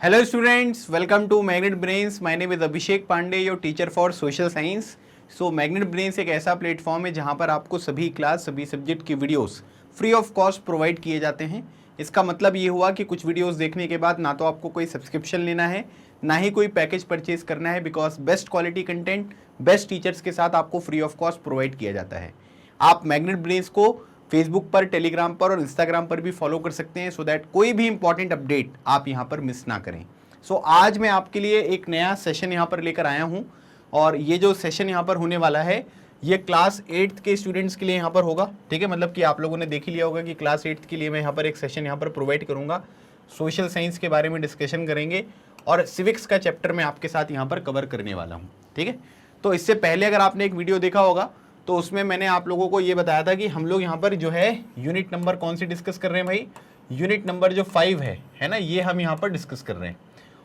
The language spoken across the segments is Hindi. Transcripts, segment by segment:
Hello students, welcome to Magnet Brains. My name is Abhishek Pandey, your teacher for social science. So Magnet Brains एक ऐसा प्लेटफॉर्म है जहां पर आपको सभी क्लास सभी सब्जेक्ट की videos free of cost provide किए जाते हैं। इसका मतलब ये हुआ कि कुछ वीडियोस देखने के बाद ना तो आपको कोई सब्सक्रिप्शन लेना है, ना ही कोई पैकेज परचेज करना है, because best quality content best teachers के साथ आपको फ्री ऑफ कॉस्ट प्रोवाइड किया जाता है। आप मैग्नेट ब्रेन्स को फेसबुक पर, टेलीग्राम पर और इंस्टाग्राम पर भी फॉलो कर सकते हैं सो दैट कोई भी इंपॉर्टेंट अपडेट आप यहाँ पर मिस ना करें। सो आज मैं आपके लिए एक नया सेशन यहाँ पर लेकर आया हूँ और ये जो सेशन यहाँ पर होने वाला है ये क्लास 8th के स्टूडेंट्स के लिए यहाँ पर होगा। ठीक है, मतलब कि आप लोगों ने देख ही लिया होगा कि क्लास 8th के लिए मैं यहाँ पर एक सेशन यहाँ पर प्रोवाइड करूँगा। सोशल साइंस के बारे में डिस्कशन करेंगे और सिविक्स का चैप्टर मैं आपके साथ यहाँ पर कवर करने वाला हूँ। ठीक है, तो इससे पहले अगर आपने एक वीडियो देखा होगा तो उसमें मैंने आप लोगों को ये बताया था कि हम लोग यहाँ पर जो है यूनिट नंबर कौन सी डिस्कस कर रहे हैं भाई, यूनिट नंबर जो 5 है ना, ये हम यहाँ पर डिस्कस कर रहे हैं।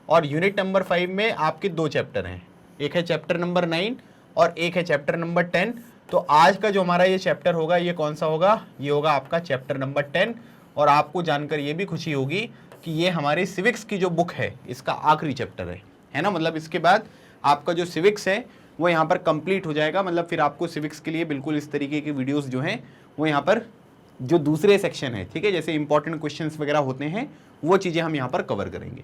और यूनिट नंबर 5 में आपके 2 चैप्टर हैं, एक है चैप्टर नंबर 9 और एक है चैप्टर नंबर 10। तो आज का जो हमारा ये चैप्टर होगा ये कौन सा होगा, ये होगा आपका चैप्टर नंबर 10। और आपको जानकर ये भी खुशी होगी कि ये हमारे सिविक्स की जो बुक है इसका आखिरी चैप्टर है ना। मतलब इसके बाद आपका जो सिविक्स है वो यहाँ पर कंप्लीट हो जाएगा। मतलब फिर आपको सिविक्स के लिए बिल्कुल इस तरीके की वीडियोस जो हैं वो यहाँ पर जो दूसरे सेक्शन है, ठीक है, जैसे इंपॉर्टेंट क्वेश्चंस वगैरह होते हैं वो चीज़ें हम यहाँ पर कवर करेंगे।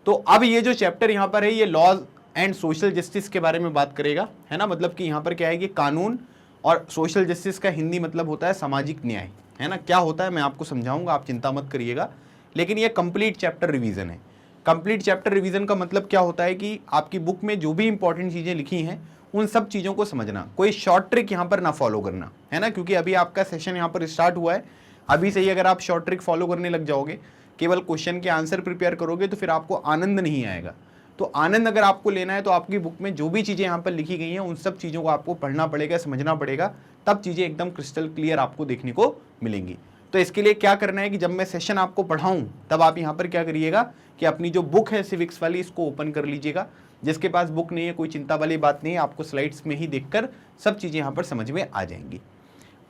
तो अब ये जो चैप्टर यहाँ पर है ये लॉज एंड सोशल जस्टिस के बारे में बात करेगा, है ना। मतलब कि यहाँ पर क्या है कि कानून और सोशल जस्टिस का हिंदी मतलब होता है सामाजिक न्याय, है ना। क्या होता है मैं आपको समझाऊंगा, आप चिंता मत करिएगा। लेकिन ये कंप्लीट चैप्टर रिवीजन है। कंप्लीट चैप्टर रिवीजन का मतलब क्या होता है कि आपकी बुक में जो भी इंपॉर्टेंट चीज़ें लिखी हैं उन सब चीज़ों को समझना, कोई शॉर्ट ट्रिक यहाँ पर ना फॉलो करना, है ना। क्योंकि अभी आपका सेशन यहाँ पर स्टार्ट हुआ है, अभी से ही अगर आप शॉर्ट ट्रिक फॉलो करने लग जाओगे, केवल क्वेश्चन के आंसर प्रिपेयर करोगे तो फिर आपको आनंद नहीं आएगा। तो आनंद अगर आपको लेना है तो आपकी बुक में जो भी चीज़ें यहाँ पर लिखी गई हैं उन सब चीज़ों को आपको पढ़ना पड़ेगा, समझना पड़ेगा, तब चीज़ें एकदम क्रिस्टल क्लियर आपको देखने को मिलेंगी। तो इसके लिए क्या करना है कि जब मैं सेशन आपको पढ़ाऊँ तब आप यहाँ पर क्या करिएगा कि अपनी जो बुक है सिविक्स वाली इसको ओपन कर लीजिएगा। जिसके पास बुक नहीं है कोई चिंता वाली बात नहीं है, आपको स्लाइड्स में ही देखकर सब चीज़ें यहाँ पर समझ में आ जाएंगी।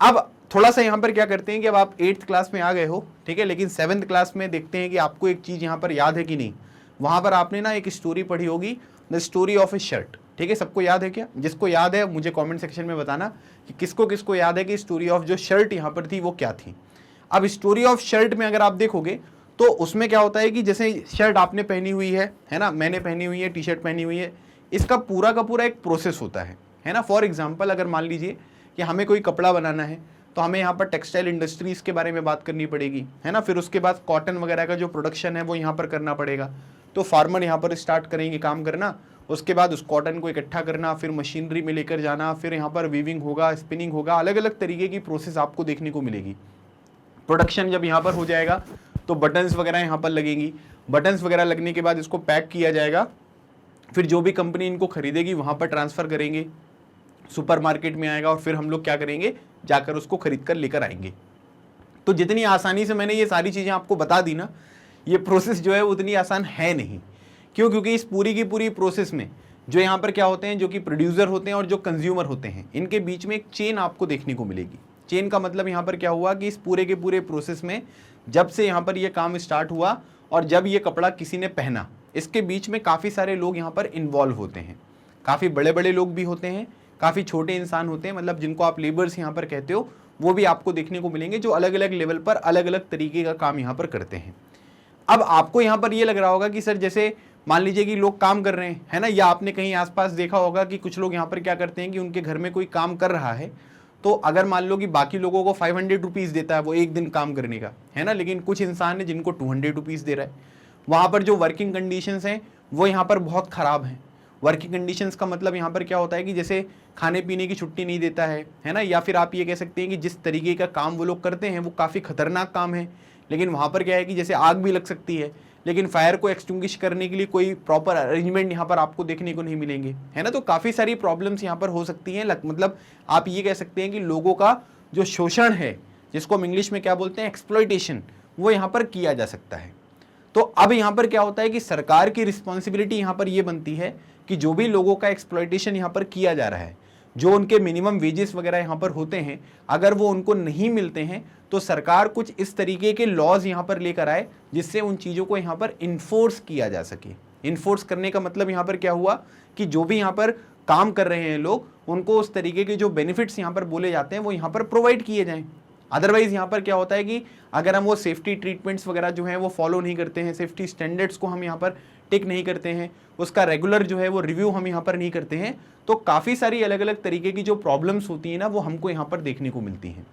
अब थोड़ा सा यहाँ पर क्या करते हैं कि अब आप 8th क्लास में आ गए हो, ठीक है, लेकिन 7th क्लास में देखते हैं कि आपको एक चीज़ यहाँ पर याद है कि नहीं। वहाँ पर आपने ना एक स्टोरी पढ़ी होगी, the story of A shirt. ठीक है, सबको याद है क्या? जिसको याद है मुझे कॉमेंट सेक्शन में बताना कि किसको किसको याद है कि स्टोरी ऑफ जो शर्ट यहाँ पर थी वो क्या थी। अब स्टोरी ऑफ शर्ट में अगर आप देखोगे तो उसमें क्या होता है कि जैसे शर्ट आपने पहनी हुई है ना, मैंने पहनी हुई है, टी शर्ट पहनी हुई है, इसका पूरा का पूरा एक प्रोसेस होता है ना। फॉर एग्जांपल अगर मान लीजिए कि हमें कोई कपड़ा बनाना है तो हमें यहाँ पर टेक्सटाइल इंडस्ट्रीज़ के बारे में बात करनी पड़ेगी, है ना। फिर उसके बाद कॉटन वगैरह का जो प्रोडक्शन है वो यहाँ पर करना पड़ेगा। तो फार्मर यहाँ पर स्टार्ट करेंगे काम करना, उसके बाद उस कॉटन को इकट्ठा करना, फिर मशीनरी में लेकर जाना, फिर यहाँ पर वीविंग होगा, स्पिनिंग होगा, अलग अलग तरीके की प्रोसेस आपको देखने को मिलेगी। प्रोडक्शन जब यहाँ पर हो जाएगा तो बटन्स वगैरह यहाँ पर लगेंगी, बटन्स वगैरह लगने के बाद इसको पैक किया जाएगा, फिर जो भी कंपनी इनको खरीदेगी वहाँ पर ट्रांसफ़र करेंगे, सुपरमार्केट में आएगा और फिर हम लोग क्या करेंगे, जाकर उसको खरीद कर लेकर आएंगे। तो जितनी आसानी से मैंने ये सारी चीज़ें आपको बता दी ना, ये प्रोसेस जो है उतनी आसान है नहीं। क्यों? क्योंकि इस पूरी की पूरी प्रोसेस में जो यहाँ पर क्या होते हैं, जो कि प्रोड्यूसर होते हैं और जो कंज्यूमर होते हैं, इनके बीच में एक चेन आपको देखने को मिलेगी। चेन का मतलब यहाँ पर क्या हुआ कि इस पूरे के पूरे प्रोसेस में जब से यहाँ पर ये काम स्टार्ट हुआ और जब ये कपड़ा किसी ने पहना, इसके बीच में काफ़ी सारे लोग यहाँ पर इन्वॉल्व होते हैं। काफ़ी बड़े बड़े लोग भी होते हैं, काफ़ी छोटे इंसान होते हैं, मतलब जिनको आप लेबर्स यहाँ पर कहते हो, वो भी आपको देखने को मिलेंगे जो अलग अलग लेवल पर अलग अलग तरीके का काम यहाँ पर करते हैं। अब आपको यहाँ पर ये लग रहा होगा कि सर जैसे मान लीजिए कि लोग काम कर रहे हैं, है ना, या आपने कहीं आसपास देखा होगा कि कुछ लोग यहाँ पर क्या करते हैं कि उनके घर में कोई काम कर रहा है तो अगर मान लो कि बाकी लोगों को 500 रुपीज़ देता है वो एक दिन काम करने का, है ना, लेकिन कुछ इंसान है जिनको 200 रुपीज़ दे रहा है। वहाँ पर जो वर्किंग कंडीशंस हैं वो यहाँ पर बहुत ख़राब हैं। वर्किंग कंडीशंस का मतलब यहाँ पर क्या होता है कि जैसे खाने पीने की छुट्टी नहीं देता है ना, या फिर आप ये कह सकते हैं कि जिस तरीके का काम वो लोग करते हैं वो काफ़ी खतरनाक काम है। लेकिन वहाँ पर क्या है कि जैसे आग भी लग सकती है, लेकिन फायर को एक्सटिंग्विश करने के लिए कोई प्रॉपर अरेंजमेंट यहाँ पर आपको देखने को नहीं मिलेंगे, है ना। तो काफ़ी सारी प्रॉब्लम्स यहाँ पर हो सकती हैं। मतलब आप ये कह सकते हैं कि लोगों का जो शोषण है, जिसको हम इंग्लिश में क्या बोलते हैं, एक्सप्लॉइटेशन, वो यहाँ पर किया जा सकता है। तो अब यहाँ पर क्या होता है कि सरकार की रिस्पॉन्सिबिलिटी यहाँ पर ये बनती है कि जो भी लोगों का एक्सप्लॉइटेशन यहाँ पर किया जा रहा है जो उनके मिनिमम वेजेस वगैरह यहाँ पर होते हैं, अगर वो उनको नहीं मिलते हैं तो सरकार कुछ इस तरीके के लॉज यहाँ पर लेकर आए जिससे उन चीज़ों को यहाँ पर इन्फोर्स किया जा सके। इन्फोर्स करने का मतलब यहाँ पर क्या हुआ कि जो भी यहाँ पर काम कर रहे हैं लोग, उनको उस तरीके के जो बेनिफिट्स यहाँ पर बोले जाते हैं वो यहाँ पर प्रोवाइड किए जाएं। अदरवाइज यहाँ पर क्या होता है कि अगर हम वो सेफ्टी ट्रीटमेंट्स वगैरह जो हैं वो फॉलो नहीं करते हैं, सेफ्टी स्टैंडर्ड्स को हम यहाँ पर टिक नहीं करते हैं, उसका रेगुलर जो है वो रिव्यू हम यहाँ पर नहीं करते हैं, तो काफ़ी सारी अलग अलग तरीके की जो प्रॉब्लम्स होती हैं ना वो हमको यहाँ पर देखने को मिलती हैं।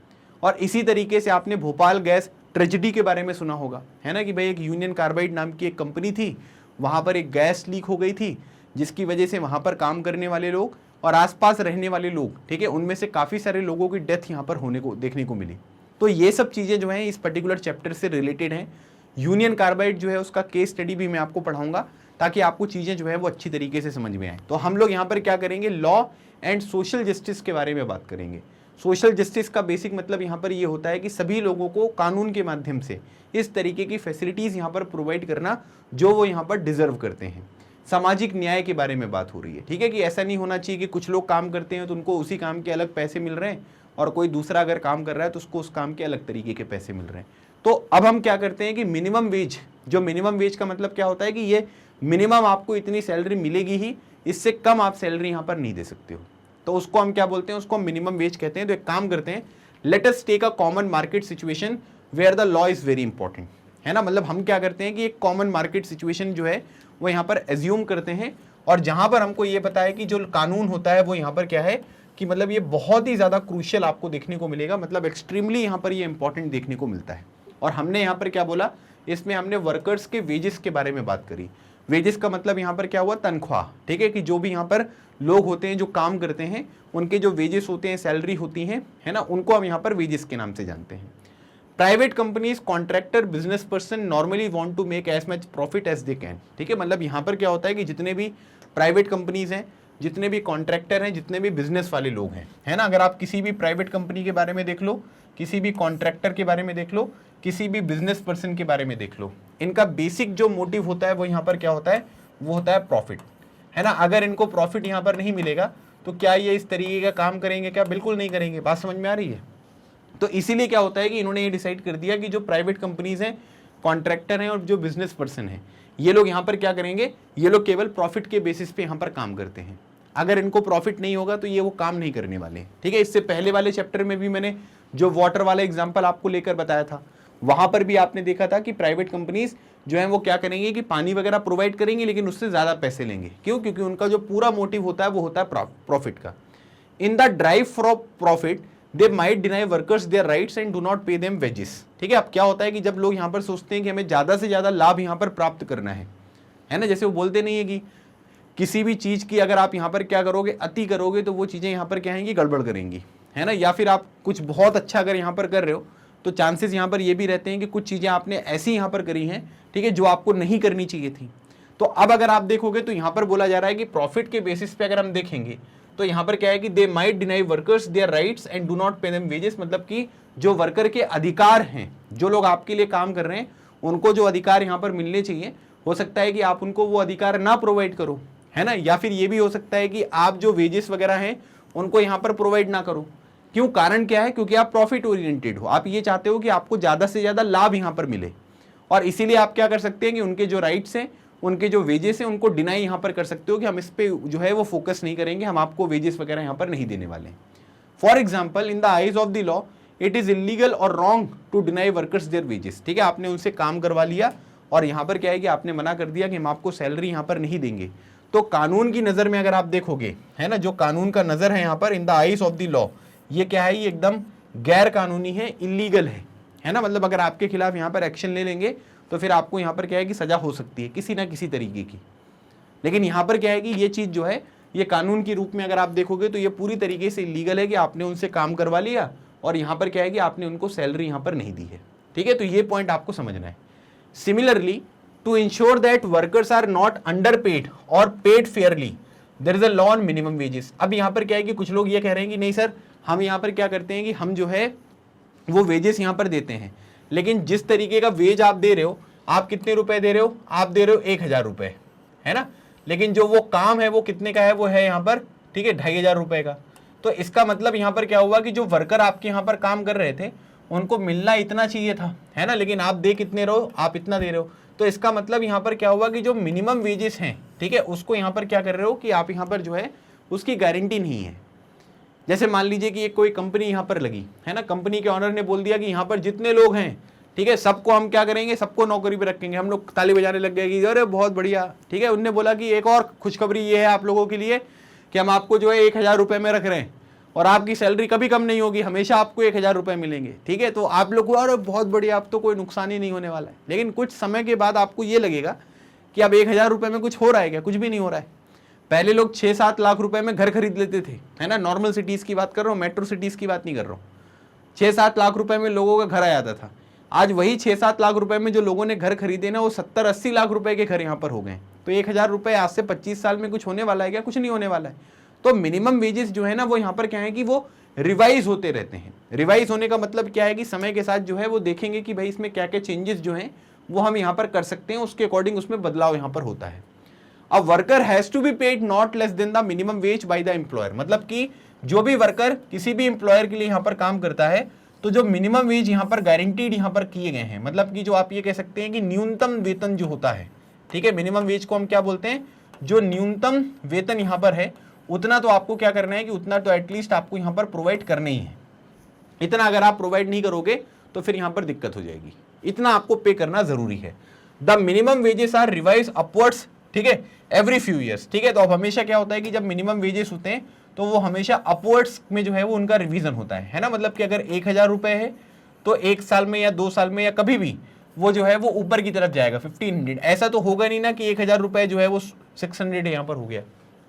और इसी तरीके से आपने भोपाल गैस ट्रेजेडी के बारे में सुना होगा, है ना, कि भाई एक यूनियन कार्बाइड नाम की एक कंपनी थी, वहाँ पर एक गैस लीक हो गई थी जिसकी वजह से वहाँ पर काम करने वाले लोग और आसपास रहने वाले लोग, ठीक है, उनमें से काफ़ी सारे लोगों की डेथ यहाँ पर होने को देखने को मिली। तो ये सब चीज़ें जो हैं इस पर्टिकुलर चैप्टर से रिलेटेड हैं। यूनियन कार्बाइड जो है उसका केस स्टडी भी मैं आपको पढ़ाऊंगा ताकि आपको चीज़ें जो है वो अच्छी तरीके से समझ में आए। तो हम लोग यहाँ पर क्या करेंगे, लॉ एंड सोशल जस्टिस के बारे में बात करेंगे। सोशल जस्टिस का बेसिक मतलब यहाँ पर ये होता है कि सभी लोगों को कानून के माध्यम से इस तरीके की फैसिलिटीज़ यहाँ पर प्रोवाइड करना जो वो यहाँ पर डिजर्व करते हैं। सामाजिक न्याय के बारे में बात हो रही है, ठीक है, कि ऐसा नहीं होना चाहिए कि कुछ लोग काम करते हैं तो उनको उसी काम के अलग पैसे मिल रहे हैं और कोई दूसरा अगर काम कर रहा है तो उसको उस काम के अलग तरीके के पैसे मिल रहे हैं। तो अब हम क्या करते हैं कि मिनिमम वेज, जो मिनिमम वेज का मतलब क्या होता है कि ये मिनिमम आपको इतनी सैलरी मिलेगी ही, इससे कम आप सैलरी यहाँ पर नहीं दे सकते हो, तो उसको हम क्या बोलते हैं, उसको हम मिनिमम वेज कहते हैं। तो एक काम करते हैं, let us take a common market situation where the law is very important, है ना। मतलब हम क्या करते हैं कि एक कॉमन मार्केट सिचुएशन जो है वो यहाँ पर एज्यूम करते हैं और जहाँ पर हमको ये पता है कि जो कानून होता है वो यहाँ पर क्या है कि मतलब ये बहुत ही ज़्यादा क्रूशियल आपको देखने को मिलेगा, मतलब एक्सट्रीमली यहाँ पर ये इंपॉर्टेंट देखने को मिलता है। और हमने यहाँ पर क्या बोला, इसमें हमने वर्कर्स के वेजेस के बारे में बात करी। वेजेस का मतलब यहाँ पर क्या हुआ, तनख्वाह, ठीक है, कि जो भी यहाँ पर लोग होते हैं जो काम करते हैं उनके जो वेजेस होते हैं, सैलरी होती हैं, है ना, उनको हम यहाँ पर वेजेस के नाम से जानते हैं। Private companies, contractor, business person normally want to make as much profit as they can, ठीक है। मतलब यहाँ पर क्या होता है कि जितने भी प्राइवेट कंपनीज हैं, जितने भी कॉन्ट्रैक्टर हैं, जितने भी बिजनेस वाले लोग हैं, है ना, अगर आप किसी भी प्राइवेट कंपनी के बारे में देख लो, किसी भी कॉन्ट्रैक्टर के बारे में देख लो, किसी भी बिजनेस पर्सन के बारे में देख लो, इनका बेसिक जो मोटिव होता है वो यहाँ पर क्या होता है, वो होता है प्रॉफिट, है ना। अगर इनको प्रॉफिट यहाँ पर नहीं मिलेगा तो क्या ये इस तरीके का काम करेंगे, क्या बिल्कुल नहीं करेंगे। बात समझ में आ रही है। तो इसीलिए क्या होता है कि इन्होंने ये डिसाइड कर दिया कि जो प्राइवेट कंपनीज हैं, कॉन्ट्रैक्टर हैं और जो बिजनेस पर्सन हैं, ये लोग यहाँ पर क्या करेंगे, ये लोग केवल प्रॉफिट के बेसिस पे यहाँ पर काम करते हैं। अगर इनको प्रॉफिट नहीं होगा तो ये वो काम नहीं करने वाले हैं, ठीक है। इससे पहले वाले चैप्टर में भी मैंने जो वाटर वाला एग्जाम्पल आपको लेकर बताया था, वहां पर भी आपने देखा था कि प्राइवेट कंपनीज जो है वो क्या करेंगे कि पानी वगैरह प्रोवाइड करेंगे लेकिन उससे ज़्यादा पैसे लेंगे। क्यों? क्योंकि उनका जो पूरा मोटिव होता है वो होता है प्रॉफिट का। In the drive for profit they might deny workers their rights and do not pay them wages, ठीक है। अब क्या होता है कि जब लोग यहाँ पर सोचते हैं कि हमें ज़्यादा से ज़्यादा लाभ यहाँ पर प्राप्त करना है ना, जैसे वो बोलते नहीं है कि किसी भी चीज़ की अगर आप यहाँ पर क्या करोगे, अति करोगे तो वो चीज़ें यहाँ पर क्या आएंगी, गड़बड़ करेंगी, है ना। या फिर आप कुछ बहुत अच्छा अगर यहाँ पर कर रहे हो तो चांसेस यहाँ पर ये भी रहते हैं कि कुछ चीज़ें आपने ऐसी यहाँ पर करी हैं, ठीक है, जो आपको नहीं करनी चाहिए थी। तो अब अगर आप देखोगे तो यहाँ पर बोला जा रहा है कि प्रॉफिट के बेसिस पे अगर हम देखेंगे तो यहाँ पर क्या है कि they might deny workers their rights and do not pay them wages, मतलब कि जो वर्कर के अधिकार हैं, जो लोग आपके लिए काम कर रहे हैं, उनको जो अधिकार यहाँ पर मिलने चाहिए, हो सकता है कि आप उनको वो अधिकार ना प्रोवाइड करो, है ना। या फिर ये भी हो सकता है कि आप जो वेजेस वगैरह हैं उनको यहाँ पर प्रोवाइड ना करो। क्यों? कारण क्या है? क्योंकि आप प्रॉफिट ओरिएंटेड हो, आप ये चाहते हो कि आपको ज़्यादा से ज़्यादा लाभ यहाँ पर मिले, और इसीलिए आप क्या कर सकते हैं कि उनके जो राइट्स हैं, उनके जो वेजेस हैं, उनको डिनाई यहाँ पर कर सकते हो कि हम इस पे जो है वो फोकस नहीं करेंगे, हम आपको वेजेस वगैरह यहाँ पर नहीं देने वाले हैं। For example, in the eyes of the law it is illegal और wrong to deny workers their wages, ठीक है। आपने उनसे काम करवा लिया और यहाँ पर क्या है कि आपने मना कर दिया कि हम आपको सैलरी यहाँ पर नहीं देंगे। तो कानून की नज़र में अगर आप देखोगे, है ना, जो कानून का नज़र है यहाँ पर, इन the eyes of the law, ये क्या है, ये एकदम गैर कानूनी है, इलीगल है ना। मतलब अगर आपके खिलाफ यहाँ पर एक्शन ले लेंगे तो फिर आपको यहाँ पर क्या है कि सजा हो सकती है किसी ना किसी तरीके की। लेकिन यहाँ पर क्या है कि ये चीज़ जो है ये कानून के रूप में अगर आप देखोगे तो ये पूरी तरीके से इलीगल है कि आपने उनसे काम करवा लिया और यहाँ पर क्या है कि आपने उनको सैलरी यहाँ पर नहीं दी है, ठीक है। तो ये पॉइंट आपको समझना है। Similarly, to ensure that workers are not underpaid और paid fairly, there is a law on minimum wages. अब यहाँ पर क्या है कि कुछ लोग ये कह रहे हैं कि नहीं सर, हम यहाँ पर क्या करते हैं कि हम जो है वो वेजेस यहाँ पर देते हैं, लेकिन जिस तरीके का वेज आप दे रहे हो, आप कितने रुपए दे रहे हो, आप दे रहे हो 1000 रुपये, है ना। लेकिन जो वो काम है वो कितने का है, वो है यहाँ पर, ठीक है, 2500 रुपये का। तो इसका मतलब यहाँ पर क्या हुआ कि जो वर्कर आपके यहाँ पर काम कर रहे थे उनको मिलना इतना चाहिए था, है ना, लेकिन आप दे कितने रहो, आप इतना दे रहे हो। तो इसका मतलब यहाँ पर क्या हुआ कि जो मिनिमम वेजेस हैं, ठीक है, उसको यहाँ पर क्या कर रहे हो कि आप यहाँ पर जो है उसकी गारंटी नहीं है। जैसे मान लीजिए कि एक कोई कंपनी यहाँ पर लगी, है ना, कंपनी के ऑनर ने बोल दिया कि यहाँ पर जितने लोग हैं, ठीक है, सबको हम क्या करेंगे, सबको नौकरी पे रखेंगे। हम लोग ताली बजाने लग गए कि अरे बहुत बढ़िया, ठीक है। उनने बोला कि एक और खुशखबरी ये है आप लोगों के लिए कि हम आपको जो है 1000 रुपये में रख रहे हैं और आपकी सैलरी कभी कम नहीं होगी, हमेशा आपको 1000 रुपये मिलेंगे, ठीक है। तो आप लोग को अरे बहुत बढ़िया, आप तो कोई नुकसान ही नहीं होने वाला है। लेकिन कुछ समय के बाद आपको ये लगेगा कि अब 1000 रुपये में कुछ हो रहा है क्या? कुछ भी नहीं हो रहा है। पहले लोग 6-7 लाख रुपए में घर खरीद लेते थे, है ना, नॉर्मल सिटीज़ की बात कर रहा हूँ, मेट्रो सिटीज़ की बात नहीं कर रहा हूँ। 6-7 लाख रुपए में लोगों का घर आ जाता था। आज वही 6-7 लाख रुपए में जो लोगों ने घर खरीदे ना, वो 70-80 लाख रुपए के घर यहाँ पर हो गए। तो 1000 रुपये आज से 25 साल में कुछ होने वाला है क्या? कुछ नहीं होने वाला है। तो मिनिमम वेजेस जो है ना, वो यहाँ पर क्या है कि वो रिवाइज होते रहते हैं। रिवाइज होने का मतलब क्या है कि समय के साथ जो है वो देखेंगे कि भाई इसमें क्या क्या चेंजेस जो हैं वो हम यहाँ पर कर सकते हैं, उसके अकॉर्डिंग उसमें बदलाव यहाँ पर होता है। A worker has to be paid not less than the minimum wage by the employer. मतलब कि जो भी वर्कर किसी भी एम्प्लॉयर के लिए यहाँ पर काम करता है, तो जो मिनिमम वेज यहाँ पर गारंटीड यहाँ पर किए गए हैं, मतलब कि जो आप ये कह सकते हैं कि न्यूनतम वेतन जो होता है, ठीक है, मिनिमम वेज को हम क्या बोलते हैं, जो न्यूनतम वेतन यहाँ पर है उतना तो आपको क्या करना है कि उतना तो एटलीस्ट आपको यहाँ पर प्रोवाइड करना ही है। इतना अगर आप प्रोवाइड नहीं करोगे तो फिर यहाँ पर दिक्कत हो जाएगी। इतना आपको पे करना जरूरी है। The minimum wages are revise upwards, ठीक है, एवरी फ्यू ईयर्स, ठीक है। तो अब हमेशा क्या होता है कि जब मिनिमम वेजेस होते हैं तो वो हमेशा अपवर्ड्स में जो है वो उनका रिवीजन होता है ना। मतलब कि अगर 1000 रुपये है तो 1 साल में या 2 साल में या कभी भी वो जो है वो ऊपर की तरफ जाएगा 1500। ऐसा तो होगा नहीं ना कि 1000 रुपये जो है वो 600 यहाँ पर हो गया,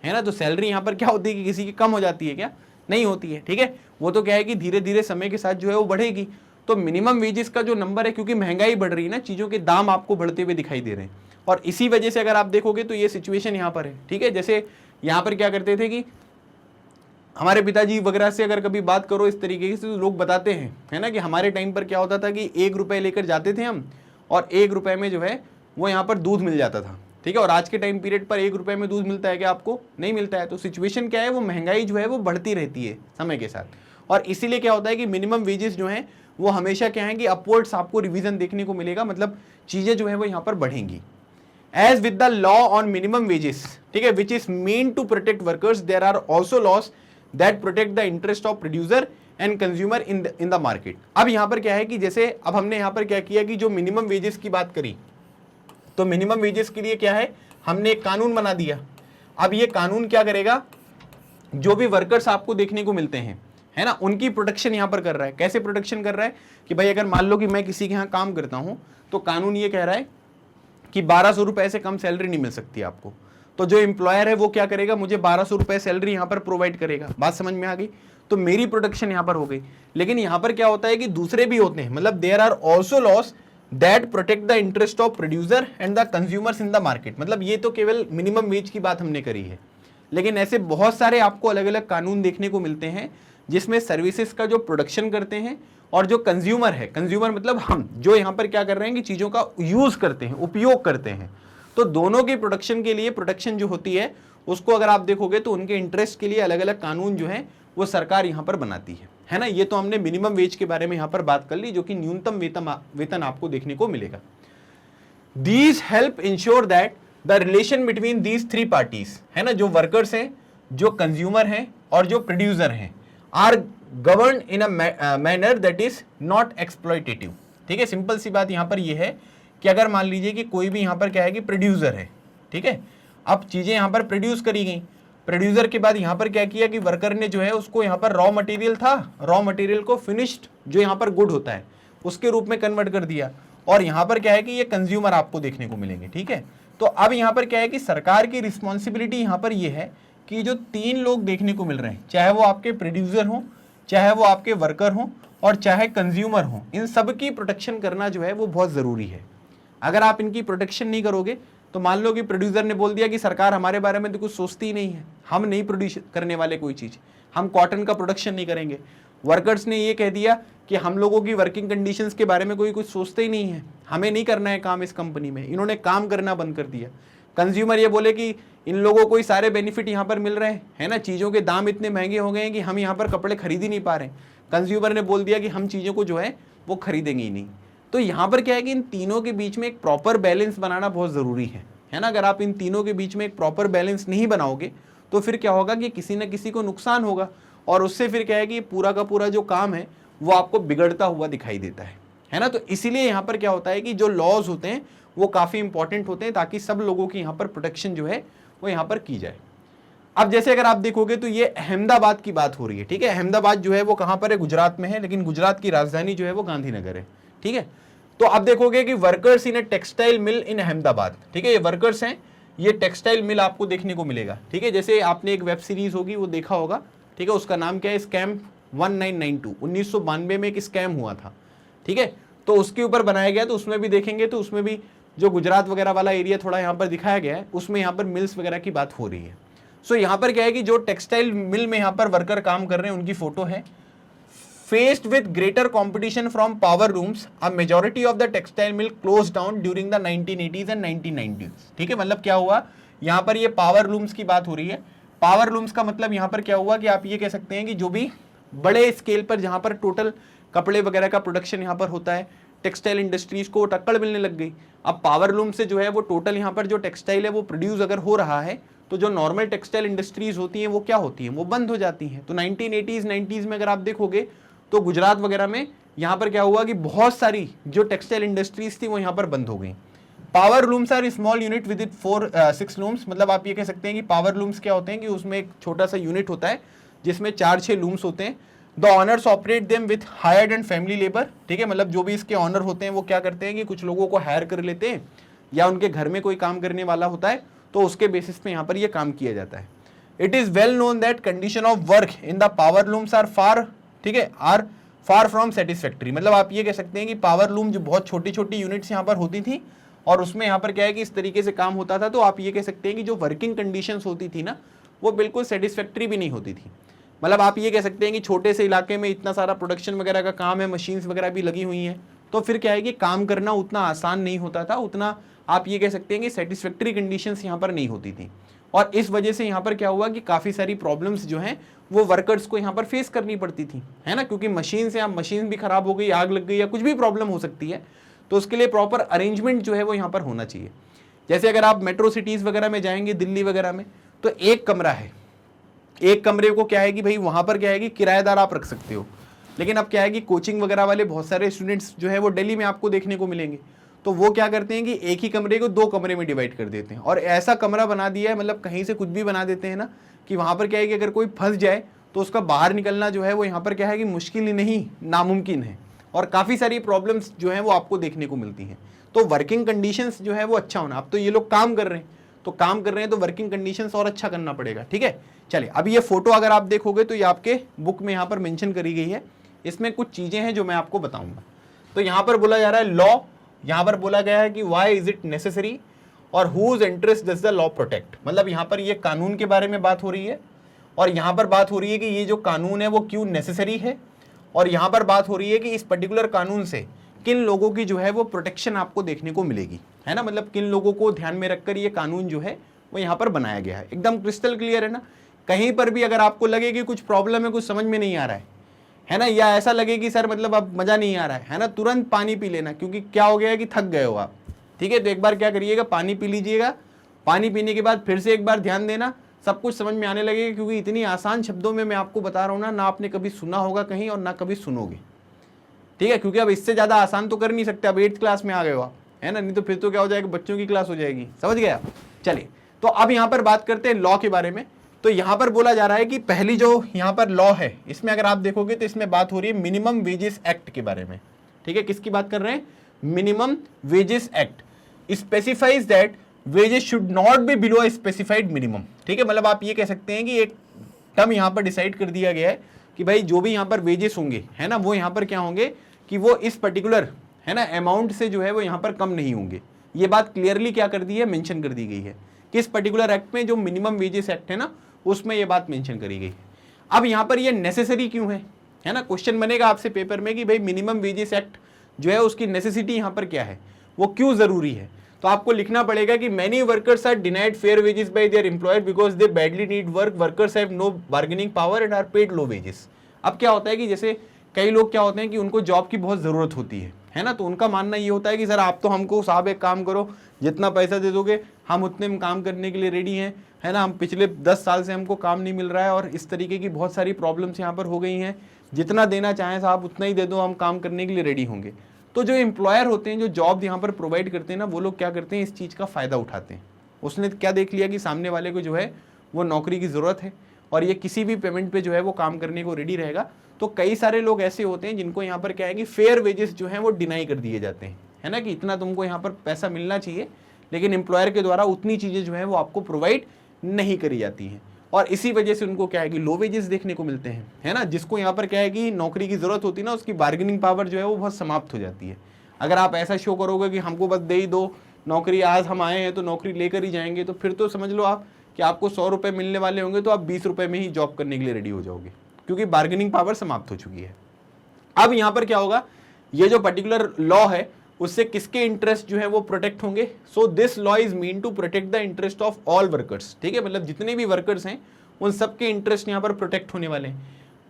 है ना। तो सैलरी यहाँ पर क्या होती है कि किसी की कम हो जाती है क्या? नहीं होती है, ठीक है। वो तो क्या है कि धीरे धीरे समय के साथ जो है वो बढ़ेगी। तो मिनिमम वेजेस का जो नंबर है, क्योंकि महंगाई बढ़ रही है ना, चीज़ों के दाम आपको बढ़ते हुए दिखाई दे रहे हैं, और इसी वजह से अगर आप देखोगे तो ये सिचुएशन यहाँ पर है, ठीक है। जैसे यहाँ पर क्या करते थे कि हमारे पिताजी वगैरह से अगर कभी बात करो इस तरीके से, तो लोग बताते हैं, है ना, कि हमारे टाइम पर क्या होता था कि 1 रुपये लेकर जाते थे हम, और 1 रुपये में जो है वो यहाँ पर दूध मिल जाता था, ठीक है। और आज के टाइम पीरियड पर 1 रुपये में दूध मिलता है क्या? आपको नहीं मिलता है। तो सिचुएशन क्या है, वो महंगाई जो है वो बढ़ती रहती है समय के साथ, और इसीलिए क्या होता है कि मिनिमम वेजेस जो हैं वो हमेशा क्या है कि अपवर्ड्स आपको रिवीजन देखने को मिलेगा, मतलब चीज़ें जो है वो यहाँ पर बढ़ेंगी। As with the law on minimum wages, ठीक है, which is meant to protect workers, there are also laws that protect the interest of producer and consumer in the market. अब यहाँ पर क्या है कि जैसे अब हमने यहाँ पर क्या किया कि जो मिनिमम वेजेस की बात करी, तो मिनिमम वेजेस के लिए क्या है, हमने एक कानून बना दिया। अब ये कानून क्या करेगा, जो भी वर्कर्स आपको देखने को मिलते हैं, है ना, उनकी प्रोटेक्शन यहाँ पर कर रहा है। कैसे प्रोटेक्शन कर रहा है कि भाई अगर मान लो कि मैं किसी के यहाँ काम करता हूँ, तो कानून ये कह रहा है कि 1200 रुपये से कम सैलरी नहीं मिल सकती आपको। तो जो एम्प्लॉयर है वो क्या करेगा, मुझे 1200 रुपये सैलरी यहाँ पर प्रोवाइड करेगा। बात समझ में आ गई? तो मेरी प्रोटेक्शन यहाँ पर हो गई। लेकिन यहाँ पर क्या होता है कि दूसरे भी होते हैं, मतलब there are also laws that protect the interest of producer and the consumers in the market. मतलब ये तो केवल मिनिमम वेज की बात हमने करी है, लेकिन ऐसे बहुत सारे आपको अलग अलग कानून देखने को मिलते हैं जिसमें सर्विसेज का जो प्रोडक्शन करते हैं और जो कंज्यूमर है, कंज्यूमर मतलब हम जो यहाँ पर क्या कर रहे हैं कि चीज़ों का यूज़ करते हैं, उपयोग करते हैं, तो दोनों के प्रोडक्शन के लिए प्रोटेक्शन जो होती है उसको अगर आप देखोगे तो उनके इंटरेस्ट के लिए अलग अलग कानून जो है वो सरकार यहाँ पर बनाती है ना। ये तो हमने मिनिमम वेज के बारे में यहाँ पर बात कर ली, जो कि न्यूनतम वेतन आपको देखने को मिलेगा। These help ensure that the relation between these 3 parties, है ना, जो वर्कर्स हैं, जो कंज्यूमर हैं और जो प्रोड्यूसर हैं, are govern in a manner that is not exploitative. ठीक है, सिंपल सी बात यहाँ पर यह है कि अगर मान लीजिए कि कोई भी यहाँ पर क्या है कि प्रोड्यूसर है, ठीक है, अब चीज़ें यहाँ पर प्रोड्यूस करी गई, प्रोड्यूसर के बाद यहाँ पर क्या किया कि वर्कर ने जो है उसको यहाँ पर रॉ मटेरियल था, रॉ मटेरियल को फिनिश्ड जो यहाँ पर गुड होता है उसके रूप में कन्वर्ट कर दिया, और यहाँ पर क्या है कि ये कंज्यूमर आपको देखने को मिलेंगे। ठीक है, तो अब यहाँ पर क्या है कि सरकार की रिस्पॉन्सिबिलिटी यहाँ पर ये है कि जो 3 लोग देखने को मिल रहे हैं, चाहे वो आपके प्रोड्यूसर हों, चाहे वो आपके वर्कर हों और चाहे कंज्यूमर हों, इन सब की प्रोटेक्शन करना जो है वो बहुत ज़रूरी है। अगर आप इनकी प्रोटेक्शन नहीं करोगे तो मान लो कि प्रोड्यूसर ने बोल दिया कि सरकार हमारे बारे में तो कुछ सोचती ही नहीं है, हम नहीं प्रोड्यूस करने वाले कोई चीज़, हम कॉटन का प्रोडक्शन नहीं करेंगे। वर्कर्स ने ये कह दिया कि हम लोगों की वर्किंग कंडीशंस के बारे में कोई कुछ सोचते ही नहीं है, हमें नहीं करना है काम इस कंपनी में, इन्होंने काम करना बंद कर दिया। कंज्यूमर ये बोले कि इन लोगों को ही सारे बेनिफिट यहाँ पर मिल रहे हैं, है ना, चीज़ों के दाम इतने महंगे हो गए हैं कि हम यहाँ पर कपड़े खरीद ही नहीं पा रहे हैं। कंज्यूमर ने बोल दिया कि हम चीज़ों को जो है वो खरीदेंगे ही नहीं। तो यहाँ पर क्या है कि इन तीनों के बीच में एक प्रॉपर बैलेंस बनाना बहुत ज़रूरी है ना। अगर आप इन तीनों के बीच में एक प्रॉपर बैलेंस नहीं बनाओगे तो फिर क्या होगा कि किसी न किसी को नुकसान होगा, और उससे फिर क्या है कि पूरा का पूरा जो काम है वो आपको बिगड़ता हुआ दिखाई देता है ना। तो इसीलिए यहाँ पर क्या होता है कि जो लॉज होते हैं वो काफ़ी इंपॉर्टेंट होते हैं, ताकि सब लोगों की यहाँ पर प्रोटेक्शन जो है वो यहाँ पर की जाए। अब जैसे अगर आप देखोगे तो ये अहमदाबाद की बात हो रही है, ठीक है। अहमदाबाद जो है वो कहाँ पर है, गुजरात में है, लेकिन गुजरात की राजधानी जो है वो गांधीनगर है, ठीक है। तो आप देखोगे कि workers in a textile mill in Ahmedabad, ठीक है, ये वर्कर्स हैं, ये टेक्सटाइल मिल आपको देखने को मिलेगा, ठीक है। जैसे आपने एक वेब सीरीज होगी वो देखा होगा, ठीक है, उसका नाम क्या है, स्कैम 1992, 1992 में एक स्कैम हुआ था, ठीक है। तो उसके ऊपर बनाया गया, तो उसमें भी देखेंगे तो उसमें भी जो गुजरात वगैरह वाला एरिया थोड़ा यहाँ पर दिखाया गया है, उसमें यहाँ पर मिल्स वगैरह की बात हो रही है। सो यहाँ पर क्या है कि जो टेक्सटाइल मिल में यहाँ पर वर्कर काम कर रहे हैं उनकी फोटो है। Faced with greater competition from power looms, a majority of the textile mill closed down during the 1980s and 1990s, ठीक है। मतलब क्या हुआ, यहाँ पर ये पावर लूम्स की बात हो रही है। पावर लूम्स का मतलब यहाँ पर क्या हुआ कि आप ये कह सकते हैं कि जो भी बड़े स्केल पर जहाँ पर टोटल कपड़े वगैरह का प्रोडक्शन यहाँ पर होता है, टेक्सटाइल इंडस्ट्रीज को टक्कर मिलने लग गई। अब पावर लूम से जो है वो टोटल यहाँ पर जो टेक्सटाइल है वो प्रोड्यूस अगर हो रहा है, तो जो नॉर्मल टेक्सटाइल इंडस्ट्रीज होती हैं वो क्या होती हैं, वो बंद हो जाती हैं। तो 1980s 90s में अगर आप देखोगे तो गुजरात वगैरह में यहाँ पर क्या हुआ कि बहुत सारी जो टेक्सटाइल इंडस्ट्रीज थी वो यहाँ पर बंद हो गई। Power looms are small unit with 4-6 looms, मतलब आप ये कह सकते हैं कि पावर लूम्स क्या होते हैं कि उसमें एक छोटा सा यूनिट होता है जिसमें 4-6 लूम्स होते हैं। The honours operate them with hired and family labour, ठीक है। मतलब जो भी इसके ऑनर होते हैं वो क्या करते हैं कि कुछ लोगों को हायर कर लेते हैं, या उनके घर में कोई काम करने वाला होता है तो उसके बेसिस पे यहाँ पर ये काम किया जाता है। It is well known that condition of work in the power looms are far, ठीक है, आर फार फ्रॉम सेटिस्फैक्ट्री। मतलब आप ये कह सकते हैं कि पावर लूम जो बहुत छोटी छोटी यूनिट्स यहाँ पर होती थी और उसमें यहाँ पर क्या है कि इस तरीके से काम होता था, तो आप ये कह सकते हैं कि जो वर्किंग कंडीशंस होती थी ना वो बिल्कुल सेटिस्फैक्ट्री भी नहीं होती थी। मतलब आप ये कह सकते हैं कि छोटे से इलाके में इतना सारा प्रोडक्शन वगैरह का काम है, मशीन्स वगैरह भी लगी हुई हैं, तो फिर क्या है कि काम करना उतना आसान नहीं होता था, उतना आप ये कह सकते हैं कि सेटिस्फैक्ट्री कंडीशंस यहाँ पर नहीं होती थी। और इस वजह से यहाँ पर क्या हुआ कि काफ़ी सारी प्रॉब्लम्स जो हैं वो वर्कर्स को यहाँ पर फेस करनी पड़ती थी, है ना, क्योंकि मशीन से आप मशीन भी खराब हो गई, आग लग गई या कुछ भी प्रॉब्लम हो सकती है, तो उसके लिए प्रॉपर अरेंजमेंट जो है वो यहाँ पर होना चाहिए। जैसे अगर आप मेट्रो सिटीज़ वगैरह में जाएंगे, दिल्ली वगैरह में, तो एक कमरा है, एक कमरे को क्या है कि भाई वहाँ पर क्या है कि किराएदार आप रख सकते हो। लेकिन अब क्या है कि कोचिंग वगैरह वाले बहुत सारे स्टूडेंट्स जो है वो दिल्ली में आपको देखने को मिलेंगे, तो वो क्या करते हैं कि एक ही कमरे को 2 कमरे में डिवाइड कर देते हैं, और ऐसा कमरा बना दिया है, मतलब कहीं से कुछ भी बना देते हैं ना, कि वहाँ पर क्या है कि अगर कोई फंस जाए तो उसका बाहर निकलना जो है वो यहाँ पर क्या है कि मुश्किल ही नहीं, नामुमकिन है, और काफ़ी सारी प्रॉब्लम्स जो हैं वो आपको देखने को मिलती हैं। तो वर्किंग कंडीशंस जो है वो अच्छा होना। अब तो ये लोग काम कर रहे हैं, तो काम कर रहे हैं तो वर्किंग कंडीशंस और अच्छा करना पड़ेगा, ठीक है। चलिए, अब ये फोटो अगर आप देखोगे तो ये आपके बुक में यहाँ पर मेंशन करी गई है। इसमें कुछ चीज़ें हैं जो मैं आपको बताऊंगा। तो यहाँ पर बोला जा रहा है लॉ, यहाँ पर बोला गया है कि वाई इज इट नेसेसरी और whose interest does the law protect. मतलब यहाँ पर ये कानून के बारे में बात हो रही है, और यहाँ पर बात हो रही है कि ये जो कानून है वो क्यों नेसेसरी है, और यहाँ पर बात हो रही है कि इस पर्टिकुलर कानून से किन लोगों की जो है वो प्रोटेक्शन आपको देखने को मिलेगी, है ना। मतलब किन लोगों को ध्यान में रखकर ये कानून जो है वो यहाँ पर बनाया गया है। एकदम क्रिस्टल क्लियर है ना। कहीं पर भी अगर आपको लगे कि कुछ प्रॉब्लम है, कुछ समझ में नहीं आ रहा है ना, या ऐसा लगे कि सर मतलब अब मज़ा नहीं आ रहा है ना, तुरंत पानी पी लेना, क्योंकि क्या हो गया है कि थक गए हो आप, ठीक है। तो एक बार क्या करिएगा, पानी पी लीजिएगा। पानी पीने के बाद फिर से एक बार ध्यान देना, सब कुछ समझ में आने लगेगा, क्योंकि इतनी आसान शब्दों में मैं आपको बता रहा हूँ ना आपने कभी सुना होगा कहीं और ना कभी सुनोगे, ठीक है। क्योंकि अब इससे ज़्यादा आसान तो कर नहीं सकते, अब 8th क्लास में आ गए हो आप, है ना, नहीं तो फिर तो क्या हो जाएगा, बच्चों की क्लास हो जाएगी, समझ गया। चलिए, तो अब यहाँ पर बात करते हैं लॉ के बारे में। तो यहाँ पर बोला जा रहा है कि पहली जो यहाँ पर लॉ है, इसमें अगर आप देखोगे तो इसमें बात हो रही है मिनिमम वेजेस एक्ट के बारे में, ठीक है। किसकी बात कर रहे हैं, minimum wages act specifies that wages should not be below a specified minimum, ठीक है। मतलब आप ये कह सकते हैं कि एक टर्म यहाँ पर डिसाइड कर दिया गया है कि भाई जो भी यहाँ पर वेजेस होंगे, है ना, वो यहाँ पर क्या होंगे कि वो इस पर्टिकुलर, है ना, अमाउंट से जो है वो यहाँ पर कम नहीं होंगे। ये बात क्लियरली क्या कर दी है, मेंशन कर दी गई है। किस पर्टिकुलर एक्ट में, जो मिनिमम वेजेस एक्ट है ना, उसमें ये बात मेंशन करी गई है। अब यहाँ पर ये नेसेसरी क्यों है ना, क्वेश्चन बनेगा आपसे पेपर में कि भाई मिनिमम वेजेस एक्ट जो है उसकी नेसेसिटी यहाँ पर क्या है, वो क्यों ज़रूरी है। तो आपको लिखना पड़ेगा कि many workers are denied fair wages by their employer because they badly need work, workers have no bargaining power and are paid low wages. अब क्या होता है कि जैसे कई लोग क्या होते हैं कि उनको जॉब की बहुत ज़रूरत होती है ना, तो उनका मानना ये होता है कि सर आप तो हमको साहब एक काम करो, जितना पैसा दे दोगे हम उतने में काम करने के लिए रेडी हैं, है ना, हम पिछले 10 साल से हमको काम नहीं मिल रहा है और इस तरीके की बहुत सारी प्रॉब्लम्स यहाँ पर हो गई हैं, जितना देना चाहें साहब उतना ही दे दो, हम काम करने के लिए रेडी होंगे। तो जो एम्प्लॉयर होते हैं, जो जॉब यहाँ पर प्रोवाइड करते हैं ना, वो लोग क्या करते हैं, इस चीज़ का फ़ायदा उठाते हैं। उसने क्या देख लिया कि सामने वाले को जो है वो नौकरी की ज़रूरत है और ये किसी भी पेमेंट पे जो है वो काम करने को रेडी रहेगा। तो कई सारे लोग ऐसे होते हैं जिनको यहाँ पर क्या है कि फेयर वेजेस जो हैं वो डिनाई कर दिए जाते हैं, है ना, कि इतना तुमको यहाँ पर पैसा मिलना चाहिए, लेकिन एम्प्लॉयर के द्वारा उतनी चीज़ें जो हैं वो आपको प्रोवाइड नहीं करी जाती हैं और इसी वजह से उनको क्या है कि लो वेजेस देखने को मिलते हैं, है ना। जिसको यहाँ पर क्या है कि नौकरी की ज़रूरत होती है ना, उसकी बार्गेनिंग पावर जो है वो बहुत समाप्त हो जाती है। अगर आप ऐसा शो करोगे कि हमको बस दे ही दो नौकरी, आज हम आए हैं तो नौकरी लेकर ही जाएंगे, तो फिर तो समझ लो आप कि आपको 100 रुपये मिलने वाले होंगे तो आप 20 रुपये में ही जॉब करने के लिए रेडी हो जाओगे, क्योंकि बार्गेनिंग पावर समाप्त हो चुकी है। अब यहाँ पर क्या होगा, ये जो पर्टिकुलर लॉ है उससे किसके इंटरेस्ट जो है वो प्रोटेक्ट होंगे। So this law is mean to protect the interest of all workers, ठीक है, मतलब जितने भी वर्कर्स हैं उन सबके इंटरेस्ट यहाँ पर प्रोटेक्ट होने वाले हैं,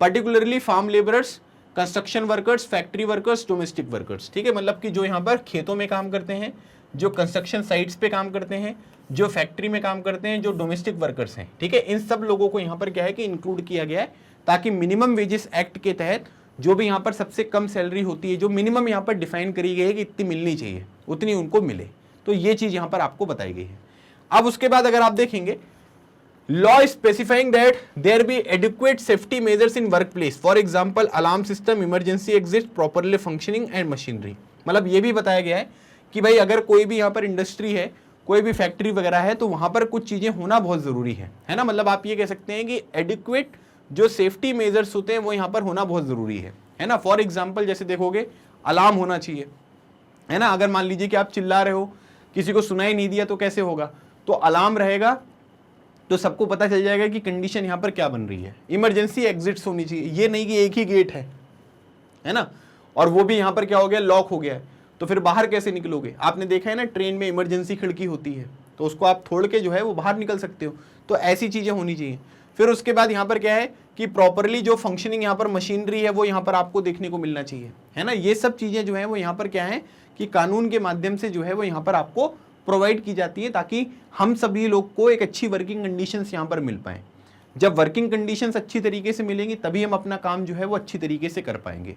particularly farm labourers, construction workers, factory workers, domestic workers, ठीक है, मतलब कि जो यहाँ पर खेतों में काम करते हैं, जो कंस्ट्रक्शन साइट्स पे काम करते हैं, जो फैक्ट्री में काम करते हैं, जो डोमेस्टिक वर्कर्स हैं, ठीक है, इन सब लोगों को यहाँ पर क्या है कि इंक्लूड किया गया है, ताकि मिनिमम वेजेस एक्ट के तहत जो भी यहाँ पर सबसे कम सैलरी होती है, जो मिनिमम यहाँ पर डिफाइन करी गई है कि इतनी मिलनी चाहिए, उतनी उनको मिले। तो ये चीज़ यहाँ पर आपको बताई गई है। अब उसके बाद अगर आप देखेंगे, law specifying that there be adequate safety measures in work place, for example alarm system, emergency exit, properly functioning and machinery. मतलब ये भी बताया गया है कि भाई अगर कोई भी यहाँ पर इंडस्ट्री है, कोई भी फैक्ट्री वगैरह है, तो वहाँ पर कुछ चीज़ें होना बहुत ज़रूरी है ना। मतलब आप ये कह सकते हैं कि एडिक्वेट जो सेफ्टी मेजर्स होते हैं वो यहाँ पर होना बहुत ज़रूरी है ना। फॉर एग्जाम्पल जैसे देखोगे, अलार्म होना चाहिए, है ना। अगर मान लीजिए कि आप चिल्ला रहे हो, किसी को सुनाई नहीं दिया तो कैसे होगा, तो अलार्म रहेगा तो सबको पता चल जाएगा कि कंडीशन यहाँ पर क्या बन रही है। इमरजेंसी एग्जिट्स होनी चाहिए, ये नहीं कि एक ही गेट है ना, और वो भी यहाँ पर क्या हो गया, लॉक हो गया है, तो फिर बाहर कैसे निकलोगे। आपने देखा है ना, ट्रेन में इमरजेंसी खिड़की होती है, तो उसको आप तोड़ के जो है वो बाहर निकल सकते हो। तो ऐसी चीज़ें होनी चाहिए। फिर उसके बाद यहाँ पर क्या है कि प्रॉपरली जो फंक्शनिंग यहाँ पर मशीनरी है वो यहाँ पर आपको देखने को मिलना चाहिए, है ना। ये सब चीज़ें जो है वो यहाँ पर क्या है कि कानून के माध्यम से जो है वो यहाँ पर आपको प्रोवाइड की जाती है, ताकि हम सभी लोग को एक अच्छी वर्किंग कंडीशंस यहाँ पर मिल पाएँ। जब वर्किंग कंडीशंस अच्छी तरीके से मिलेंगी तभी हम अपना काम जो है वो अच्छी तरीके से कर पाएंगे।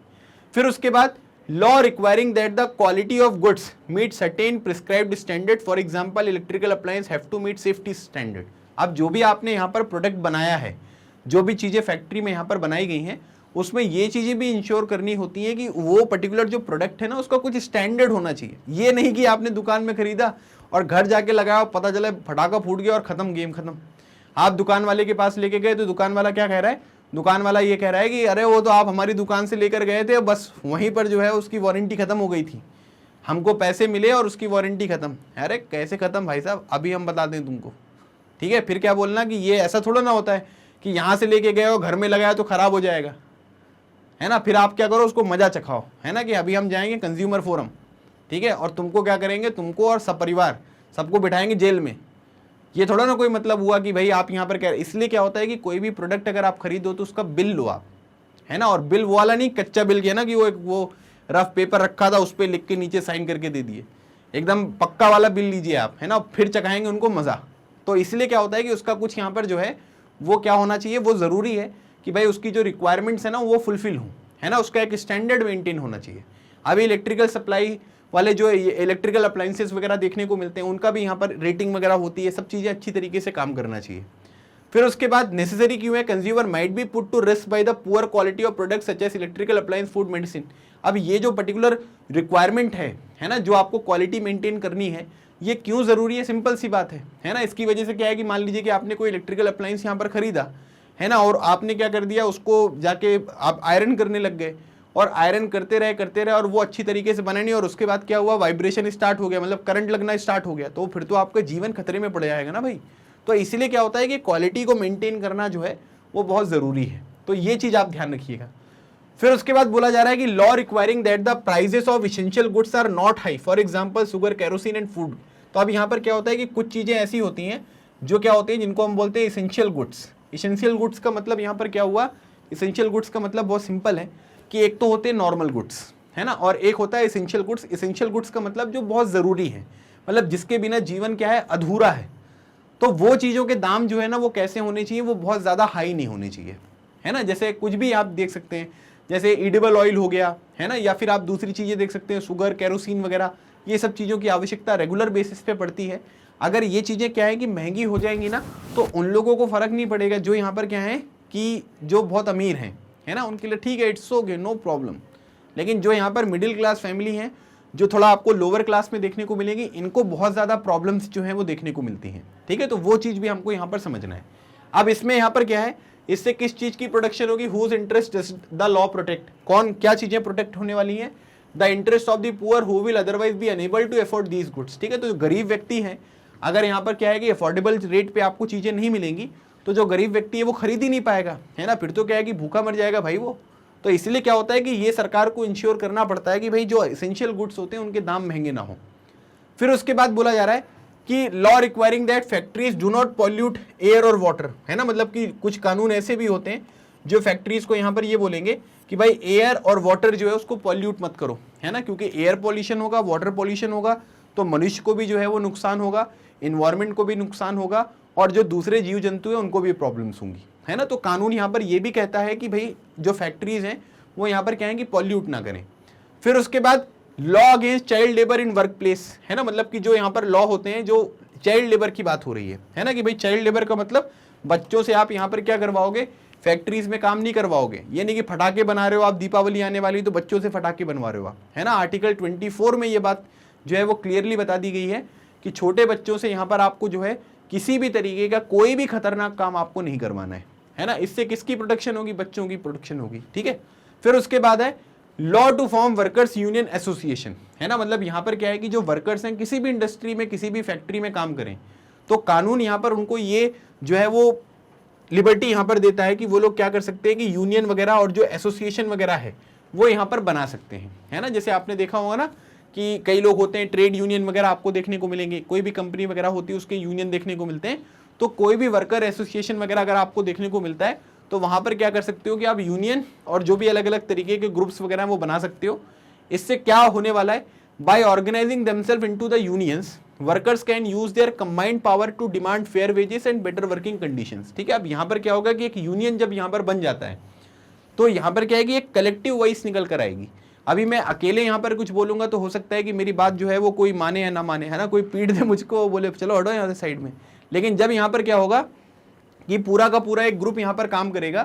फिर उसके बाद law requiring that the quality of goods meet certain prescribed standard, for example electrical appliance have to meet safety standard. अब जो भी आपने यहाँ पर प्रोडक्ट बनाया है, जो भी चीज़ें फैक्ट्री में यहाँ पर बनाई गई हैं, उसमें ये चीज़ें भी इंश्योर करनी होती हैं कि वो पर्टिकुलर जो प्रोडक्ट है ना उसका कुछ स्टैंडर्ड होना चाहिए। ये नहीं कि आपने दुकान में खरीदा और घर जाके लगाया, पता चला फटाका फूट गया और ख़त्म, गेम ख़त्म। आप दुकान वाले के पास लेके गए तो दुकान वाला क्या कह रहा है, दुकान वाला ये कह रहा है कि अरे वो तो आप हमारी दुकान से लेकर गए थे, बस वहीं पर जो है उसकी वारंटी ख़त्म हो गई थी, हमको पैसे मिले और उसकी वारंटी ख़त्म। अरे कैसे ख़त्म भाई साहब, अभी हम बता दें तुमको, ठीक है। फिर क्या बोलना कि ये ऐसा थोड़ा ना होता है कि यहाँ से लेके गए और घर में लगाया तो ख़राब हो जाएगा, है ना। फिर आप क्या करो, उसको मज़ा चखाओ, है ना, कि अभी हम जाएंगे कंज्यूमर फोरम, ठीक है, और तुमको क्या करेंगे, तुमको और सपरिवार सबको बिठाएंगे जेल में। ये थोड़ा ना कोई मतलब हुआ कि भाई आप यहाँ पर क्या। इसलिए क्या होता है कि कोई भी प्रोडक्ट अगर आप खरीदो तो उसका बिल लो आप, है ना, और बिल वो वाला नहीं कच्चा बिल किया ना कि वो रफ पेपर रखा था उस पर लिख के नीचे साइन करके दे दिए, एकदम पक्का वाला बिल लीजिए आप, है ना, फिर चखाएंगे उनको मज़ा। तो इसलिए क्या होता है कि उसका कुछ यहाँ पर जो है वो क्या होना चाहिए, वो ज़रूरी है कि भाई उसकी जो रिक्वायरमेंट्स है ना वो फुलफिल हों, है ना, उसका एक स्टैंडर्ड मेंटेन होना चाहिए। अभी इलेक्ट्रिकल सप्लाई वाले जो इलेक्ट्रिकल अप्लायंसेस वगैरह देखने को मिलते हैं, उनका भी यहाँ पर रेटिंग वगैरह होती है, सब चीज़ें अच्छी तरीके से काम करना चाहिए। फिर उसके बाद नेसेसरी क्यों है, consumer might be put to risk by the poor quality of product such as electrical appliance, food, medicine. अब ये जो पर्टिकुलर रिक्वायरमेंट है ना, जो आपको क्वालिटी मेंटेन करनी है, ये क्यों ज़रूरी है, सिंपल सी बात है ना। इसकी वजह से क्या है कि मान लीजिए कि आपने कोई इलेक्ट्रिकल अप्लायंस यहाँ पर खरीदा, है ना, और आपने क्या कर दिया, उसको जाके आप आयरन करने लग गए और आयरन करते रहे और वो अच्छी तरीके से बना नहीं, और उसके बाद क्या हुआ, वाइब्रेशन स्टार्ट हो गया, मतलब करंट लगना स्टार्ट हो गया, तो फिर तो आपका जीवन खतरे में पड़ जाएगा ना भाई। तो इसलिए क्या होता है कि क्वालिटी को मेंटेन करना जो है वो बहुत ज़रूरी है। तो ये चीज़ आप ध्यान रखिएगा। फिर उसके बाद बोला जा रहा है कि law requiring that the prices of essential goods are not high, for example sugar, kerosene and food. तो अब यहाँ पर क्या होता है कि कुछ चीज़ें ऐसी होती हैं जो क्या होती हैं जिनको हम बोलते हैं इसेंशियल गुड्स। इसेंशियल गुड्स का मतलब यहाँ पर क्या हुआ, इसेंशियल गुड्स का मतलब बहुत सिंपल है कि एक तो होते हैं नॉर्मल गुड्स, है ना, और एक होता है इसेंशियल गुड्स। इसेंशियल गुड्स का मतलब जो बहुत ज़रूरी है, मतलब जिसके बिना जीवन क्या है, अधूरा है। तो वो चीज़ों के दाम जो है ना वो कैसे होने चाहिए, वो बहुत ज़्यादा हाई नहीं होने चाहिए, है ना। जैसे कुछ भी आप देख सकते हैं, जैसे एडिबल ऑयल हो गया, है ना, या फिर आप दूसरी चीज़ें देख सकते हैं, शुगर, केरोसिन वगैरह, ये सब चीज़ों की आवश्यकता रेगुलर बेसिस पे पड़ती है। अगर ये चीज़ें क्या है कि महंगी हो जाएंगी ना, तो उन लोगों को फ़र्क नहीं पड़ेगा जो यहाँ पर क्या है कि जो बहुत अमीर हैं, है ना, उनके लिए ठीक है, इट्स ओके, नो प्रॉब्लम। लेकिन जो यहाँ पर मिडिल क्लास फैमिली है, जो थोड़ा आपको लोअर क्लास में देखने को मिलेगी, इनको बहुत ज़्यादा प्रॉब्लम्स जो हैं वो देखने को मिलती हैं, ठीक है। तो वो चीज़ भी हमको यहाँ पर समझना है। अब इसमें यहाँ पर क्या है, इससे किस चीज़ की प्रोटेक्शन होगी, whose interest the law protect, कौन क्या चीज़ें प्रोटेक्ट होने वाली हैं, the interest of the poor who will otherwise be unable to afford these goods, ठीक है। तो जो गरीब व्यक्ति हैं, अगर यहाँ पर क्या है कि अफोर्डेबल रेट पे आपको चीज़ें नहीं मिलेंगी, तो जो गरीब व्यक्ति है वो खरीद ही नहीं पाएगा, है ना, फिर तो क्या है कि भूखा मर जाएगा भाई वो। तो इसलिए क्या होता है कि ये सरकार को इंश्योर करना पड़ता है कि भाई जो एसेंशियल गुड्स होते हैं उनके दाम महंगे ना हो। फिर उसके बाद बोला जा रहा है कि law requiring that factories do not pollute air और वाटर, है ना, मतलब कि कुछ कानून ऐसे भी होते हैं जो फैक्ट्रीज को यहाँ पर ये बोलेंगे कि भाई एयर और वाटर जो है उसको पॉल्यूट मत करो, है ना, क्योंकि एयर पॉल्यूशन होगा, वाटर पॉल्यूशन होगा तो मनुष्य को भी जो है वो नुकसान होगा, इन्वायरमेंट को भी नुकसान होगा, और जो दूसरे जीव जंतु हैं उनको भी प्रॉब्लम्स होंगी, है ना। तो कानून यहाँ पर ये भी कहता है कि भाई जो फैक्ट्रीज हैं वो यहाँ पर क्या है कि पॉल्यूट ना करें। फिर उसके बाद law against child labour in work place, है ना, मतलब कि जो यहाँ पर लॉ होते हैं, जो चाइल्ड लेबर की बात हो रही है ना, कि भाई चाइल्ड लेबर का मतलब बच्चों से आप यहाँ पर क्या करवाओगे, फैक्ट्रीज में काम नहीं करवाओगे। ये नहीं कि फटाके बना रहे हो आप, दीपावली आने वाली तो बच्चों से फटाके बनवा रहे हो आप, है ना। आर्टिकल 24 में ये बात जो है वो क्लियरली बता दी गई है कि छोटे बच्चों से यहाँ पर आपको जो है किसी भी तरीके का कोई भी खतरनाक काम आपको नहीं करवाना है ना। इससे किसकी प्रोटेक्शन होगी, बच्चों की प्रोटेक्शन होगी, ठीक है। फिर उसके बाद है law to form workers union association, है ना, मतलब यहाँ पर क्या है कि जो वर्कर्स हैं किसी भी इंडस्ट्री में, किसी भी फैक्ट्री में काम करें, तो कानून यहाँ पर उनको ये जो है वो लिबर्टी यहाँ पर देता है कि वो लोग क्या कर सकते हैं कि यूनियन वगैरह और जो एसोसिएशन वगैरह है वो यहाँ पर बना सकते हैं, है ना। जैसे आपने देखा होगा ना कि कई लोग होते हैं, ट्रेड यूनियन वगैरह आपको देखने को मिलेंगे, कोई भी कंपनी वगैरह होती है उसके यूनियन देखने को मिलते हैं। तो कोई भी वर्कर एसोसिएशन वगैरह अगर आपको देखने को मिलता है तो वहाँ पर क्या कर सकते हो कि आप यूनियन और जो भी अलग अलग तरीके के ग्रुप्स वगैरह वो बना सकते हो। इससे क्या होने वाला है, by organising themselves into the unions workers can use their combined power to demand fair wages and better working conditions, ठीक है। अब यहाँ पर क्या होगा कि एक यूनियन जब यहाँ पर बन जाता है तो यहाँ पर क्या है कि एक कलेक्टिव वॉइस निकल कर आएगी। अभी मैं अकेले यहाँ पर कुछ बोलूंगा तो हो सकता है कि मेरी बात जो है वो कोई माने या ना माने, है ना, कोई पीट दे मुझको, बोले चलो हटो यहाँ से साइड में। लेकिन जब यहाँ पर क्या होगा कि पूरा का पूरा एक ग्रुप यहाँ पर काम करेगा,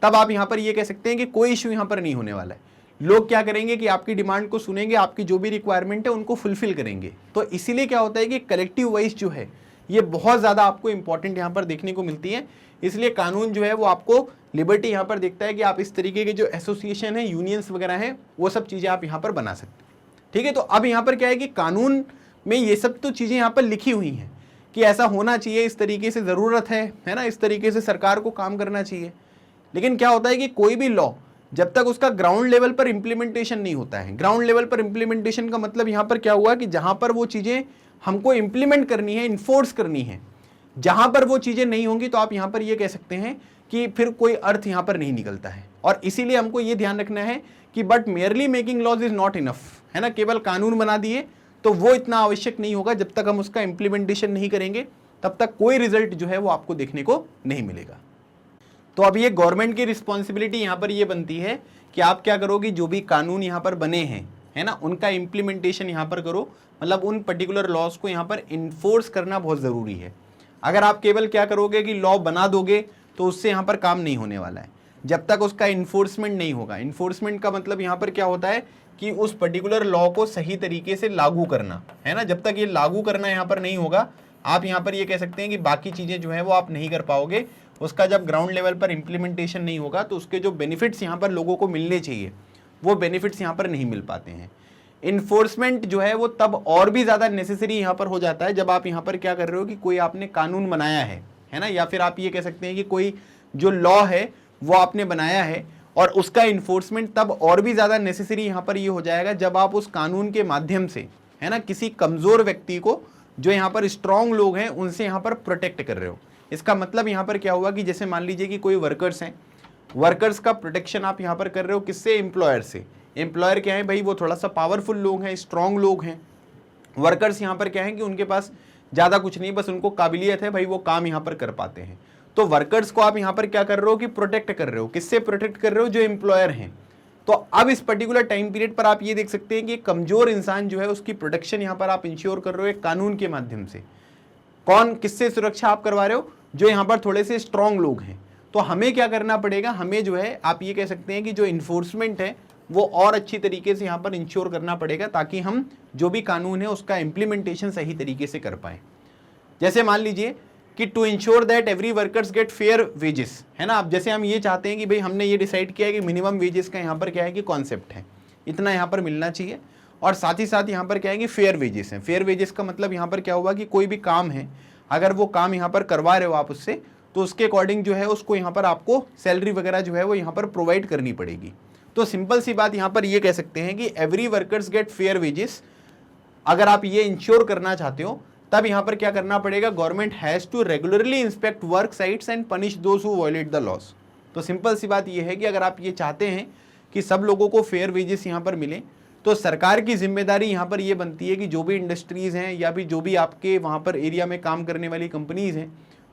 तब आप यहाँ पर ये कह सकते हैं कि कोई इश्यू यहाँ पर नहीं होने वाला है। लोग क्या करेंगे कि आपकी डिमांड को सुनेंगे, आपकी जो भी रिक्वायरमेंट है उनको फुलफिल करेंगे। तो इसीलिए क्या होता है कि कलेक्टिव वॉइस जो है ये बहुत ज़्यादा आपको इंपॉर्टेंट यहाँ पर देखने को मिलती है। इसलिए कानून जो है वो आपको लिबर्टी यहाँ पर देखता है कि आप इस तरीके के जो एसोसिएशन है, यूनियंस वगैरह हैं, वो सब चीज़ें आप यहाँ पर बना सकते हैं, ठीक है। तो अब यहाँ पर क्या है कि कानून में ये सब तो चीज़ें यहाँ पर लिखी हुई हैं कि ऐसा होना चाहिए, इस तरीके से ज़रूरत है ना, इस तरीके से सरकार को काम करना चाहिए। लेकिन क्या होता है कि कोई भी लॉ जब तक उसका ग्राउंड लेवल पर इम्प्लीमेंटेशन नहीं होता है, ग्राउंड लेवल पर इम्प्लीमेंटेशन का मतलब यहाँ पर क्या हुआ कि जहाँ पर वो चीज़ें हमको इम्प्लीमेंट करनी है, इन्फोर्स करनी है, जहाँ पर वो चीज़ें नहीं होंगी तो आप यहाँ पर ये कह सकते हैं कि फिर कोई अर्थ यहाँ पर नहीं निकलता है। और इसीलिए हमको ये ध्यान रखना है कि but merely making laws is not enough, है ना, केवल कानून बना दिए तो वो इतना आवश्यक नहीं होगा। जब तक हम उसका इम्प्लीमेंटेशन नहीं करेंगे तब तक कोई रिजल्ट जो है वो आपको देखने को नहीं मिलेगा। तो अब ये गवर्नमेंट की रिस्पॉन्सिबिलिटी यहाँ पर ये बनती है कि आप क्या करोगे, जो भी कानून यहाँ पर बने हैं, है ना, उनका इम्प्लीमेंटेशन यहाँ पर करो, मतलब उन पर्टिकुलर लॉज को यहाँ पर इन्फोर्स करना बहुत ज़रूरी है। अगर आप केवल क्या करोगे कि लॉ बना दोगे तो उससे यहाँ पर काम नहीं होने वाला है, जब तक उसका इन्फोर्समेंट नहीं होगा। इन्फोर्समेंट का मतलब यहाँ पर क्या होता है कि उस पर्टिकुलर लॉ को सही तरीके से लागू करना, है ना। जब तक ये लागू करना यहाँ पर नहीं होगा, आप यहाँ पर ये कह सकते हैं कि बाकी चीज़ें जो है वो आप नहीं कर पाओगे। उसका जब ग्राउंड लेवल पर इम्प्लीमेंटेशन नहीं होगा तो उसके जो बेनिफिट्स यहाँ पर लोगों को मिलने चाहिए वो बेनिफिट्स यहाँ पर नहीं मिल पाते हैं। इन्फोर्समेंट जो है वो तब और भी ज़्यादा नेसेसरी यहाँ पर हो जाता है जब आप यहाँ पर क्या कर रहे हो कि कोई आपने कानून बनाया है ना, या फिर आप ये कह सकते हैं कि कोई जो लॉ है वो आपने बनाया है और उसका इन्फोर्समेंट तब और भी ज़्यादा नेसेसरी यहाँ पर ये हो जाएगा जब आप उस कानून के माध्यम से, है ना, किसी कमज़ोर व्यक्ति को जो यहाँ पर स्ट्रांग लोग हैं उनसे यहाँ पर प्रोटेक्ट कर रहे हो। इसका मतलब यहाँ पर क्या हुआ कि जैसे मान लीजिए कि कोई वर्कर्स हैं, वर्कर्स का प्रोटेक्शन आप यहाँ पर कर रहे हो किससे? एम्प्लॉयर से। एम्प्लॉयर क्या है भाई? वो थोड़ा सा पावरफुल लोग हैं, स्ट्रांग लोग हैं। वर्कर्स यहाँ पर क्या है कि उनके पास ज़्यादा कुछ नहीं, बस उनको काबिलियत है भाई, वो काम यहाँ पर कर पाते हैं। तो वर्कर्स को आप यहाँ पर क्या कर रहे हो कि प्रोटेक्ट कर रहे हो। किससे प्रोटेक्ट कर रहे हो? जो एम्प्लॉयर हैं। तो अब इस पर्टिकुलर टाइम पीरियड पर आप ये देख सकते हैं कि एक कमजोर इंसान जो है उसकी प्रोटेक्शन यहाँ पर आप इंश्योर कर रहे हो एक कानून के माध्यम से। कौन, किससे सुरक्षा आप करवा रहे हो? जो यहाँ पर थोड़े से स्ट्रांग लोग हैं। तो हमें क्या करना पड़ेगा? हमें जो है आप ये कह सकते हैं कि जो इन्फोर्समेंट है वो और अच्छी तरीके से यहाँ पर इंश्योर करना पड़ेगा, ताकि हम जो भी कानून है उसका इम्प्लीमेंटेशन सही तरीके से कर पाए। जैसे मान लीजिए कि to ensure that every workers get fair wages, है ना। अब जैसे हम ये चाहते हैं कि भाई हमने ये डिसाइड किया है कि मिनिमम वेजेस का यहाँ पर क्या है कि कॉन्सेप्ट है, इतना यहाँ पर मिलना चाहिए, और साथ ही साथ यहाँ पर क्या है कि फेयर वेजेस हैं। फेयर वेजेस का मतलब यहाँ पर क्या हुआ कि कोई भी काम है, अगर वो काम यहाँ पर करवा रहे हो आप उससे, तो उसके अकॉर्डिंग जो है उसको यहाँ पर आपको सैलरी वगैरह जो है वो यहाँ पर प्रोवाइड करनी पड़ेगी। तो सिंपल सी बात यहाँ पर ये कह सकते हैं कि every workers get fair wages. अगर आप ये इंश्योर करना चाहते हो तब यहाँ पर क्या करना पड़ेगा? Government has to regularly inspect work sites and punish those who violate the laws. तो सिंपल सी बात ये है कि अगर आप ये चाहते हैं कि सब लोगों को फेयर वेजेस यहाँ पर मिले, तो सरकार की जिम्मेदारी यहाँ पर ये बनती है कि जो भी इंडस्ट्रीज़ हैं या भी जो भी आपके वहाँ पर एरिया में काम करने वाली कंपनीज़ हैं,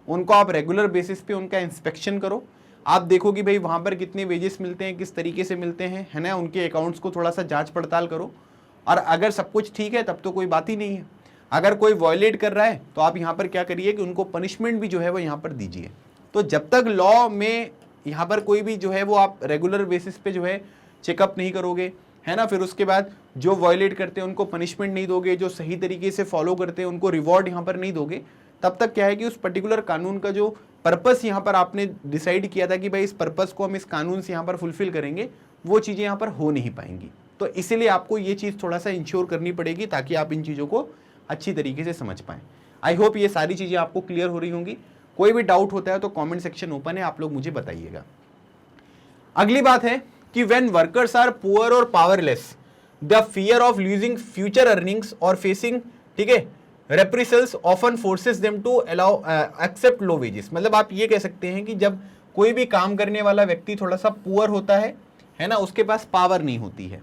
उनको आप रेगुलर बेसिस पे उनका इंस्पेक्शन करो। आप देखो कि भाई वहाँ पर कितने वेजेस मिलते हैं, किस तरीके से मिलते हैं, है ना। उनके अकाउंट्स को थोड़ा सा जांच पड़ताल करो, और अगर सब कुछ ठीक है तब तो कोई बात ही नहीं है। अगर कोई वॉयलेट कर रहा है तो आप यहाँ पर क्या करिए कि उनको पनिशमेंट भी जो है वो यहाँ पर दीजिए। तो जब तक लॉ में यहाँ पर कोई भी जो है वो आप रेगुलर बेसिस पे जो है चेकअप नहीं करोगे, है ना, फिर उसके बाद जो वॉयलेट करते हैं उनको पनिशमेंट नहीं दोगे, जो सही तरीके से फॉलो करते हैं उनको रिवॉर्ड यहाँ पर नहीं दोगे, तब तक क्या है कि उस पर्टिकुलर कानून का जो पर्पस यहाँ पर आपने डिसाइड किया था कि भाई इस पर्पस को हम इस कानून से यहाँ पर फुलफिल करेंगे, वो चीज़ें यहाँ पर हो नहीं पाएंगी। तो इसीलिए आपको ये चीज़ थोड़ा सा इंश्योर करनी पड़ेगी ताकि आप इन चीज़ों को अच्छी तरीके से समझ पाएँ। आई होप ये सारी चीज़ें आपको क्लियर हो रही होंगी। कोई भी डाउट होता है तो कमेंट सेक्शन ओपन है, आप लोग मुझे बताइएगा। अगली बात है कि व्हेन वर्कर्स आर पुअर और powerless, the fear of losing future earnings और फेसिंग, ठीक है, reprisals often forces them to allow accept low wages. मतलब आप ये कह सकते हैं कि जब कोई भी काम करने वाला व्यक्ति थोड़ा सा पुअर होता है ना, उसके पास पावर नहीं होती है,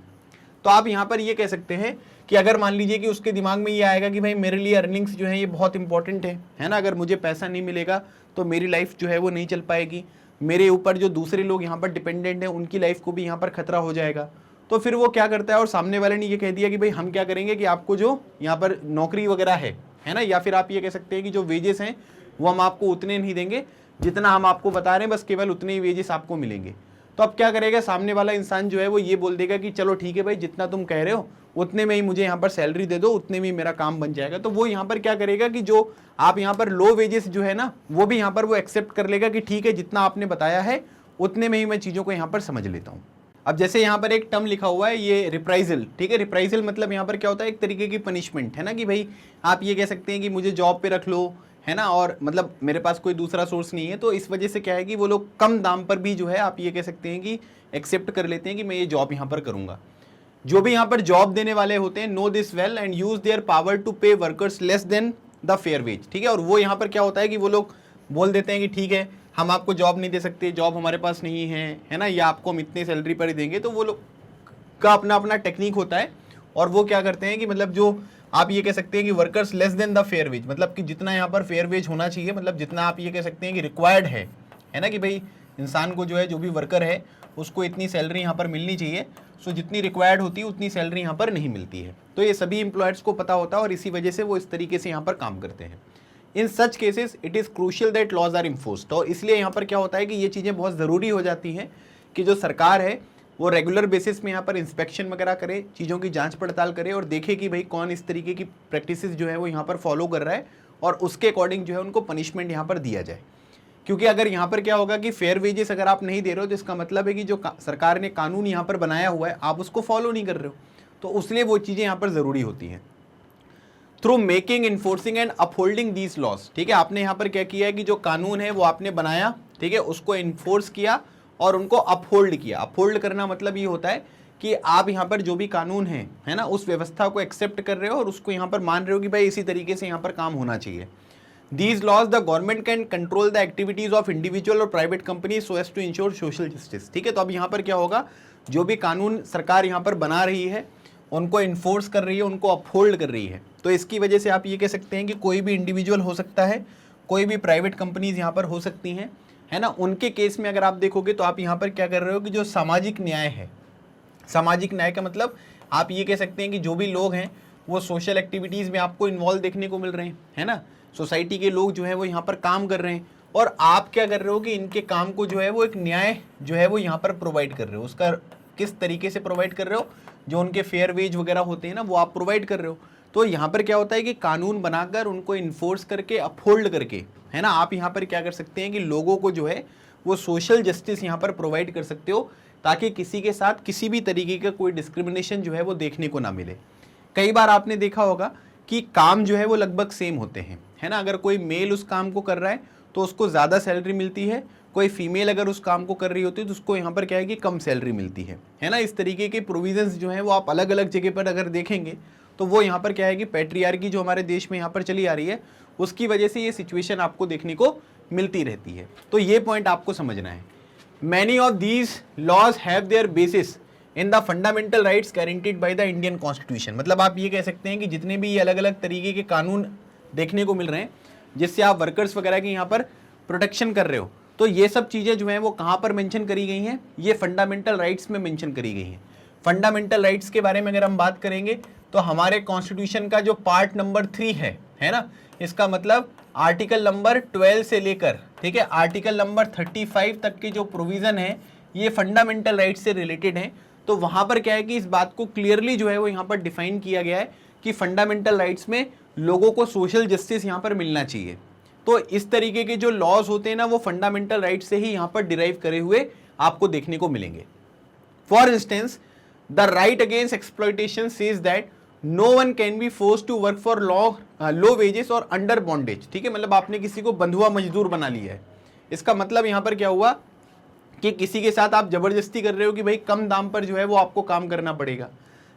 तो आप यहाँ पर ये कह सकते हैं कि अगर मान लीजिए कि उसके दिमाग में ये आएगा कि भाई मेरे लिए अर्निंग्स जो है ये बहुत इंपॉर्टेंट है ना, अगर मुझे पैसा नहीं मिलेगा तो मेरी लाइफ जो है वो नहीं चल पाएगी, मेरे ऊपर जो दूसरे लोग यहाँ पर डिपेंडेंट हैं उनकी लाइफ को भी यहाँ पर खतरा हो जाएगा। तो फिर वो क्या करता है, और सामने वाले ने ये कह दिया कि भाई हम क्या करेंगे कि आपको जो यहाँ पर नौकरी वगैरह है ना, या फिर आप ये कह सकते हैं कि जो वेजेस हैं वो हम आपको उतने नहीं देंगे जितना हम आपको बता रहे हैं, बस केवल उतने ही वेजेस आपको मिलेंगे। तो अब क्या करेगा सामने वाला इंसान जो है वो ये बोल देगा कि चलो ठीक है भाई, जितना तुम कह रहे हो उतने में ही मुझे यहाँ पर सैलरी दे दो, उतने में ही मेरा काम बन जाएगा। तो वो यहाँ पर क्या करेगा कि जो आप यहाँ पर लो वेजेस जो है ना, वो भी यहाँ पर वो एक्सेप्ट कर लेगा कि ठीक है जितना आपने बताया है उतने में ही मैं चीज़ों को यहाँ पर समझ लेता हूँ। अब जैसे यहाँ पर एक टर्म लिखा हुआ है ये रिप्राइजल, ठीक है। रिप्राइजल मतलब यहाँ पर क्या होता है, एक तरीके की पनिशमेंट है ना, कि भाई आप ये कह सकते हैं कि मुझे जॉब पे रख लो, है ना, और मतलब मेरे पास कोई दूसरा सोर्स नहीं है, तो इस वजह से क्या है कि वो लोग कम दाम पर भी जो है आप ये कह सकते हैं कि एक्सेप्ट कर लेते हैं कि मैं ये जॉब यहाँ पर करूँगा। जो भी यहाँ पर जॉब देने वाले होते हैं know this well and use their power to pay workers less than the fair wage, ठीक है। और वो यहाँ पर क्या होता है कि वो लोग बोल देते हैं कि ठीक है हम आपको जॉब नहीं दे सकते, जॉब हमारे पास नहीं है ना, या आपको हम इतनी सैलरी पर ही देंगे। तो वो लोग का अपना अपना टेक्निक होता है, और वो क्या करते हैं कि मतलब जो आप ये कह सकते हैं कि workers less than the fair wage, मतलब कि जितना यहाँ पर फेयर वेज होना चाहिए, मतलब जितना आप ये कह सकते हैं कि रिक्वायर्ड है ना, कि भाई इंसान को जो है जो भी वर्कर है उसको इतनी सैलरी यहाँ पर मिलनी चाहिए, सो जितनी रिक्वायर्ड होती है उतनी सैलरी यहाँ पर नहीं मिलती है। तो ये सभी एम्प्लॉयर्स को पता होता है और इसी वजह से वो इस तरीके से यहाँ पर काम करते हैं। In such cases it is crucial that laws are enforced. और इसलिए यहाँ पर क्या होता है कि ये चीज़ें बहुत ज़रूरी हो जाती हैं कि जो सरकार है वो रेगुलर बेसिस में यहाँ पर इंस्पेक्शन वगैरह करे, चीज़ों की जांच पड़ताल करे और देखे कि भाई कौन इस तरीके की प्रैक्टिसेस जो है वो यहाँ पर फॉलो कर रहा है, और उसके अकॉर्डिंग जो है उनको पनिशमेंट यहाँ पर दिया जाए। क्योंकि अगर यहाँ पर क्या होगा कि फेयर वेजेस अगर आप नहीं दे रहे हो तो इसका मतलब है कि जो सरकार ने कानून यहाँ पर बनाया हुआ है आप उसको फॉलो नहीं कर रहे हो, तो इसलिए वो चीज़ें यहाँ पर ज़रूरी होती हैं। Through making, enforcing and upholding these loss, ठीक है, आपने यहाँ पर क्या किया है कि जो कानून है वो आपने बनाया, ठीक है, उसको इन्फोर्स किया और उनको अपहोल्ड किया। अपहोल्ड करना मतलब ये होता है कि आप यहाँ पर जो भी कानून है ना, उस व्यवस्था को एक्सेप्ट कर रहे हो और उसको यहाँ पर मान रहे हो कि भाई इसी तरीके से यहाँ पर काम होना चाहिए। These laws the government can control the activities of individual और private companies so as to ensure social justice। ठीक है, तो अब यहाँ पर क्या होगा, जो भी कानून सरकार यहाँ पर बना रही है उनको इन्फोर्स कर रही है, उनको अपहोल्ड कर रही है। तो इसकी वजह से आप ये कह सकते हैं कि कोई भी इंडिविजुअल हो सकता है, कोई भी प्राइवेट कंपनीज यहाँ पर हो सकती हैं, है ना। उनके केस में अगर आप देखोगे तो आप यहाँ पर क्या कर रहे हो कि जो सामाजिक न्याय है, सामाजिक न्याय का मतलब आप ये कह सकते हैं कि जो भी लोग हैं वो सोशल एक्टिविटीज़ में आपको इन्वॉल्व देखने को मिल रहे हैं, है ना। सोसाइटी के लोग जो है वो यहाँ पर काम कर रहे हैं और आप क्या कर रहे हो कि इनके काम को जो है वो एक न्याय जो है वो यहाँ पर प्रोवाइड कर रहे हो। उसका किस तरीके से प्रोवाइड कर रहे हो, जो उनके फेयर वेज वगैरह होते हैं ना, वो आप प्रोवाइड कर रहे हो। तो यहाँ पर क्या होता है कि कानून बनाकर उनको इन्फोर्स करके, अपहोल्ड करके, है ना, आप यहाँ पर क्या कर सकते हैं कि लोगों को जो है वो सोशल जस्टिस यहाँ पर प्रोवाइड कर सकते हो, ताकि किसी के साथ किसी भी तरीके का कोई डिस्क्रिमिनेशन जो है वो देखने को ना मिले। कई बार आपने देखा होगा कि काम जो है वो लगभग सेम होते हैं, है ना। अगर कोई मेल उस काम को कर रहा है तो उसको ज़्यादा सैलरी मिलती है, कोई फीमेल अगर उस काम को कर रही होती है तो उसको यहाँ पर क्या है कि कम सैलरी मिलती है ना। इस तरीके के प्रोविजंस जो हैं वो आप अलग अलग जगह पर अगर देखेंगे तो वो यहाँ पर क्या है कि पैट्रियार्की जो हमारे देश में यहाँ पर चली आ रही है, उसकी वजह से ये सिचुएशन आपको देखने को मिलती रहती है। तो ये पॉइंट आपको समझना है। Many of these laws have their basis in the fundamental rights guaranteed by the Indian constitution. मतलब आप ये कह सकते हैं कि जितने भी ये अलग अलग तरीके के कानून देखने को मिल रहे हैं जिससे आप वर्कर्स वगैरह की यहाँ पर प्रोटेक्शन कर रहे हो, तो ये सब चीज़ें जो हैं वो कहाँ पर मेंशन करी गई हैं, ये फंडामेंटल राइट्स में मेंशन करी गई हैं। फंडामेंटल राइट्स के बारे में अगर हम बात करेंगे तो हमारे कॉन्स्टिट्यूशन का जो पार्ट नंबर 3 है ना, इसका मतलब आर्टिकल नंबर 12 से लेकर, ठीक है, आर्टिकल नंबर 35 तक के जो प्रोविज़न है ये फंडामेंटल राइट्स से रिलेटेड हैं। तो वहाँ पर क्या है कि इस बात को क्लियरली जो है वो यहाँ पर डिफाइन किया गया है कि फंडामेंटल राइट्स में लोगों को सोशल जस्टिस यहाँ पर मिलना चाहिए। तो इस तरीके के जो लॉज होते हैं ना वो फंडामेंटल राइट से ही यहाँ पर डिराइव करे हुए आपको देखने को मिलेंगे। For instance the right against exploitation says that no one can be force to work for low wages और अंडर बॉन्डेज। ठीक है, मतलब आपने किसी को बंधुआ मजदूर बना लिया है। इसका मतलब यहाँ पर क्या हुआ कि किसी के साथ आप जबरदस्ती कर रहे हो कि भाई कम दाम पर जो है वो आपको काम करना पड़ेगा,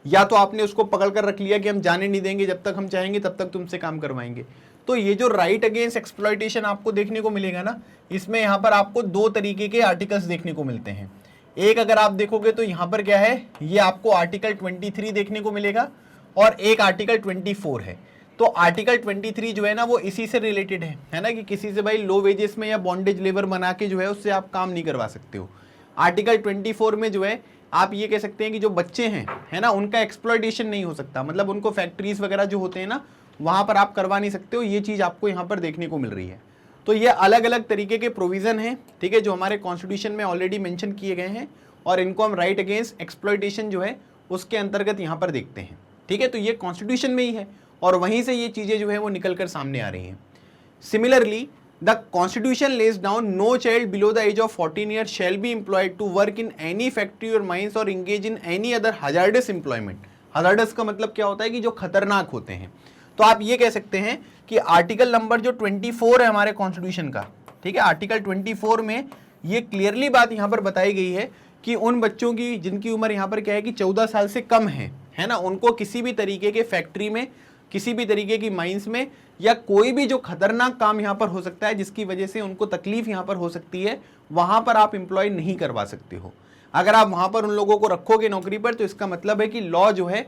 या तो आपने उसको पकड़ कर रख लिया कि हम जाने नहीं देंगे, जब तक हम चाहेंगे तब तक तुमसे काम करवाएंगे। तो ये जो राइट अगेंस्ट एक्सप्लॉयटेशन आपको देखने को मिलेगा ना, इसमें यहाँ पर आपको दो तरीके के आर्टिकल्स देखने को मिलते हैं। एक अगर आप देखोगे तो यहाँ पर क्या है, ये आपको आर्टिकल 23 देखने को मिलेगा और एक आर्टिकल 24 है। तो आर्टिकल 23 जो है ना वो इसी से रिलेटेड है ना, कि किसी से भाई लो वेजेस में या बॉन्डेज लेबर बना के जो है उससे आप काम नहीं करवा सकते हो। आर्टिकल 24 में जो है आप ये कह सकते हैं कि जो बच्चे हैं, है ना, उनका एक्सप्लॉयटेशन नहीं हो सकता, मतलब उनको फैक्ट्रीज वगैरह जो होते हैं ना वहाँ पर आप करवा नहीं सकते हो। ये चीज़ आपको यहाँ पर देखने को मिल रही है। तो ये अलग अलग तरीके के प्रोविज़न हैं, ठीक है, जो हमारे कॉन्स्टिट्यूशन में ऑलरेडी मेंशन किए गए हैं और इनको हम राइट अगेंस्ट एक्सप्लॉयटेशन जो है उसके अंतर्गत यहाँ पर देखते हैं। ठीक है, तो ये कॉन्स्टिट्यूशन में ही है और वहीं से ये चीज़ें जो है वो निकल कर सामने आ रही हैं। Similarly the constitution lays down no child below the age of 14 year shall be employed to work in any factory और माइंस और engage in any other hazardous employment. Hazardous का मतलब क्या होता है कि जो खतरनाक होते हैं। तो आप ये कह सकते हैं कि आर्टिकल नंबर जो 24 है हमारे कॉन्स्टिट्यूशन का, ठीक है, आर्टिकल 24 में ये क्लियरली बात यहाँ पर बताई गई है कि उन बच्चों की जिनकी उम्र यहाँ पर क्या है कि 14 साल से कम है ना, उनको किसी भी तरीके के फैक्ट्री में, किसी भी तरीके की माइंस में या कोई भी जो खतरनाक काम यहाँ पर हो सकता है जिसकी वजह से उनको तकलीफ यहाँ पर हो सकती है, वहाँ पर आप एम्प्लॉय नहीं करवा सकते हो। अगर आप वहाँ पर उन लोगों को रखोगे नौकरी पर तो इसका मतलब है कि लॉ जो है,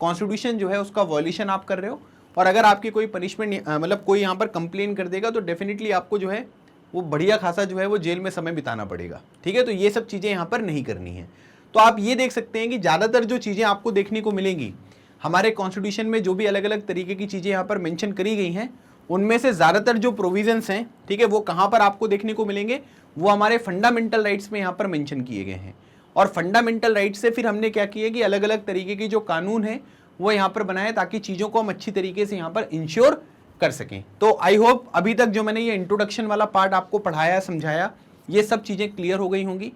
कॉन्स्टिट्यूशन जो है उसका वॉल्यूशन आप कर रहे हो। और अगर आपकी कोई पनिशमेंट मतलब कोई यहाँ पर कंप्लेन कर देगा तो डेफिनेटली आपको जो है वो बढ़िया खासा जो है वो जेल में समय बिताना पड़ेगा। ठीक है, तो ये सब चीज़ें यहाँ पर नहीं करनी है। तो आप ये देख सकते हैं कि ज़्यादातर जो चीज़ें आपको देखने को मिलेंगी हमारे कॉन्स्टिट्यूशन में, जो भी अलग अलग तरीके की चीज़ें यहाँ पर मेंशन करी गई हैं, उनमें से ज़्यादातर जो प्रोविजंस हैं, ठीक है, वो कहाँ पर आपको देखने को मिलेंगे, वो हमारे फंडामेंटल राइट्स में यहाँ पर मेंशन किए गए हैं। और फंडामेंटल राइट्स से फिर हमने क्या किया कि अलग अलग तरीके की जो कानून है वो यहाँ पर बनाए ताकि चीज़ों को हम अच्छी तरीके से यहाँ पर इंश्योर कर सकें। तो आई होप अभी तक जो मैंने ये इंट्रोडक्शन वाला पार्ट आपको पढ़ाया, समझाया, ये सब चीज़ें क्लियर हो गई होंगी।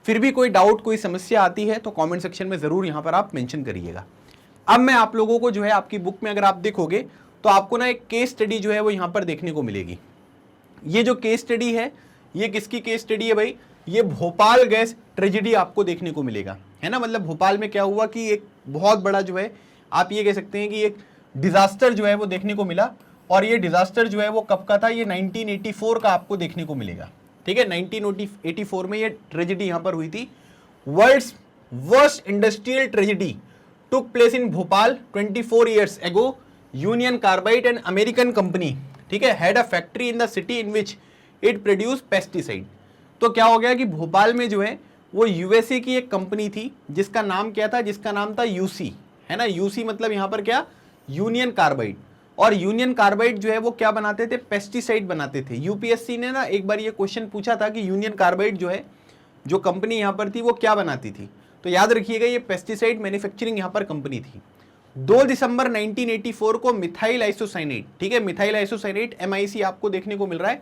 फिर भी कोई डाउट, कोई समस्या आती है तो कमेंट सेक्शन में ज़रूर यहाँ पर आप मेंशन करिएगा। अब मैं आप लोगों को जो है आपकी बुक में अगर आप देखोगे तो आपको ना एक केस स्टडी जो है वो यहाँ पर देखने को मिलेगी। ये जो केस स्टडी है ये किसकी केस स्टडी है भाई, ये भोपाल गैस ट्रेजेडी आपको देखने को मिलेगा, है ना। मतलब भोपाल में क्या हुआ कि एक बहुत बड़ा जो है आप ये कह सकते हैं कि एक डिजास्टर जो है वो देखने को मिला, और ये डिजास्टर जो है वो कब का था, ये 1984 का आपको देखने को मिलेगा, ठीक है। 1984 में ये ट्रेजेडी यहां पर हुई थी। World's worst industrial tragedy took place in Bhopal 24 years ago. Union Carbide, an American company, ठीक है, had a factory in the city in which it produced pesticide. तो क्या हो गया कि भोपाल में जो है वो यूएसए की एक कंपनी थी जिसका नाम क्या था, जिसका नाम था यूसी, है ना। यूसी मतलब यहां पर क्या, यूनियन कार्बाइड। और यूनियन कार्बाइड जो है वो क्या बनाते थे, पेस्टिसाइड बनाते थे। यूपीएससी ने ना एक बार ये क्वेश्चन पूछा था कि यूनियन कार्बाइड जो है, जो कंपनी यहां पर थी वो क्या बनाती थी, तो याद रखिएगा ये पेस्टिसाइड मैन्युफैक्चरिंग यहां पर कंपनी थी। 2 दिसंबर 1984 को मिथाइल आइसोसाइनेट, ठीक है, मिथाइल आइसोसाइनेट MIC आपको देखने को मिल रहा है,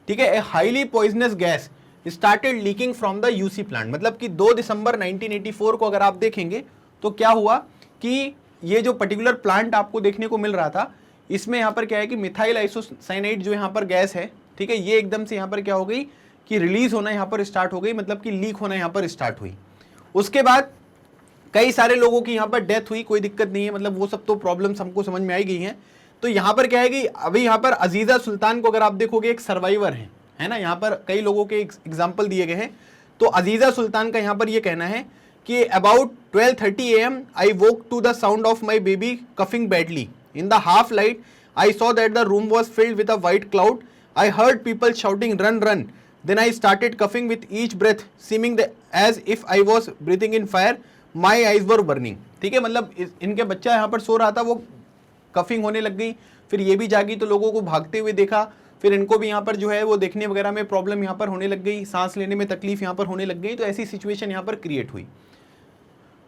ठीक है, a highly poisonous gas started leaking from the UC plant. मतलब कि 2 दिसंबर 1984 को अगर आप देखेंगे तो क्या हुआ कि ये जो पर्टिकुलर प्लांट आपको देखने को मिल रहा था, इसमें यहां पर क्या है कि मिथाइल आइसोसाइनेट जो यहां पर गैस है, ठीक है, ये एकदम से यहां पर क्या हो गई कि रिलीज होना यहां पर स्टार्ट हो गई, मतलब कि लीक होना यहां पर स्टार्ट हुई। उसके बाद कई सारे लोगों की यहां पर डेथ हुई, कोई दिक्कत नहीं है, मतलब वो सब तो प्रॉब्लम्स हमको समझ में आई गई हैं। तो यहां पर क्या है कि अभी यहां पर अजीजा सुल्तान को अगर आप देखोगे एक सर्वाइवर है ना, यहां पर कई लोगों के एग्जाम्पल दिए गए हैं। तो अजीजा सुल्तान का यहां पर यह कहना है कि about 12:30 AM I woke to the sound of my baby coughing badly in the half light I saw that the room was filled with a white cloud I heard people shouting run run then I started coughing with each breath seeming as if I was breathing in fire my eyes were burning। ठीक है, मतलब इनके बच्चा यहाँ पर सो रहा था, वो कफिंग होने लग गई, फिर ये भी जागी तो लोगों को भागते हुए देखा, फिर इनको भी यहाँ पर जो है वो देखने वगैरह में प्रॉब्लम यहाँ पर होने लग गई, सांस लेने में तकलीफ यहाँ पर होने लग गई। तो ऐसी सिचुएशन यहाँ पर क्रिएट हुई।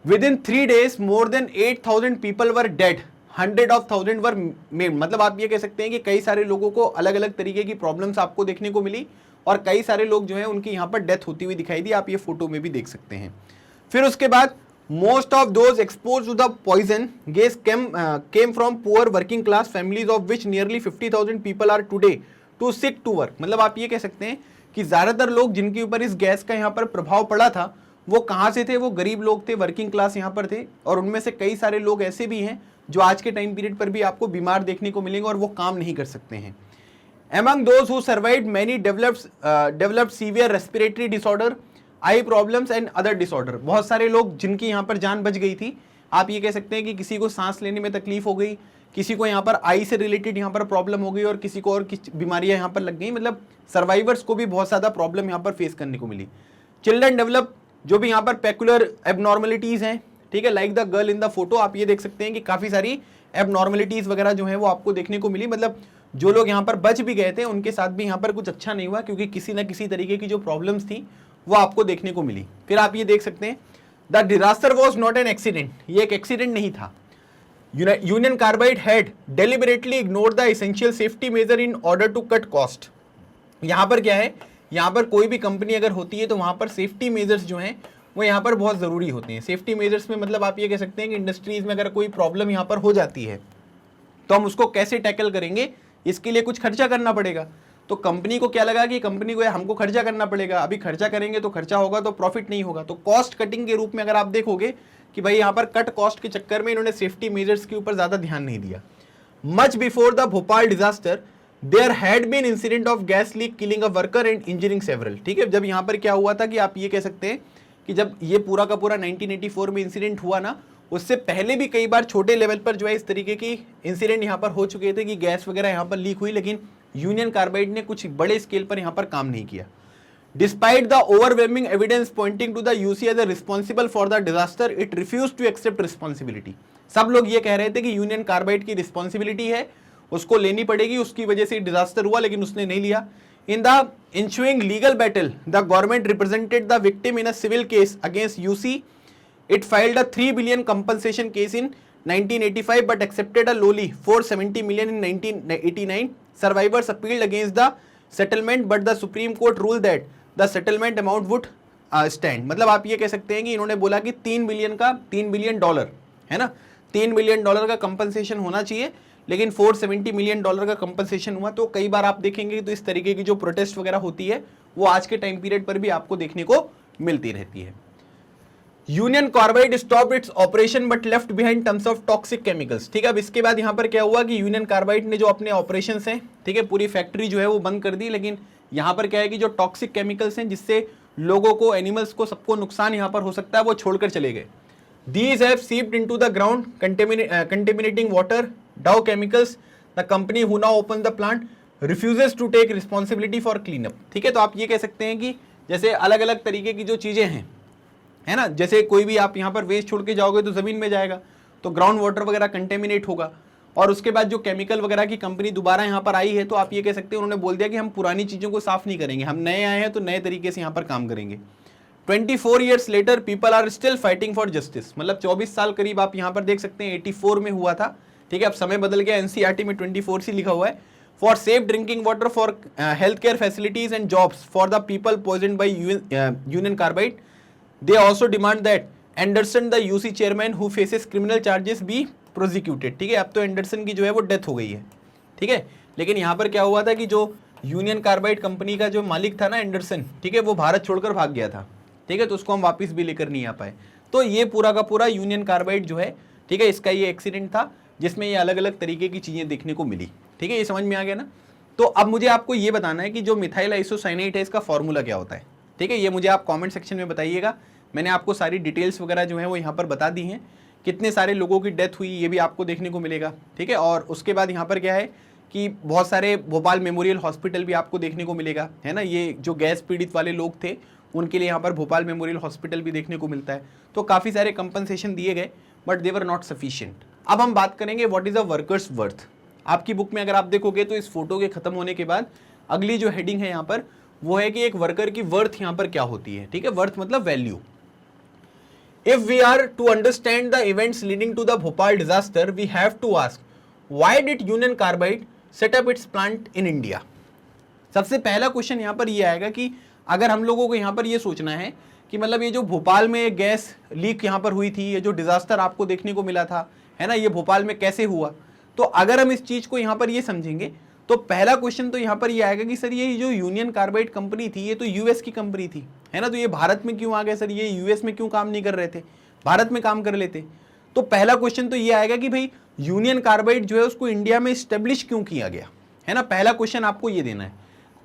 Within 3 days more than 8,000 people were dead, 100,000 were maimed। मतलब आप ये कह सकते हैं कि कई सारे लोगों को अलग अलग तरीके की प्रॉब्लम्स आपको देखने को मिली, और कई सारे लोग जो हैं उनकी यहाँ पर डेथ होती हुई दिखाई दी, आप ये फोटो में भी देख सकते हैं। फिर उसके बाद most of those expose to the poison gas came from poor working class families of which nearly 50,000 people are today too sick to work. मतलब आप ये कह सकते हैं कि ज्यादातर लोग जिनके ऊपर इस गैस का यहाँ पर प्रभाव पड़ा था वो कहाँ से थे, वो गरीब लोग थे, वर्किंग क्लास यहाँ पर थे, और उनमें से कई सारे लोग ऐसे भी हैं जो आज के टाइम पीरियड पर भी आपको बीमार देखने को मिलेंगे और वो काम नहीं कर सकते हैं। Among those who survived, many developed severe respiratory disorder, eye problems and other disorder। बहुत सारे लोग जिनकी यहाँ पर जान बच गई थी, आप ये कह सकते हैं कि किसी को सांस लेने में तकलीफ हो गई, किसी को यहाँ पर आई से रिलेटेड यहाँ पर प्रॉब्लम हो गई, और किसी को और बीमारियाँ यहाँ पर लग गई। मतलब सर्वाइवर्स को भी बहुत ज़्यादा प्रॉब्लम यहाँ पर फेस करने को मिली। चिल्ड्रन डेवलप, जो भी यहाँ पर पेकुलर एबनॉर्मलिटीज़ हैं, ठीक है, like the girl in the photo, आप ये देख सकते हैं कि काफ़ी सारी एबनॉर्मलिटीज़ वगैरह जो है वो आपको देखने को मिली। मतलब जो लोग यहाँ पर बच भी गए थे उनके साथ भी यहाँ पर कुछ अच्छा नहीं हुआ, क्योंकि किसी न किसी तरीके की जो प्रॉब्लम्स थी वो आपको देखने को मिली। फिर आप ये देख सकते हैं the disaster was not an accident, ये एक एक्सीडेंट नहीं था। Union Carbide had deliberately ignored the essential safety measure in order to cut cost. यहाँ पर क्या है, यहाँ पर कोई भी कंपनी अगर होती है तो वहाँ पर सेफ्टी मेजर्स जो हैं वो यहाँ पर बहुत ज़रूरी होते हैं। सेफ्टी मेजर्स में मतलब आप ये कह सकते हैं कि इंडस्ट्रीज़ में अगर कोई प्रॉब्लम यहाँ पर हो जाती है तो हम उसको कैसे टैकल करेंगे, इसके लिए कुछ खर्चा करना पड़ेगा। तो कंपनी को क्या लगा कि कंपनी को हमको खर्चा करना पड़ेगा, अभी खर्चा करेंगे तो खर्चा होगा तो प्रॉफिट नहीं होगा। तो कॉस्ट कटिंग के रूप में अगर आप देखोगे कि भाई यहाँ पर कट कॉस्ट के चक्कर में इन्होंने सेफ्टी मेजर्स के ऊपर ज़्यादा ध्यान नहीं दिया। Much before the Bhopal disaster there had been incident of gas leak killing a worker and injuring several. ठीक है, जब यहाँ पर क्या हुआ था कि आप ये कह सकते हैं कि जब ये पूरा का पूरा 1984 में इंसिडेंट हुआ ना, उससे पहले भी कई बार छोटे लेवल पर जो है इस तरीके की इंसिडेंट यहाँ पर हो चुके थे कि गैस वगैरह यहाँ पर लीक हुई, लेकिन यूनियन कार्बाइड ने कुछ बड़े स्केल पर यहाँ पर काम नहीं किया। Despite the overwhelming evidence pointing to the UC as a responsible for the disaster, it refuse to accept responsibility. सब लोग ये कह रहे थे कि यूनियन कार्बाइड की रिस्पॉन्सिबिलिटी है, उसको लेनी पड़ेगी, उसकी वजह से डिजास्टर हुआ, लेकिन उसने नहीं लिया। In the ensuing legal battle, the government represented the victim in a civil case against UC. It filed a 3 billion compensation case in 1985 but accepted a lowly 470 million in 1989. Survivors appealed against the settlement but the Supreme Court ruled that the settlement amount would stand। मतलब आप ये कह सकते हैं कि इन्होंने बोला कि 3 बिलियन डॉलर है ना, $3 बिलियन का कंपनसेशन होना चाहिए, लेकिन $470 मिलियन का कंपनसेशन हुआ। तो कई बार आप देखेंगे तो इस तरीके की जो प्रोटेस्ट वगैरह होती है वो आज के टाइम पीरियड पर भी आपको देखने को मिलती रहती है। Union carbide stop its operation but left behind terms of toxic chemicals. ठीक है, अब इसके बाद यहाँ पर क्या हुआ कि यूनियन कार्बाइड ने जो अपने ऑपरेशंस हैं, ठीक है, पूरी फैक्ट्री जो है वो बंद कर दी, लेकिन यहाँ पर क्या है कि जो टॉक्सिक केमिकल्स हैं जिससे लोगों को, एनिमल्स को, सबको नुकसान यहाँ पर हो सकता है, वो छोड़कर चले गए। These have seeped into the ground, contaminating water. Dow Chemicals, the company who now opened the plant, refuses to take responsibility for cleanup. ठीक है, तो आप ये कह सकते हैं कि जैसे अलग अलग तरीके की जो चीज़ें हैं, है ना, जैसे कोई भी आप यहाँ पर वेस्ट छोड़ के जाओगे तो ज़मीन में जाएगा, तो ग्राउंड वाटर वगैरह कंटेमिनेट होगा, और उसके बाद जो केमिकल वगैरह की कंपनी दोबारा यहाँ पर आई है, तो आप ये कह सकते हैं उन्होंने बोल दिया कि हम पुरानी चीज़ों को साफ़ नहीं करेंगे, हम नए आए हैं तो नए तरीके से यहाँ पर काम करेंगे। 24 years later people are still fighting for justice। मतलब 24 साल करीब आप यहाँ पर देख सकते हैं, 84 में हुआ था, ठीक है, अब समय बदल गया, एनसीईआरटी में 24 से लिखा हुआ है। For safe drinking water, for health care facilities and jobs for the people poisoned by Union Carbide, they also demand that Anderson the UC chairman who faces criminal charges be prosecuted. ठीक है, अब तो एंडरसन की जो है वो डेथ हो गई है, ठीक है, लेकिन यहाँ पर क्या हुआ था कि जो यूनियन कार्बाइड कंपनी का जो मालिक था ना, एंडरसन, ठीक है, वो भारत छोड़कर भाग गया था, ठीक है, तो उसको हम वापस भी लेकर नहीं आ पाए। तो ये पूरा का पूरा यूनियन कार्बाइड जो है, ठीक है, इसका ये एक्सीडेंट था जिसमें ये अलग अलग तरीके की चीज़ें देखने को मिली। ठीक है, ये समझ में आ गया ना। तो अब मुझे आपको ये बताना है कि जो मिथाइल आइसोसाइनेट है इसका फॉर्मूला क्या होता है। ठीक है, ये मुझे आप कमेंट सेक्शन में बताइएगा। मैंने आपको सारी डिटेल्स वगैरह जो है वो यहाँ पर बता दी हैं, कितने सारे लोगों की डेथ हुई ये भी आपको देखने को मिलेगा। ठीक है, और उसके बाद यहाँ पर क्या है कि बहुत सारे भोपाल मेमोरियल हॉस्पिटल भी आपको देखने को मिलेगा, है ना, ये जो गैस पीड़ित वाले लोग थे उनके लिए यहाँ पर भोपाल मेमोरियल हॉस्पिटल भी देखने को मिलता है। तो काफ़ी सारे कंपनसेशन दिए गए, but they were not sufficient. अब हम बात करेंगे what is a workers worth. आपकी बुक में अगर आप देखोगे तो इस फोटो के खत्म होने के बाद अगली जो हेडिंग है यहाँ पर वो है कि एक वर्कर की वर्थ यहाँ पर क्या होती है। ठीक है, वर्थ मतलब value. If we are to understand the events leading to the Bhopal disaster, we have to ask why did Union Carbide set up its plant in India. सबसे पहला क्वेश्चन यहाँ पर ये आएगा कि अगर हम लोगों को यहाँ पर ये सोचना है कि मतलब ये जो भोपाल में गैस लीक यहाँ पर हुई थी, ये जो डिजास्टर आपको देखने को मिला था, है ना, ये भोपाल में कैसे हुआ, तो अगर हम इस चीज़ को यहाँ पर ये समझेंगे तो पहला क्वेश्चन तो यहाँ पर ये आएगा कि सर ये जो यूनियन कार्बाइड कंपनी थी ये तो यूएस की कंपनी थी, है ना, तो ये भारत में क्यों आ गए सर, ये यूएस में क्यों काम नहीं कर रहे थे, भारत में काम कर लेते। तो पहला क्वेश्चन तो ये आएगा कि भाई यूनियन कार्बाइड जो है उसको इंडिया में स्टेब्लिश क्यों किया गया, है ना, पहला क्वेश्चन आपको ये देना है।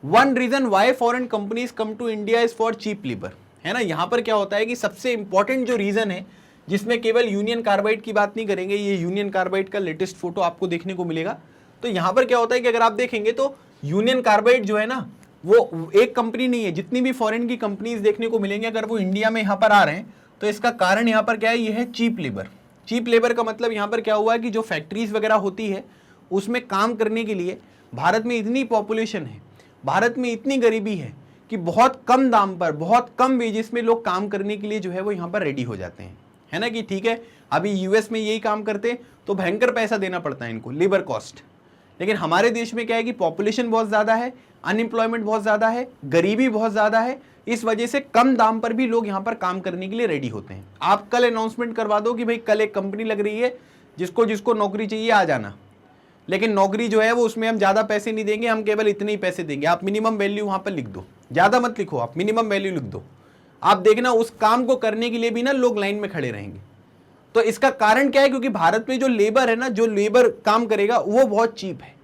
One reason why foreign companies come to India is for cheap labour, है ना। यहाँ पर क्या होता है कि सबसे इंपॉर्टेंट जो रीजन है जिसमें केवल यूनियन कार्बाइड की बात नहीं करेंगे, ये यूनियन कार्बाइड का लेटेस्ट फोटो आपको देखने को मिलेगा। तो यहाँ पर क्या होता है कि अगर आप देखेंगे तो यूनियन कार्बाइड जो है ना वो एक कंपनी नहीं है, जितनी भी फॉरेन की कंपनीज देखने को मिलेंगे अगर वो इंडिया में यहाँ पर आ रहे हैं तो इसका कारण यहाँ पर क्या है, ये है चीप लेबर। चीप लेबर का मतलब यहाँ पर क्या हुआ है कि जो फैक्ट्रीज वगैरह होती है उसमें काम करने के लिए भारत में इतनी पॉपुलेशन है, भारत में इतनी गरीबी है कि बहुत कम दाम पर, बहुत कम वेजेस में लोग काम करने के लिए जो है वो यहाँ पर रेडी हो जाते हैं, है ना। कि ठीक है, अभी यूएस में यही काम करते तो भयंकर पैसा देना पड़ता है इनको, लेबर कॉस्ट, लेकिन हमारे देश में क्या है कि पॉपुलेशन बहुत ज़्यादा है, अनएम्प्लॉयमेंट बहुत ज़्यादा है, गरीबी बहुत ज़्यादा है, इस वजह से कम दाम पर भी लोग यहाँ पर काम करने के लिए रेडी होते हैं। आप कल अनाउंसमेंट करवा दो कि भाई कल एक कंपनी लग रही है, जिसको जिसको नौकरी चाहिए आ जाना, लेकिन नौकरी जो है वो उसमें हम ज़्यादा पैसे नहीं देंगे, हम केवल इतने ही पैसे देंगे। आप मिनिमम वैल्यू वहाँ पर लिख दो, ज़्यादा मत लिखो, आप मिनिमम वैल्यू लिख दो। आप देखना उस काम को करने के लिए भी ना लोग लाइन में खड़े रहेंगे। तो इसका कारण क्या है, क्योंकि भारत में जो लेबर है ना, जो लेबर काम करेगा वो बहुत चीप है,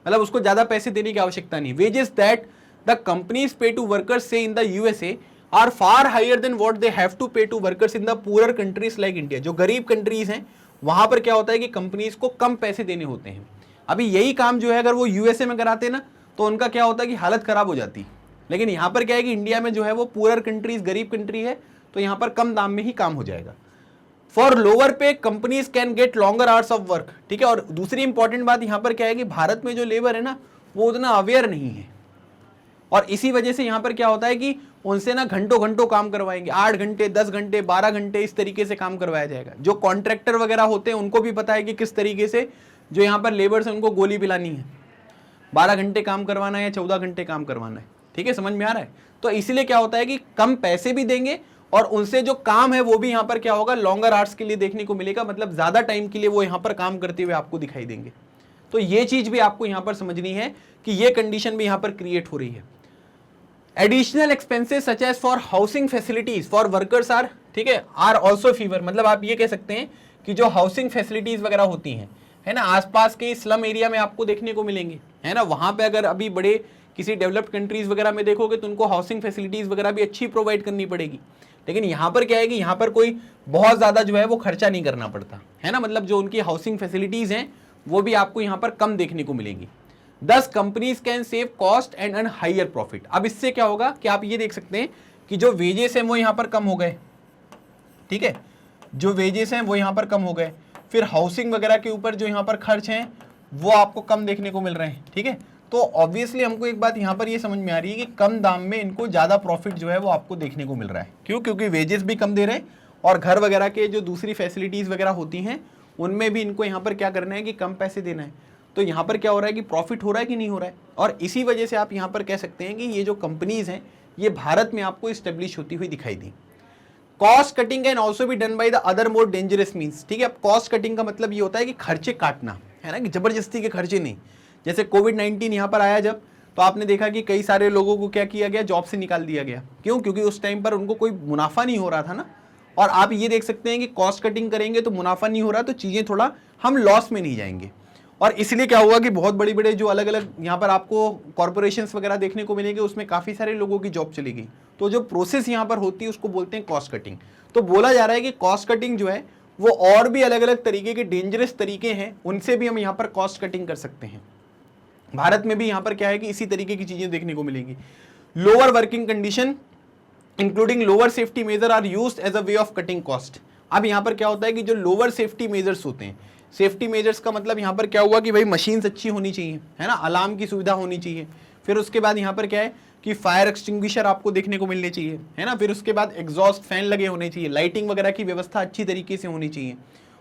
मतलब उसको ज़्यादा पैसे देने की आवश्यकता नहीं। Wages that the companies pay to workers से in the USA are far higher than what they have to pay to workers in the poor countries like India. जो गरीब कंट्रीज हैं वहां पर क्या होता है कि कंपनीज को कम पैसे देने होते हैं। अभी यही काम जो है अगर वो यूएसए में कराते ना तो उनका क्या होता है कि हालत खराब हो जाती, लेकिन यहाँ पर क्या है कि इंडिया में जो है वो पुअर कंट्रीज, गरीब कंट्री है, तो यहाँ पर कम दाम में ही काम हो जाएगा। फॉर लोअर पे companies can get longer hours of work. ठीक है, और दूसरी इंपॉर्टेंट बात यहाँ पर क्या है कि भारत में जो लेबर है ना वो उतना अवेयर नहीं है, और इसी वजह से यहाँ पर क्या होता है कि उनसे ना घंटों घंटों काम करवाएंगे, 8 घंटे, 10 घंटे, 12 घंटे, इस तरीके से काम करवाया जाएगा। जो कॉन्ट्रैक्टर वगैरह होते हैं उनको भी पता है कि किस तरीके से जो यहाँ पर लेबर है उनको गोली पिलानी है, 12 घंटे काम करवाना है या 14 घंटे काम करवाना है। ठीक है, समझ में आ रहा है। तो इसीलिए क्या होता है कि कम पैसे भी देंगे और उनसे जो काम है वो भी यहाँ पर क्या होगा, लॉन्गर आवर्स के लिए देखने को मिलेगा, मतलब ज्यादा टाइम के लिए वो यहाँ पर काम करते हुए आपको दिखाई देंगे। तो ये चीज भी आपको यहाँ पर समझनी है कि ये कंडीशन भी यहाँ पर क्रिएट हो रही है। Additional expenses such as for housing facilities for workers are, ठीक है, आर ऑल्सो फीवर, मतलब आप ये कह सकते हैं कि जो हाउसिंग फैसिलिटीज वगैरह होती हैं, है ना, आसपास के स्लम एरिया में आपको देखने को मिलेंगे, है ना, वहां पे अगर अभी बड़े किसी डेवलप्ड कंट्रीज वगैरह में देखोगे तो उनको हाउसिंग फैसिलिटीज वगैरह भी अच्छी प्रोवाइड करनी पड़ेगी। लेकिन यहाँ पर क्या है कि यहाँ पर कोई बहुत ज्यादा जो है वो खर्चा नहीं करना पड़ता, है ना, मतलब जो उनकी हाउसिंग फैसिलिटीज हैं वो भी आपको यहाँ पर कम देखने को मिलेगी। 10 companies can save cost and earn higher profit. अब इससे क्या होगा कि आप ये देख सकते हैं कि जो वेजेस हैं वो यहाँ पर कम हो गए, ठीक है, जो वेजेस हैं वो यहाँ पर कम हो गए, फिर हाउसिंग वगैरह के ऊपर जो यहाँ पर खर्च हैं वो आपको कम देखने को मिल रहे हैं, ठीक है। तो ऑब्वियसली हमको एक बात यहाँ पर ये समझ में आ रही है कि कम दाम में इनको ज़्यादा प्रॉफिट जो है वो आपको देखने को मिल रहा है। क्यों? क्योंकि वेजेस भी कम दे रहे हैं और घर वगैरह के जो दूसरी फैसिलिटीज़ वगैरह होती हैं उनमें भी इनको यहाँ पर क्या करना है कि कम पैसे देना है। तो यहाँ पर क्या हो रहा है कि प्रॉफिट हो रहा है कि नहीं हो रहा है, और इसी वजह से आप यहाँ पर कह सकते हैं कि ये जो कंपनीज़ हैं ये भारत में आपको इस्टेब्लिश होती हुई दिखाई दी। Cost cutting can also be done by the other more dangerous means, ठीक है। अब कॉस्ट कटिंग का मतलब ये होता है कि खर्चे काटना, है ना, कि जबरदस्ती के खर्चे नहीं। जैसे कोविड-19 यहाँ पर आया जब, तो आपने देखा कि कई सारे लोगों को क्या किया गया, जॉब से निकाल दिया गया। क्यों? क्योंकि उस टाइम पर उनको कोई मुनाफा नहीं हो रहा था ना। और आप ये देख सकते हैं कि कॉस्ट कटिंग करेंगे तो मुनाफा नहीं हो रहा तो चीज़ें थोड़ा हम लॉस में नहीं जाएंगे। और इसलिए क्या हुआ कि बहुत बड़े बड़े जो अलग अलग यहाँ पर आपको कॉर्पोरेशंस वगैरह देखने को मिलेंगे, उसमें काफ़ी सारे लोगों की जॉब चली गई। तो जो प्रोसेस यहाँ पर होती है उसको बोलते हैं कॉस्ट कटिंग। तो बोला जा रहा है कि कॉस्ट कटिंग जो है वो और भी अलग अलग तरीके के डेंजरस तरीके हैं, उनसे भी हम यहाँ पर कॉस्ट कटिंग कर सकते हैं। भारत में भी यहाँ पर क्या है कि इसी तरीके की चीज़ें देखने को मिलेंगी। Lower working condition including lower safety measure are used as a way of cutting cost. अब यहाँ पर क्या होता है कि जो लोअर सेफ्टी मेजर्स होते हैं, सेफ्टी मेजर्स का मतलब यहाँ पर क्या हुआ कि भाई मशीन्स अच्छी होनी चाहिए, है ना, अलार्म की सुविधा होनी चाहिए। फिर उसके बाद यहाँ पर क्या है कि फायर एक्सटिंग्विशर आपको देखने को मिलने चाहिए, है ना। फिर उसके बाद एग्जॉस्ट फैन लगे होने चाहिए, लाइटिंग वगैरह की व्यवस्था अच्छी तरीके से होनी चाहिए,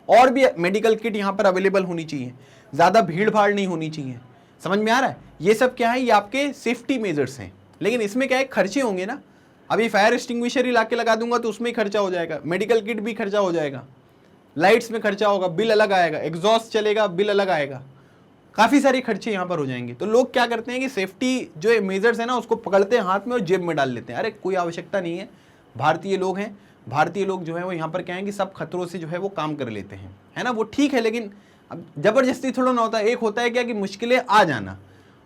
और भी मेडिकल किट यहाँ पर अवेलेबल होनी चाहिए, ज़्यादा भीड़ भाड़ नहीं होनी चाहिए। समझ में आ रहा है? ये सब क्या है, ये आपके सेफ्टी मेजर्स हैं। लेकिन इसमें क्या है, खर्चे होंगे ना। अभी फायर एक्सटिंग्विशर ही लाके लगा दूंगा तो उसमें ही खर्चा हो जाएगा, मेडिकल किट भी खर्चा हो जाएगा, लाइट्स में खर्चा होगा, बिल अलग आएगा, एग्जॉस्ट चलेगा, बिल अलग आएगा, काफ़ी सारे खर्चे यहाँ पर हो जाएंगे। तो लोग क्या करते हैं कि सेफ्टी जो मेजर्स है ना उसको पकड़ते हैं हाथ में और जेब में डाल लेते हैं। अरे कोई आवश्यकता नहीं है, भारतीय लोग हैं, भारतीय लोग जो है वो यहाँ पर क्या है कि सब खतरों से जो है वो काम कर लेते हैं, है ना, वो ठीक है। लेकिन अब जबरदस्ती थोड़ा ना होता है। एक होता है क्या कि मुश्किलें आ जाना,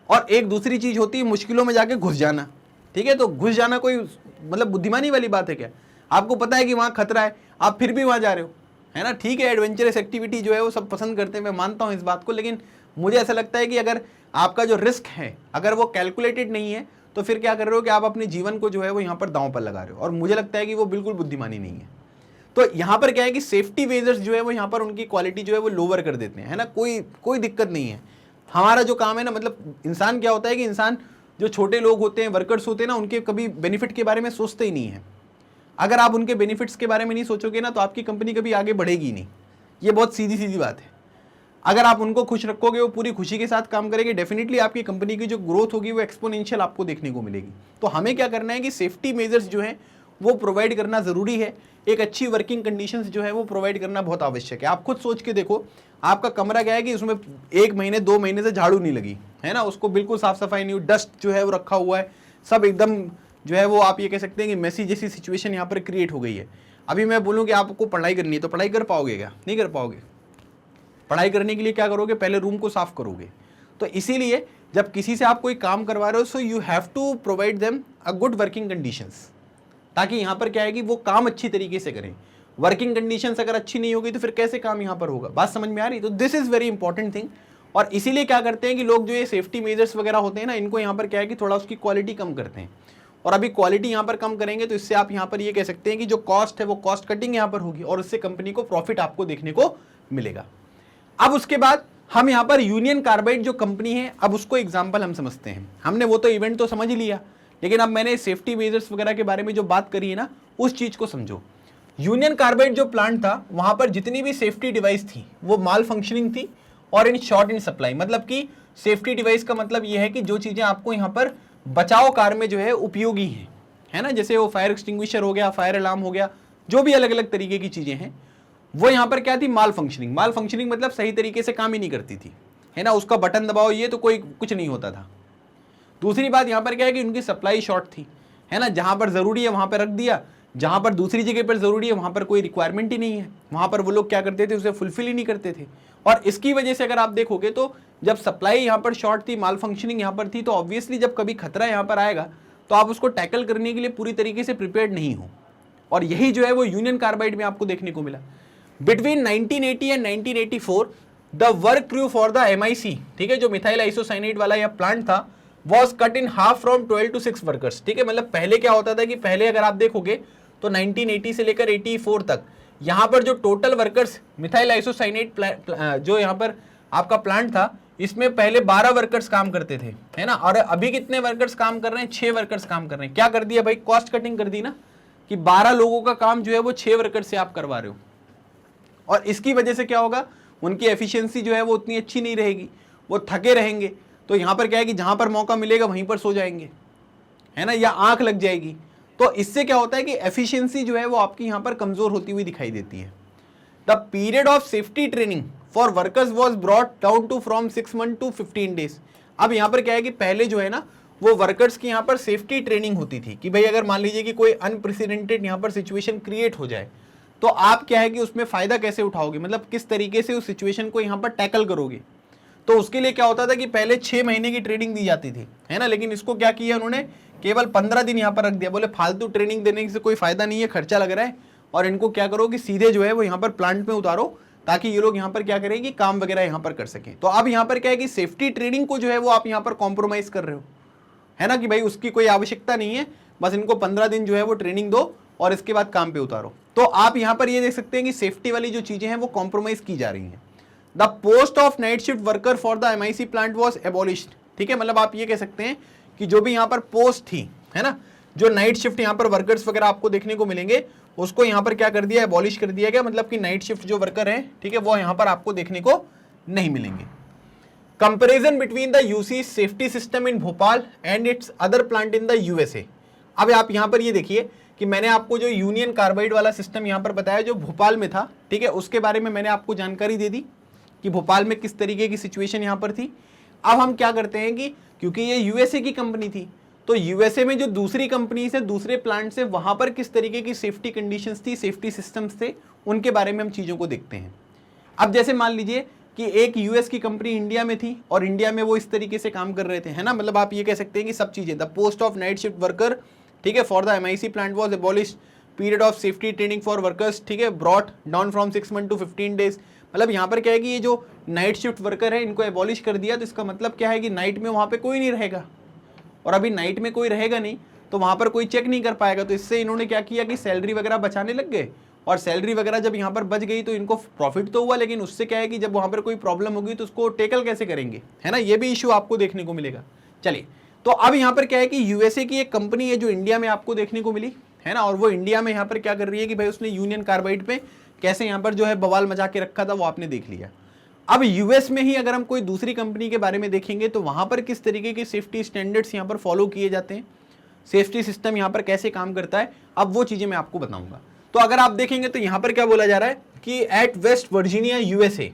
और एक दूसरी चीज़ होती है मुश्किलों में जाके घुस जाना, ठीक है। तो घुस जाना कोई मतलब बुद्धिमानी वाली बात है क्या? आपको पता है कि वहाँ खतरा है, आप फिर भी वहाँ जा रहे हो, है ना। ठीक है, एडवेंचरस एक्टिविटी जो है वो सब पसंद करते हैं, मैं मानता हूँ इस बात को। लेकिन मुझे ऐसा लगता है कि अगर आपका जो रिस्क है अगर वो कैलकुलेटेड नहीं है तो फिर क्या कर रहे हो कि आप अपने जीवन को जो है वो यहाँ पर दांव पर लगा रहे हो, और मुझे लगता है कि वो बिल्कुल बुद्धिमानी नहीं है। तो यहाँ पर क्या है कि सेफ्टी मेजर्स जो है वो यहाँ पर उनकी क्वालिटी जो है वो लोअर कर देते हैं, है ना। कोई दिक्कत नहीं है। हमारा जो काम है ना, मतलब इंसान क्या होता है कि इंसान जो छोटे लोग होते हैं, वर्कर्स होते हैं ना, उनके कभी बेनिफिट के बारे में सोचते ही नहीं है। अगर आप उनके बेनिफिट्स के बारे में नहीं सोचोगे ना तो आपकी कंपनी कभी आगे बढ़ेगी नहीं। ये बहुत सीधी सीधी बात है। अगर आप उनको खुश रखोगे, वो पूरी खुशी के साथ काम करेंगे, डेफिनेटली आपकी कंपनी की जो ग्रोथ होगी वो एक्सपोनेंशियल आपको देखने को मिलेगी। तो हमें क्या करना है कि सेफ्टी मेजर्स जो है वो प्रोवाइड करना ज़रूरी है। एक अच्छी वर्किंग कंडीशंस जो है वो प्रोवाइड करना बहुत आवश्यक है। आप खुद सोच के देखो, आपका कमरा क्या है कि उसमें 1 महीने 2 महीने से झाड़ू नहीं लगी, है ना, उसको बिल्कुल साफ सफाई नहीं हुई, डस्ट जो है वो रखा हुआ है, सब एकदम जो है वो आप ये कह सकते हैं कि मेसी जैसी सिचुएशन यहाँ पर क्रिएट हो गई है। अभी मैं बोलूँ कि आपको पढ़ाई करनी है तो पढ़ाई कर पाओगे क्या? नहीं कर पाओगे। पढ़ाई करने के लिए क्या करोगे? पहले रूम को साफ करोगे। तो इसीलिए जब किसी से आप कोई काम करवा रहे हो, so you have to provide them a good working conditions, ताकि यहाँ पर क्या है कि वो काम अच्छी तरीके से करें। वर्किंग कंडीशंस अगर अच्छी नहीं होगी तो फिर कैसे काम यहाँ पर होगा? बात समझ में आ रही? तो this is very important thing. और इसीलिए क्या करते हैं कि लोग जो ये सेफ्टी मेजर्स वगैरह होते हैं ना, इनको यहाँ पर क्या है कि थोड़ा उसकी क्वालिटी कम करते हैं। और अभी क्वालिटी यहाँ पर कम करेंगे तो इससे आप यहाँ पर ये कह सकते हैं कि जो कॉस्ट है वो कॉस्ट कटिंग यहाँ पर होगी, और उससे कंपनी को प्रॉफिट आपको देखने को मिलेगा। अब उसके बाद हम यहाँ पर यूनियन कार्बाइड जो कंपनी है, अब उसको एग्जाम्पल हम समझते हैं। हमने वो तो इवेंट तो समझ ही लिया, लेकिन अब मैंने सेफ्टी मेजर्स वगैरह के बारे में जो बात करी है ना, उस चीज़ को समझो। यूनियन कार्बाइड जो प्लांट था, वहाँ पर जितनी भी सेफ्टी डिवाइस थी वो माल फंक्शनिंग थी और इन शॉर्ट इन सप्लाई। मतलब कि सेफ्टी डिवाइस का मतलब ये है कि जो चीज़ें आपको यहाँ पर बचाव कार्य में जो है उपयोगी हैं, है ना, जैसे वो फायर एक्सटिंग्विशर हो गया, फायर अलार्म हो गया, जो भी अलग अलग तरीके की चीज़ें हैं, वो यहाँ पर क्या थी? माल फंक्शनिंग। माल फंक्शनिंग मतलब सही तरीके से काम ही नहीं करती थी, है ना, उसका बटन दबाओ ये तो कोई कुछ नहीं होता था। दूसरी बात यहाँ पर क्या है कि उनकी सप्लाई शॉर्ट थी, है ना, जहाँ पर ज़रूरी है वहाँ पर रख दिया, जहां पर दूसरी जगह पर जरूरी है वहां पर कोई रिक्वायरमेंट ही नहीं है, वहां पर वो लोग क्या करते थे, उसे फुलफिल ही नहीं करते थे। और इसकी वजह से अगर आप देखोगे तो जब सप्लाई यहाँ पर शॉर्ट थी, माल फंक्शनिंग यहाँ पर थी, तो ऑब्वियसली जब कभी खतरा यहाँ पर आएगा तो आप उसको टैकल करने के लिए पूरी तरीके से प्रिपेयर्ड नहीं हो। और यही जो है वो यूनियन कार्बाइड में आपको देखने को मिला। Between 1980 and 1984 the work crew for the MIC, ठीक है, जो मिथाइल आइसोसाइनेट वाला यह प्लांट था, was cut in half from 12 to 6 workers. ठीक है, मतलब पहले क्या होता था कि पहले अगर आप देखोगे तो 1980 से लेकर 84 तक यहाँ पर जो टोटल वर्कर्स मिथाइल आइसोसाइनेट जो यहाँ पर आपका प्लांट था, इसमें पहले 12 वर्कर्स काम करते थे, है ना। और अभी कितने वर्कर्स काम कर रहे हैं, 6 वर्कर्स काम कर रहे हैं। क्या कर दिया भाई, कॉस्ट कटिंग कर दी ना, कि 12 लोगों का काम जो है वो 6 वर्कर से आप करवा रहे हो। और इसकी वजह से क्या होगा, उनकी एफिशिएंसी जो है वो उतनी अच्छी नहीं रहेगी, वो थके रहेंगे। तो यहाँ पर क्या है कि जहाँ पर मौका मिलेगा वहीं पर सो जाएंगे, है ना, या आंख लग जाएगी। तो इससे क्या होता है कि एफिशिएंसी जो है वो आपकी यहाँ पर कमजोर होती हुई दिखाई देती है। The period of safety training for workers was brought down to from 6 months to 15 days। अब यहाँ पर क्या है कि पहले जो है ना वो वर्कर्स की यहाँ पर सेफ्टी ट्रेनिंग होती थी कि भाई अगर मान लीजिए कि कोई अनप्रेसिडेंटेड यहाँ पर सिचुएशन क्रिएट हो जाए तो आप क्या है कि उसमें फायदा कैसे उठाओगे, मतलब किस तरीके से उस सिचुएशन को यहाँ पर टैकल करोगे। तो उसके लिए क्या होता था कि पहले 6 महीने की ट्रेनिंग दी जाती थी, है ना, लेकिन इसको क्या किया उन्होंने, केवल 15 दिन यहाँ पर रख दिया। बोले फालतू ट्रेनिंग देने से कोई फायदा नहीं है, खर्चा लग रहा है, और इनको क्या करो कि सीधे जो है वो यहाँ पर प्लांट में उतारो, ताकि ये लोग यहाँ पर क्या करें कि काम वगैरह यहाँ पर कर सकें। तो अब यहाँ पर क्या है कि सेफ्टी ट्रेनिंग को जो है वो आप यहाँ पर कॉम्प्रोमाइज कर रहे हो, है ना, कि भाई उसकी कोई आवश्यकता नहीं है, बस इनको 15 दिन जो है वो ट्रेनिंग दो और इसके बाद काम पे उतारो। तो आप यहाँ पर ये देख सकते हैं कि सेफ्टी वाली जो चीजें हैं वो कॉम्प्रोमाइज की जा रही हैं। The post of night shift worker for the MIC plant was abolished. ठीक है, मतलब आप ये कह सकते हैं कि जो भी यहाँ पर पोस्ट थी, है ना, जो नाइट शिफ्ट यहाँ पर वर्कर्स वगैरह आपको देखने को मिलेंगे, उसको यहाँ पर क्या कर दिया, एबॉलिश कर दिया गया। मतलब कि नाइट शिफ्ट जो वर्कर हैं, ठीक है, वो यहाँ पर आपको देखने को नहीं मिलेंगे। Comparison between the UC safety system in Bhopal and it's other plant in the USA। अब आप यहाँ पर ये देखिए कि मैंने आपको जो यूनियन कार्बाइड वाला सिस्टम यहाँ पर बताया जो भोपाल में था, ठीक है, उसके बारे में मैंने आपको जानकारी दे दी कि भोपाल में किस तरीके की सिचुएशन यहाँ पर थी। अब हम क्या करते हैं कि क्योंकि ये USA की कंपनी थी, तो USA में जो दूसरी कंपनीज है, दूसरे प्लांट से, वहां पर किस तरीके की सेफ्टी कंडीशंस थी, सेफ्टी सिस्टम्स थे, उनके बारे में हम चीज़ों को देखते हैं। अब जैसे मान लीजिए कि एक US की कंपनी इंडिया में थी और इंडिया में वो इस तरीके से काम कर रहे थे, है ना, मतलब आप ये कह सकते हैं कि सब चीज़ें, the post of night shift worker, ठीक है, for the MIC plant was abolished, period of safety training for workers, ठीक है, brought down from 6 months to 15 days। मतलब यहाँ पर क्या है कि ये जो नाइट शिफ्ट वर्कर है इनको एबॉलिश कर दिया, तो इसका मतलब क्या है कि नाइट में वहाँ पे कोई नहीं रहेगा, और अभी नाइट में कोई रहेगा नहीं तो वहाँ पर कोई चेक नहीं कर पाएगा। तो इससे इन्होंने क्या किया कि सैलरी वगैरह बचाने लग गए, और सैलरी वगैरह जब यहाँ पर बच गई तो इनको प्रॉफिट तो हुआ, लेकिन उससे क्या है कि जब वहाँ पर कोई प्रॉब्लम होगी तो उसको टेकल कैसे करेंगे, है ना, ये भी इशू आपको देखने को मिलेगा। चलिए, तो अब यहाँ पर क्या है कि USA की एक कंपनी है जो इंडिया में आपको देखने को मिली, है ना, और वो इंडिया में यहाँ पर क्या कर रही है कि भाई उसने यूनियन कार्बाइड पे कैसे यहाँ पर जो है बवाल मचा के रखा था, वो आपने देख लिया। अब US में ही अगर हम कोई दूसरी कंपनी के बारे में देखेंगे तो वहां पर किस तरीके के सेफ्टी स्टैंडर्ड्स यहाँ पर फॉलो किए जाते हैं, सेफ्टी सिस्टम यहाँ पर कैसे काम करता है, अब वो चीजें मैं आपको बताऊंगा। तो अगर आप देखेंगे तो यहाँ पर क्या बोला जा रहा है कि at West Virginia USA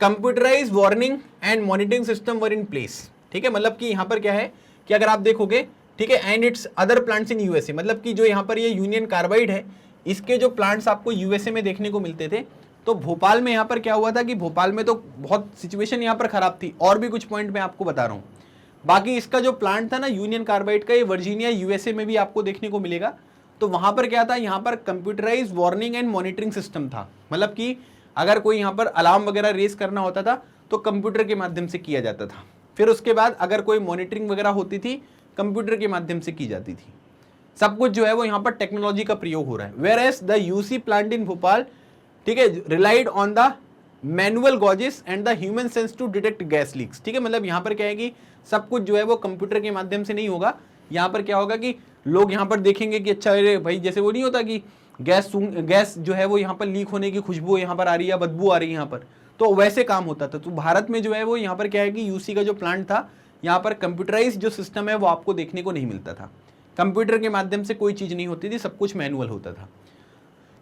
computerize warning and monitoring system were in place. ठीक है, मतलब कि यहाँ पर क्या है कि अगर आप देखोगे, ठीक है, and it's other plants in USA, मतलब कि जो यहाँ पर ये यूनियन कार्बाइड है इसके जो प्लांट्स आपको USA में देखने को मिलते थे, तो भोपाल में यहाँ पर क्या हुआ था कि भोपाल में तो बहुत सिचुएशन यहाँ पर खराब थी, और भी कुछ पॉइंट मैं आपको बता रहा हूँ। बाकी इसका जो प्लांट था ना यूनियन कार्बाइड का, ये वर्जीनिया USA में भी आपको देखने को मिलेगा। तो वहाँ पर क्या था, यहाँ पर computerize warning and monitoring system था, मतलब कि अगर कोई यहाँ पर अलार्म वगैरह रेस करना होता था तो कंप्यूटर के माध्यम से किया जाता था, फिर उसके बाद अगर कोई मॉनिटरिंग वगैरह होती थी कंप्यूटर के माध्यम से की जाती थी। सब कुछ जो है वो यहाँ पर टेक्नोलॉजी का प्रयोग हो रहा है। Whereas the UC plant in Bhopal, ठीक है, relied on the manual gauges and the human sense to detect gas leaks. ठीक है, मतलब यहाँ पर क्या है कि सब कुछ जो है वो कंप्यूटर के माध्यम से नहीं होगा। यहाँ पर क्या होगा कि लोग यहाँ पर देखेंगे कि अच्छा अरे भाई, जैसे वो नहीं होता कि गैस जो है वो यहाँ पर लीक होने की खुशबू यहाँ पर आ रही है, बदबू आ रही है यहाँ पर, तो वैसे काम होता था। तो भारत में जो है वो यहाँ पर क्या है कि UC का जो प्लांट था, यहाँ पर कंप्यूटराइज जो सिस्टम है वो आपको देखने को नहीं मिलता था, कंप्यूटर के माध्यम से कोई चीज नहीं होती थी, सब कुछ मैनुअल होता था।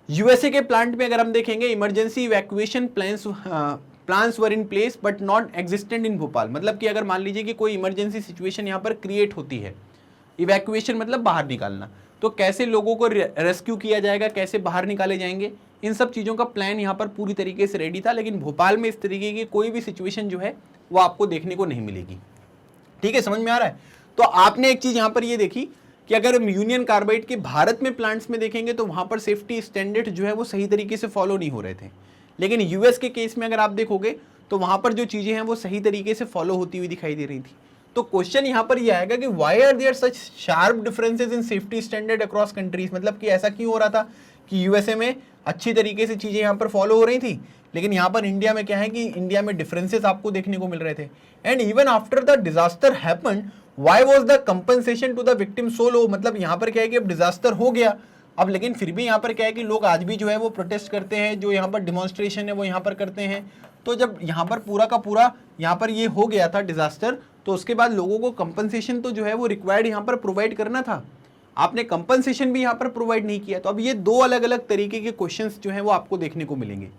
USA के प्लांट में अगर हम देखेंगे, emergency evacuation plans were in place but not existent in Bhopal. मतलब कि अगर मान लीजिए कि कोई इमरजेंसी सिचुएशन यहाँ पर क्रिएट होती है, इवैक्यूएशन मतलब बाहर निकालना, तो कैसे लोगों को रेस्क्यू किया जाएगा, कैसे बाहर निकाले जाएंगे, इन सब चीज़ों का प्लान यहाँ पर पूरी तरीके से रेडी था। लेकिन भोपाल में इस तरीके की कोई भी सिचुएशन जो है वो आपको देखने को नहीं मिलेगी। ठीक है, समझ में आ रहा है। तो आपने एक चीज़ यहाँ पर ये देखी कि अगर हम यूनियन कार्बाइड के भारत में प्लांट्स में देखेंगे तो वहाँ पर सेफ्टी स्टैंडर्ड जो है वो सही तरीके से फॉलो नहीं हो रहे थे। लेकिन यूएस के केस में अगर आप देखोगे तो वहाँ पर जो चीज़ें हैं वो सही तरीके से फॉलो होती हुई दिखाई दे रही थी। तो क्वेश्चन यहाँ पर ये आएगा कि why are there such sharp differences in safety standard across countries, मतलब कि ऐसा क्यों हो रहा था कि यूएसए में अच्छी तरीके से चीज़ें यहाँ पर फॉलो हो रही थी, लेकिन यहाँ पर इंडिया में क्या है कि इंडिया में डिफरेंसेस आपको देखने को मिल रहे थे। And even after the disaster happened why was the compensation to the victim so low, मतलब यहाँ पर क्या है कि अब डिजास्टर हो गया अब, लेकिन फिर भी यहाँ पर क्या है कि लोग आज भी जो है वो प्रोटेस्ट करते हैं, जो यहाँ पर डिमॉन्स्ट्रेशन है वो यहाँ पर करते हैं। तो जब यहाँ पर पूरा का पूरा यहाँ पर ये हो गया था डिजास्टर, तो उसके बाद लोगों को कंपनसेशन तो जो है वो रिक्वायर्ड यहाँ पर प्रोवाइड करना था, आपने कंपनसेशन भी यहाँ पर प्रोवाइड नहीं किया। तो अब ये दो अलग अलग तरीके के क्वेश्चंस जो हैं वो आपको देखने को मिलेंगे।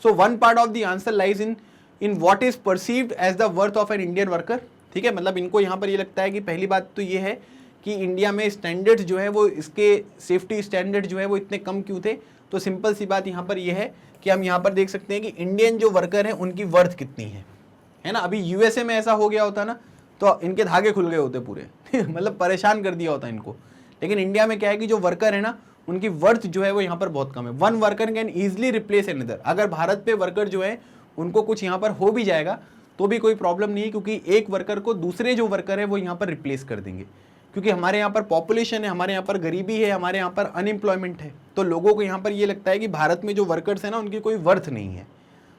So one part of the answer lies in what is perceived as the worth of an Indian worker. ठीक है, मतलब इनको यहाँ पर ये लगता है कि पहली बात तो ये है कि इंडिया में स्टैंडर्ड्स जो है वो इसके सेफ्टी स्टैंडर्ड जो है वो इतने कम क्यों थे। तो सिंपल सी बात यहाँ पर ये है कि हम यहाँ पर देख सकते हैं कि इंडियन जो वर्कर हैं उनकी वर्थ कितनी है ना। अभी यूएसए में ऐसा हो गया होता ना तो इनके धागे खुल गए होते पूरे मतलब परेशान कर दिया होता इनको। लेकिन इंडिया में क्या है कि जो वर्कर है ना उनकी वर्थ जो है वो यहाँ पर बहुत कम है। One worker can easily replace another. अगर भारत पे वर्कर जो है उनको कुछ यहाँ पर हो भी जाएगा तो भी कोई प्रॉब्लम नहीं है, क्योंकि एक वर्कर को दूसरे जो वर्कर है वो यहाँ पर रिप्लेस कर देंगे। क्योंकि हमारे यहाँ पर पॉपुलेशन है, हमारे यहाँ पर गरीबी है, हमारे यहाँ पर अनएम्प्लॉयमेंट है, तो लोगों को यहाँ पर ये लगता है कि भारत में जो वर्कर्स हैं ना उनकी कोई वर्थ नहीं है।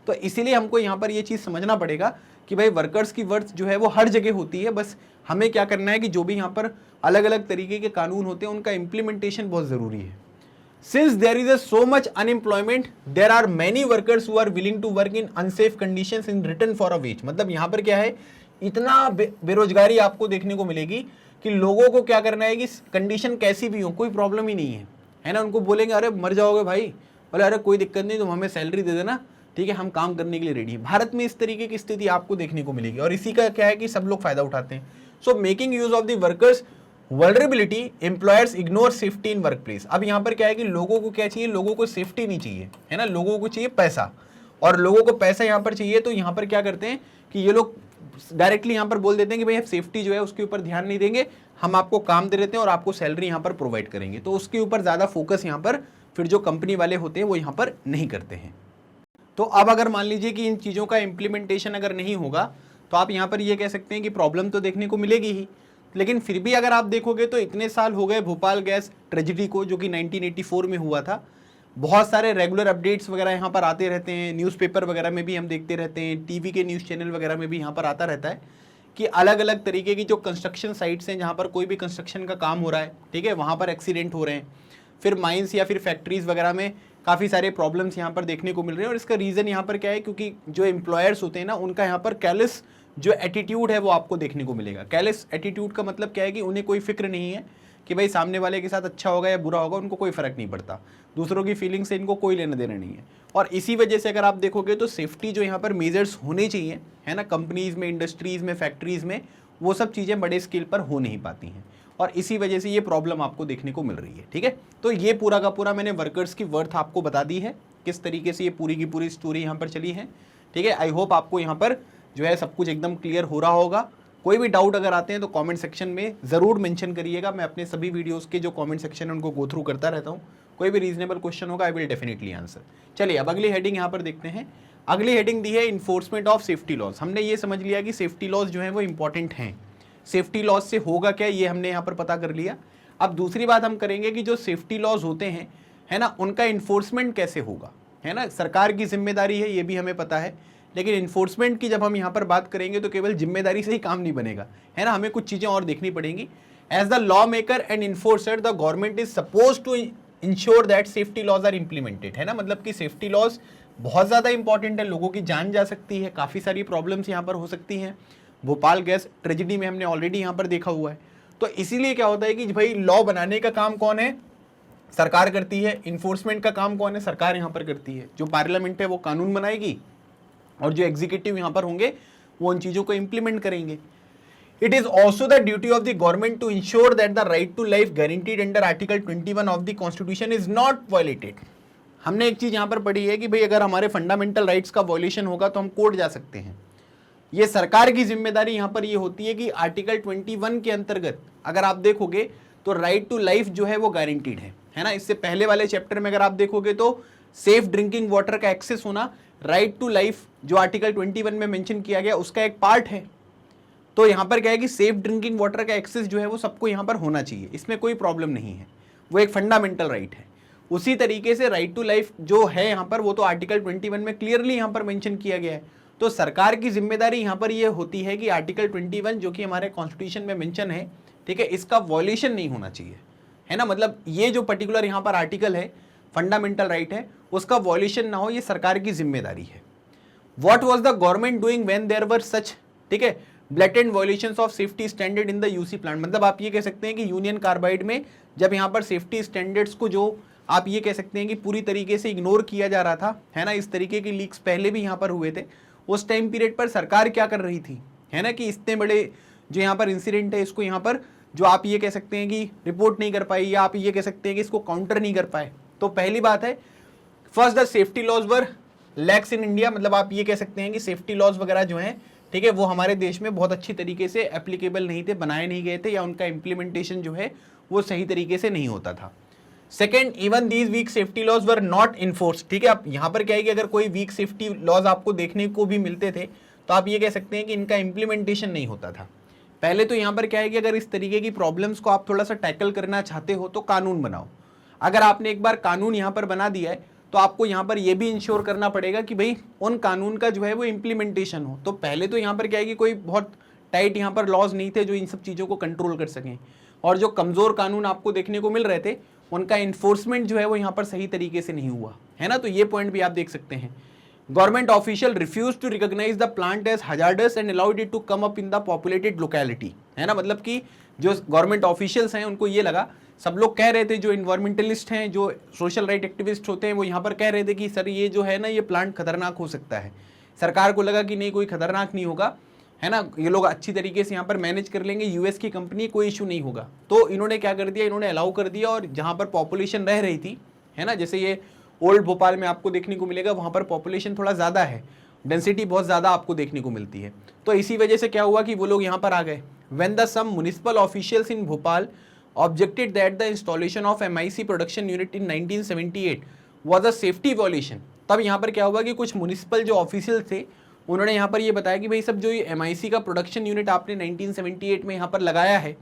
तो इसीलिए हमको यहाँ पर ये चीज़ समझना पड़ेगा कि भाई वर्कर्स की वर्थ जो है वो हर जगह होती है, बस हमें क्या करना है कि जो भी यहाँ पर अलग अलग तरीके के कानून होते हैं उनका इम्प्लीमेंटेशन बहुत ज़रूरी है। Since there is so much unemployment there are many workers who are willing to work in unsafe conditions in return for a wage. मतलब यहाँ पर क्या है, इतना बेरोजगारी आपको देखने को मिलेगी कि लोगों को क्या करना है कि कंडीशन कैसी भी हो कोई प्रॉब्लम ही नहीं है ना। उनको बोलेंगे अरे मर जाओगे भाई, बोले अरे कोई दिक्कत नहीं, तुम हमें सैलरी दे देना, ठीक है हम काम करने के लिए रेडी हैं। भारत में इस तरीके की स्थिति आपको देखने को मिलेगी और इसी का क्या है कि सब लोग फायदा उठाते हैं। So making use of the workers vulnerability, employers ignore safety in work place. अब यहाँ पर क्या है कि लोगों को क्या चाहिए, लोगों को सेफ्टी नहीं चाहिए है ना, लोगों को चाहिए पैसा, और लोगों को पैसा यहाँ पर चाहिए। तो यहाँ पर क्या करते हैं कि ये लोग डायरेक्टली यहाँ पर बोल देते हैं कि भाई आप सेफ्टी जो है उसके ऊपर ध्यान नहीं देंगे, हम आपको काम दे देते हैं और आपको सैलरी यहाँ पर प्रोवाइड करेंगे। तो उसके ऊपर ज़्यादा फोकस यहाँ पर फिर जो कंपनी वाले होते हैं वो यहाँ पर नहीं करते हैं। तो अब अगर मान लीजिए कि इन चीज़ों का इम्प्लीमेंटेशन अगर नहीं होगा तो आप यहाँ पर ये कह सकते हैं कि प्रॉब्लम तो देखने को मिलेगी ही। लेकिन फिर भी अगर आप देखोगे तो इतने साल हो गए भोपाल गैस ट्रेजिडी को, जो कि 1984 में हुआ था। बहुत सारे रेगुलर अपडेट्स वगैरह यहाँ पर आते रहते हैं, न्यूज़पेपर वगैरह में भी हम देखते रहते हैं, टीवी के न्यूज़ चैनल वगैरह में भी यहाँ पर आता रहता है कि अलग अलग तरीके की जो कंस्ट्रक्शन साइट्स हैं जहाँ पर कोई भी कंस्ट्रक्शन का काम हो रहा है, ठीक है, वहाँ पर एक्सीडेंट हो रहे हैं। फिर माइंस या फिर फैक्ट्रीज़ वगैरह में काफ़ी सारे प्रॉब्लम्स यहाँ पर देखने को मिल रहे हैं। और इसका रीज़न यहाँ पर क्या है, क्योंकि जो एम्प्लॉयर्स होते हैं ना उनका यहाँ पर कैलेस जो एटीट्यूड है वो आपको देखने को मिलेगा। कैलेस एटीट्यूड का मतलब क्या है कि उन्हें कोई फिक्र नहीं है कि भाई सामने वाले के साथ अच्छा होगा या बुरा होगा, उनको कोई फ़र्क नहीं पड़ता, दूसरों की फीलिंग से इनको कोई लेना देना नहीं है। और इसी वजह से अगर आप देखोगे तो सेफ्टी जो यहाँ पर मेजर्स होने चाहिए है ना, कंपनीज़ में, इंडस्ट्रीज़ में, फैक्ट्रीज़ में, वो सब चीज़ें बड़े स्केल पर हो नहीं पाती हैं और इसी वजह से ये प्रॉब्लम आपको देखने को मिल रही है। ठीक है, तो ये पूरा का पूरा मैंने वर्कर्स की वर्थ आपको बता दी है, किस तरीके से ये पूरी की पूरी स्टोरी यहाँ पर चली है। ठीक है, आई होप आपको यहाँ पर जो है सब कुछ एकदम क्लियर हो रहा होगा। कोई भी डाउट अगर आते हैं तो कमेंट सेक्शन में ज़रूर मेंशन करिएगा। मैं अपने सभी वीडियोस के जो कमेंट सेक्शन है उनको गो थ्रू करता रहता हूँ। कोई भी रीजनेबल क्वेश्चन होगा आई विल डेफिनेटली आंसर। चलिए अब अगली हेडिंग यहाँ पर देखते हैं। अगली हेडिंग दी है इन्फोर्समेंट ऑफ सेफ्टी लॉज। हमने ये समझ लिया कि सेफ्टी लॉज जो हैं वो इंपॉर्टेंट हैं। सेफ्टी लॉज से होगा क्या ये हमने यहाँ पर पता कर लिया। अब दूसरी बात हम करेंगे कि जो सेफ्टी लॉज होते हैं है ना, उनका इन्फोर्समेंट कैसे होगा, है ना, सरकार की जिम्मेदारी है ये भी हमें पता है, लेकिन इन्फोर्समेंट की जब हम यहाँ पर बात करेंगे तो केवल जिम्मेदारी से ही काम नहीं बनेगा, है ना, हमें कुछ चीज़ें और देखनी पड़ेंगी। As the law maker and enforcer the government is suppose to ensure that safety laws are implemented, है ना, मतलब कि सेफ्टी लॉज बहुत ज़्यादा इंपॉर्टेंट है, लोगों की जान जा सकती है, काफ़ी सारी प्रॉब्लम्स यहाँ पर हो सकती हैं। भोपाल गैस ट्रेजिडी में हमने ऑलरेडी यहाँ पर देखा हुआ है। तो इसीलिए क्या होता है कि भाई लॉ बनाने का काम कौन है, सरकार करती है, इन्फोर्समेंट का काम कौन है, सरकार यहाँ पर करती है। जो पार्लियामेंट है वो कानून बनाएगी और जो एग्जीक्यूटिव यहाँ पर होंगे वो उन चीज़ों को इम्प्लीमेंट करेंगे। It is also the duty of the government to ensure that the right to life guaranteed under Article 21 of the Constitution is not violated. हमने एक चीज यहां पर पढ़ी है कि भाई अगर हमारे फंडामेंटल राइट्स का वॉल्यूशन होगा तो हम कोर्ट जा सकते हैं। ये सरकार की जिम्मेदारी यहां पर ये होती है कि आर्टिकल 21 के अंतर्गत अगर आप देखोगे तो राइट टू लाइफ जो है वो गारंटीड है ना। इससे पहले वाले चैप्टर में अगर आप देखोगे तो सेफ ड्रिंकिंग वाटर का एक्सेस होना राइट टू लाइफ जो आर्टिकल 21 में मेंशन किया गया उसका एक पार्ट है। तो यहां पर क्या है कि सेफ ड्रिंकिंग वाटर का एक्सेस जो है वो सबको यहां पर होना चाहिए, इसमें कोई प्रॉब्लम नहीं है, वो एक फंडामेंटल राइट है। उसी तरीके से राइट टू लाइफ जो है यहां पर वो तो आर्टिकल 21 में क्लियरली यहां पर मेंशन किया गया है। तो सरकार की जिम्मेदारी यहां पर ये होती है कि आर्टिकल 21 जो कि हमारे कॉन्स्टिट्यूशन में मेंशन है, ठीक है, इसका वॉल्यूशन नहीं होना चाहिए, है ना। मतलब ये जो पर्टिकुलर यहां पर आर्टिकल है फंडामेंटल राइट है उसका वॉल्यूशन ना हो, ये सरकार की जिम्मेदारी है। What was the government doing when there were such, ठीक है, blatant violations of safety standard in the UC plant. मतलब आप ये कह सकते हैं कि यूनियन कार्बाइड में जब यहाँ पर सेफ्टी स्टैंडर्ड्स को जो आप ये कह सकते हैं कि पूरी तरीके से इग्नोर किया जा रहा था, है ना, इस तरीके के लीक्स पहले भी यहाँ पर हुए थे। उस टाइम पीरियड पर सरकार क्या कर रही थी, है ना, कि इतने बड़े जो यहाँ पर इंसिडेंट है इसको यहाँ पर जो आप ये कह सकते हैं कि रिपोर्ट नहीं कर पाई या आप ये कह सकते हैं कि इसको काउंटर नहीं कर पाए। तो पहली बात है, first the safety laws were lax in India. मतलब आप ये कह सकते हैं कि सेफ्टी लॉज वगैरह जो हैं, ठीक है, वो हमारे देश में बहुत अच्छी तरीके से एप्लीकेबल नहीं थे, बनाए नहीं गए थे, या उनका इम्प्लीमेंटेशन जो है वो सही तरीके से नहीं होता था। Second, even these weak safety laws were not enforced. ठीक है, अब यहाँ पर क्या है कि अगर कोई वीक सेफ्टी लॉज आपको देखने को भी मिलते थे तो आप ये कह सकते हैं कि इनका इम्प्लीमेंटेशन नहीं होता था। पहले तो यहाँ पर क्या है कि अगर इस तरीके की प्रॉब्लम्स को आप थोड़ा सा टैकल करना चाहते हो तो कानून बनाओ। अगर आपने एक बार कानून यहाँ पर बना दिया है तो आपको यहाँ पर यह भी इंश्योर करना पड़ेगा कि भाई उन कानून का जो है वो इम्प्लीमेंटेशन हो। तो पहले तो यहाँ पर क्या है कि कोई बहुत टाइट यहाँ पर लॉज नहीं थे जो इन सब चीज़ों को कंट्रोल कर सकें, और जो कमज़ोर कानून आपको देखने को मिल रहे थे उनका इन्फोर्समेंट जो है वो यहाँ पर सही तरीके से नहीं हुआ, है ना। तो ये पॉइंट भी आप देख सकते हैं। Government official refuse to recognize the plant as hazardous and allowed it to come up in the populated locality, है ना। मतलब कि जो गवर्नमेंट ऑफिशियल्स हैं उनको ये लगा, सब लोग कह रहे थे, जो इन्वायरमेंटलिस्ट हैं, जो सोशल राइट एक्टिविस्ट होते हैं, वो यहाँ पर कह रहे थे कि सर ये जो है ना ये प्लांट खतरनाक हो सकता है। सरकार को लगा कि नहीं, कोई खतरनाक नहीं होगा, है ना, ये लोग अच्छी तरीके से यहाँ पर मैनेज कर लेंगे, यूएस की कंपनी, कोई इशू नहीं होगा। तो इन्होंने क्या कर दिया, इन्होंने अलाउ कर दिया, और जहाँ पर पॉपुलेशन रह रही थी, है ना, जैसे ये ओल्ड भोपाल में आपको देखने को मिलेगा, वहाँ पर पॉपुलेशन थोड़ा ज़्यादा है, डेंसिटी बहुत ज़्यादा आपको देखने को मिलती है। तो इसी वजह से क्या हुआ कि वो लोग यहाँ पर आ गए। When the some municipal officials in Bhopal objected that the installation of MIC production unit in 1978 was a safety violation, तब यहाँ पर क्या हुआ कि कुछ म्युनिसिपल जो ऑफिशियल थे उन्होंने यहाँ पर ये बताया कि भाई सब जो ये MIC का प्रोडक्शन यूनिट आपने 1978 में यहाँ पर लगाया है,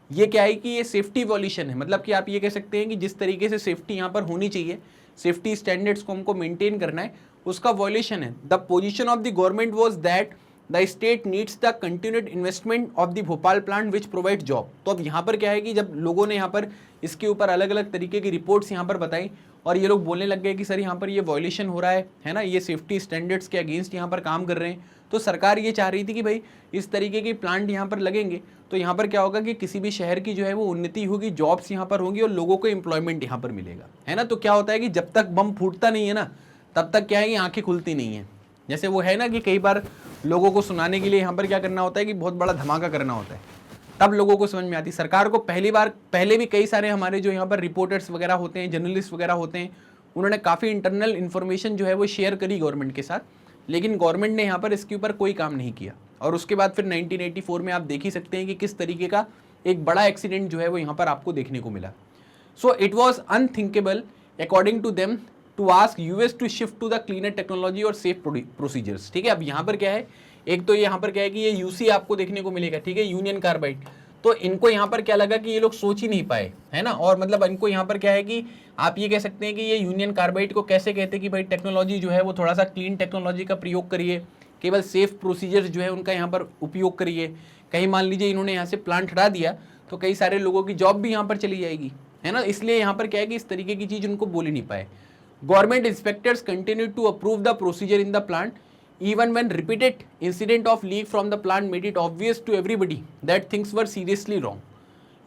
ये क्या है कि ये सेफ्टी वॉल्यूशन है। मतलब कि आप ये कह सकते हैं कि जिस तरीके से सेफ्टी यहाँ पर होनी चाहिए, सेफ्टी स्टैंडर्ड्स को हमको मेंटेन करना है, उसका वॉल्यूशन है। The position of the government was that the state needs the continued investment of the Bhopal plant which provide job. तो अब यहाँ पर क्या है कि जब लोगों ने यहाँ पर इसके ऊपर अलग अलग तरीके की रिपोर्ट्स यहाँ पर बताई और ये लोग बोलने लग गए कि सर यहाँ पर ये वॉल्यूशन हो रहा है ना, ये सेफ्टी स्टैंडर्ड्स के अगेंस्ट यहाँ पर काम कर रहे हैं, तो सरकार ये चाह रही थी कि भाई इस तरीके की प्लांट यहाँ पर लगेंगे तो यहाँ पर क्या होगा कि किसी भी शहर की जो है वो उन्नति होगी, जॉब्स यहाँ पर होंगी और लोगों को एम्प्लॉयमेंट यहाँ पर मिलेगा, है ना। तो क्या होता है कि जब तक बम फूटता नहीं है ना, तब तक क्या है कि आंखें खुलती नहीं है। जैसे वो है ना कि कई बार लोगों को सुनाने के लिए यहाँ पर क्या करना होता है कि बहुत बड़ा धमाका करना होता है, तब लोगों को समझ में आती। सरकार को पहले भी कई सारे हमारे जो यहाँ पर रिपोर्टर्स वगैरह होते हैं, जर्नलिस्ट वगैरह होते हैं, उन्होंने काफ़ी इंटरनल इन्फॉर्मेशन जो है वो शेयर करी गवर्नमेंट के साथ, लेकिन गवर्नमेंट ने यहाँ पर इसके ऊपर कोई काम नहीं किया। और उसके बाद फिर 1984 में आप देख ही सकते हैं कि किस तरीके का एक बड़ा एक्सीडेंट जो है वो यहाँ पर आपको देखने को मिला। So it was unthinkable according to them to ask US to shift to the cleaner technology और सेफ प्रोसीजर्स। ठीक है, अब यहाँ पर क्या है, एक तो यहाँ पर क्या है कि ये यूसी आपको देखने को मिलेगा, ठीक है, यूनियन कार्बाइड। तो इनको यहाँ पर क्या लगा कि ये लोग सोच ही नहीं पाए, है ना। और मतलब इनको यहाँ पर क्या है कि आप ये कह सकते हैं कि ये यूनियन कार्बाइड को कैसे कहते हैं कि भाई टेक्नोलॉजी जो है वो थोड़ा सा क्लीन टेक्नोलॉजी का प्रयोग करिए, केवल सेफ प्रोसीजर्स जो है उनका यहाँ पर उपयोग करिए। कहीं मान लीजिए इन्होंने यहाँ से प्लांट हटा दिया तो कई सारे लोगों की जॉब भी यहाँ पर चली जाएगी, है ना। इसलिए यहाँ पर क्या है कि इस तरीके की चीज़ उनको बोल ही नहीं पाए। Government inspectors continue to approve the procedure in the plant even when repeated incident of leak from the plant made it obvious to everybody that things were seriously wrong।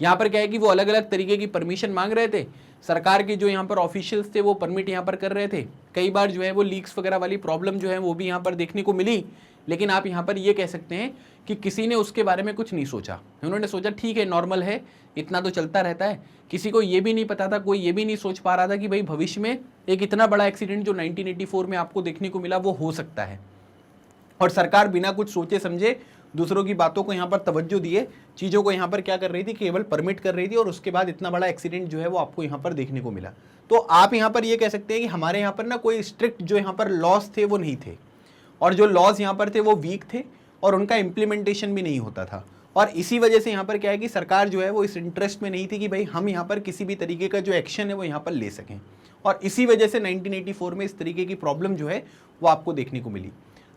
यहाँ पर क्या है कि वो अलग अलग तरीके की परमिशन मांग रहे थे, सरकार के जो यहाँ पर ऑफिशियल्स थे वो परमिट यहाँ पर कर रहे थे। कई बार जो है वो लीक्स वगैरह वाली प्रॉब्लम जो है वो भी यहाँ पर देखने को मिली, लेकिन आप यहाँ पर ये कह सकते हैं कि किसी ने उसके बारे में कुछ नहीं सोचा। उन्होंने सोचा ठीक है, नॉर्मल है, इतना तो चलता रहता है। किसी को ये भी नहीं पता था, कोई ये भी नहीं सोच पा रहा था कि भाई भविष्य में एक इतना बड़ा एक्सीडेंट जो 1984 में आपको देखने को मिला वो हो सकता है। और सरकार बिना कुछ सोचे समझे, दूसरों की बातों को यहाँ पर तवज्जो दिए, चीज़ों को यहाँ पर क्या कर रही थी, केवल परमिट कर रही थी, और उसके बाद इतना बड़ा एक्सीडेंट जो है वो आपको यहाँ पर देखने को मिला। तो आप यहाँ पर ये कह सकते हैं कि हमारे यहाँ पर ना कोई स्ट्रिक्ट जो यहाँ पर लॉज थे वो नहीं थे, और जो लॉज यहाँ पर थे वो वीक थे, और उनका इम्प्लीमेंटेशन भी नहीं होता था। और इसी वजह से यहाँ पर क्या है कि सरकार जो है वो इस इंटरेस्ट में नहीं थी कि भाई हम यहाँ पर किसी भी तरीके का जो एक्शन है वो यहाँ पर ले सकें, और इसी वजह से 1984 में इस तरीके की प्रॉब्लम जो है वो आपको देखने को मिली।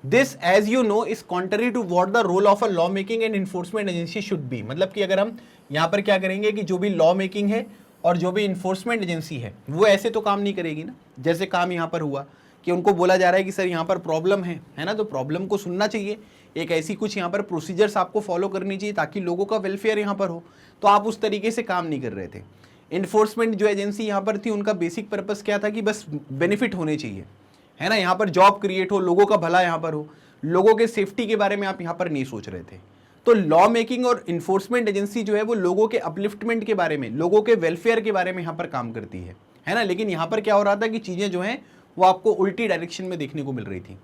This as you know is contrary to what the role of a law making and enforcement agency should be. मतलब कि अगर हम यहाँ पर क्या करेंगे कि जो भी लॉ मेकिंग है और जो भी इन्फोर्समेंट एजेंसी है वो ऐसे तो काम नहीं करेगी ना, जैसे काम यहाँ पर हुआ कि उनको बोला जा रहा है कि सर यहाँ पर प्रॉब्लम है ना, तो प्रॉब्लम को सुनना चाहिए, एक ऐसी कुछ यहाँ पर प्रोसीजर्स आपको फॉलो करनी चाहिए ताकि लोगों का वेलफेयर यहाँ पर हो। तो आप उस तरीके से काम नहीं कर रहे थे। इन्फोर्समेंट जो एजेंसी यहाँ पर थी उनका बेसिक पर्पस क्या था कि बस बेनिफिट होने चाहिए, है ना, यहाँ पर जॉब क्रिएट हो, लोगों का भला यहाँ पर हो, लोगों के सेफ्टी के बारे में आप यहाँ पर नहीं सोच रहे थे। तो लॉ मेकिंग और इन्फोर्समेंट एजेंसी जो है वो लोगों के अपलिफ्टमेंट के बारे में, लोगों के वेलफेयर के बारे में यहाँ पर काम करती है ना। लेकिन यहाँ पर क्या हो रहा था कि चीज़ें जो हैं वो आपको उल्टी डायरेक्शन में देखने को मिल रही थी।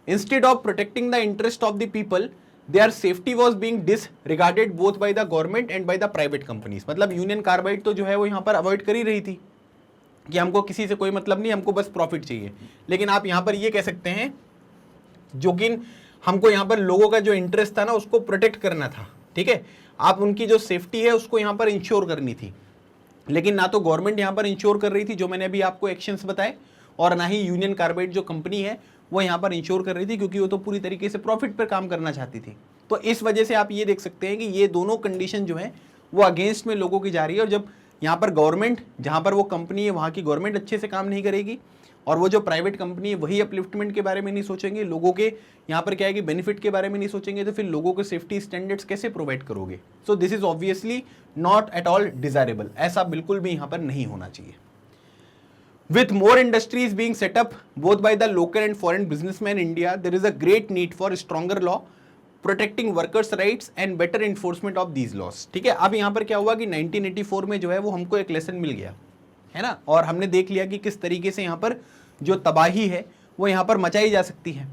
Instead of protecting the interest of the people, their safety was being disregarded both by the government and by the private companies. मतलब यूनियन कार्बाइड तो जो है वो यहाँ पर अवॉइड कर ही रही थी कि हमको किसी से कोई मतलब नहीं, हमको बस प्रॉफिट चाहिए। लेकिन आप यहाँ पर ये कह सकते हैं जो कि हमको यहाँ पर लोगों का जो इंटरेस्ट था ना उसको प्रोटेक्ट करना था, ठीक है, आप उनकी जो सेफ्टी है उसको यहाँ पर इंश्योर करनी थी। लेकिन ना तो गवर्नमेंट यहाँ पर इंश्योर कर रही थी, जो मैंने अभी आपको एक्शंस बताए, और ना ही यूनियन कार्बाइड जो कंपनी है वो यहाँ पर इंश्योर कर रही थी, क्योंकि वो तो पूरी तरीके से प्रॉफिट पर काम करना चाहती थी। तो इस वजह से आप ये देख सकते हैं कि ये दोनों कंडीशन जो है वो अगेंस्ट में लोगों की जा रही है। और जब यहाँ पर गवर्नमेंट, जहाँ पर वो कंपनी है वहाँ की गवर्नमेंट अच्छे से काम नहीं करेगी, और वो जो प्राइवेट कंपनी है वही अपलिफ्टमेंट के बारे में नहीं सोचेंगे, लोगों के यहाँ पर क्या है कि बेनिफिट के बारे में नहीं सोचेंगे, तो फिर लोगों को सेफ्टी स्टैंडर्ड्स कैसे प्रोवाइड करोगे। So this is obviously not at all desirable, ऐसा बिल्कुल भी यहाँ पर नहीं होना चाहिए। With more industries being set up both by the local and foreign businessmen in India, there is a great need for stronger law protecting workers' rights and better enforcement of these laws। ठीक है, अब यहाँ पर क्या हुआ कि 1984 में जो है वो हमको एक लेसन मिल गया है ना, और हमने देख लिया कि किस तरीके से यहाँ पर जो तबाही है वो यहाँ पर मचाई जा सकती है।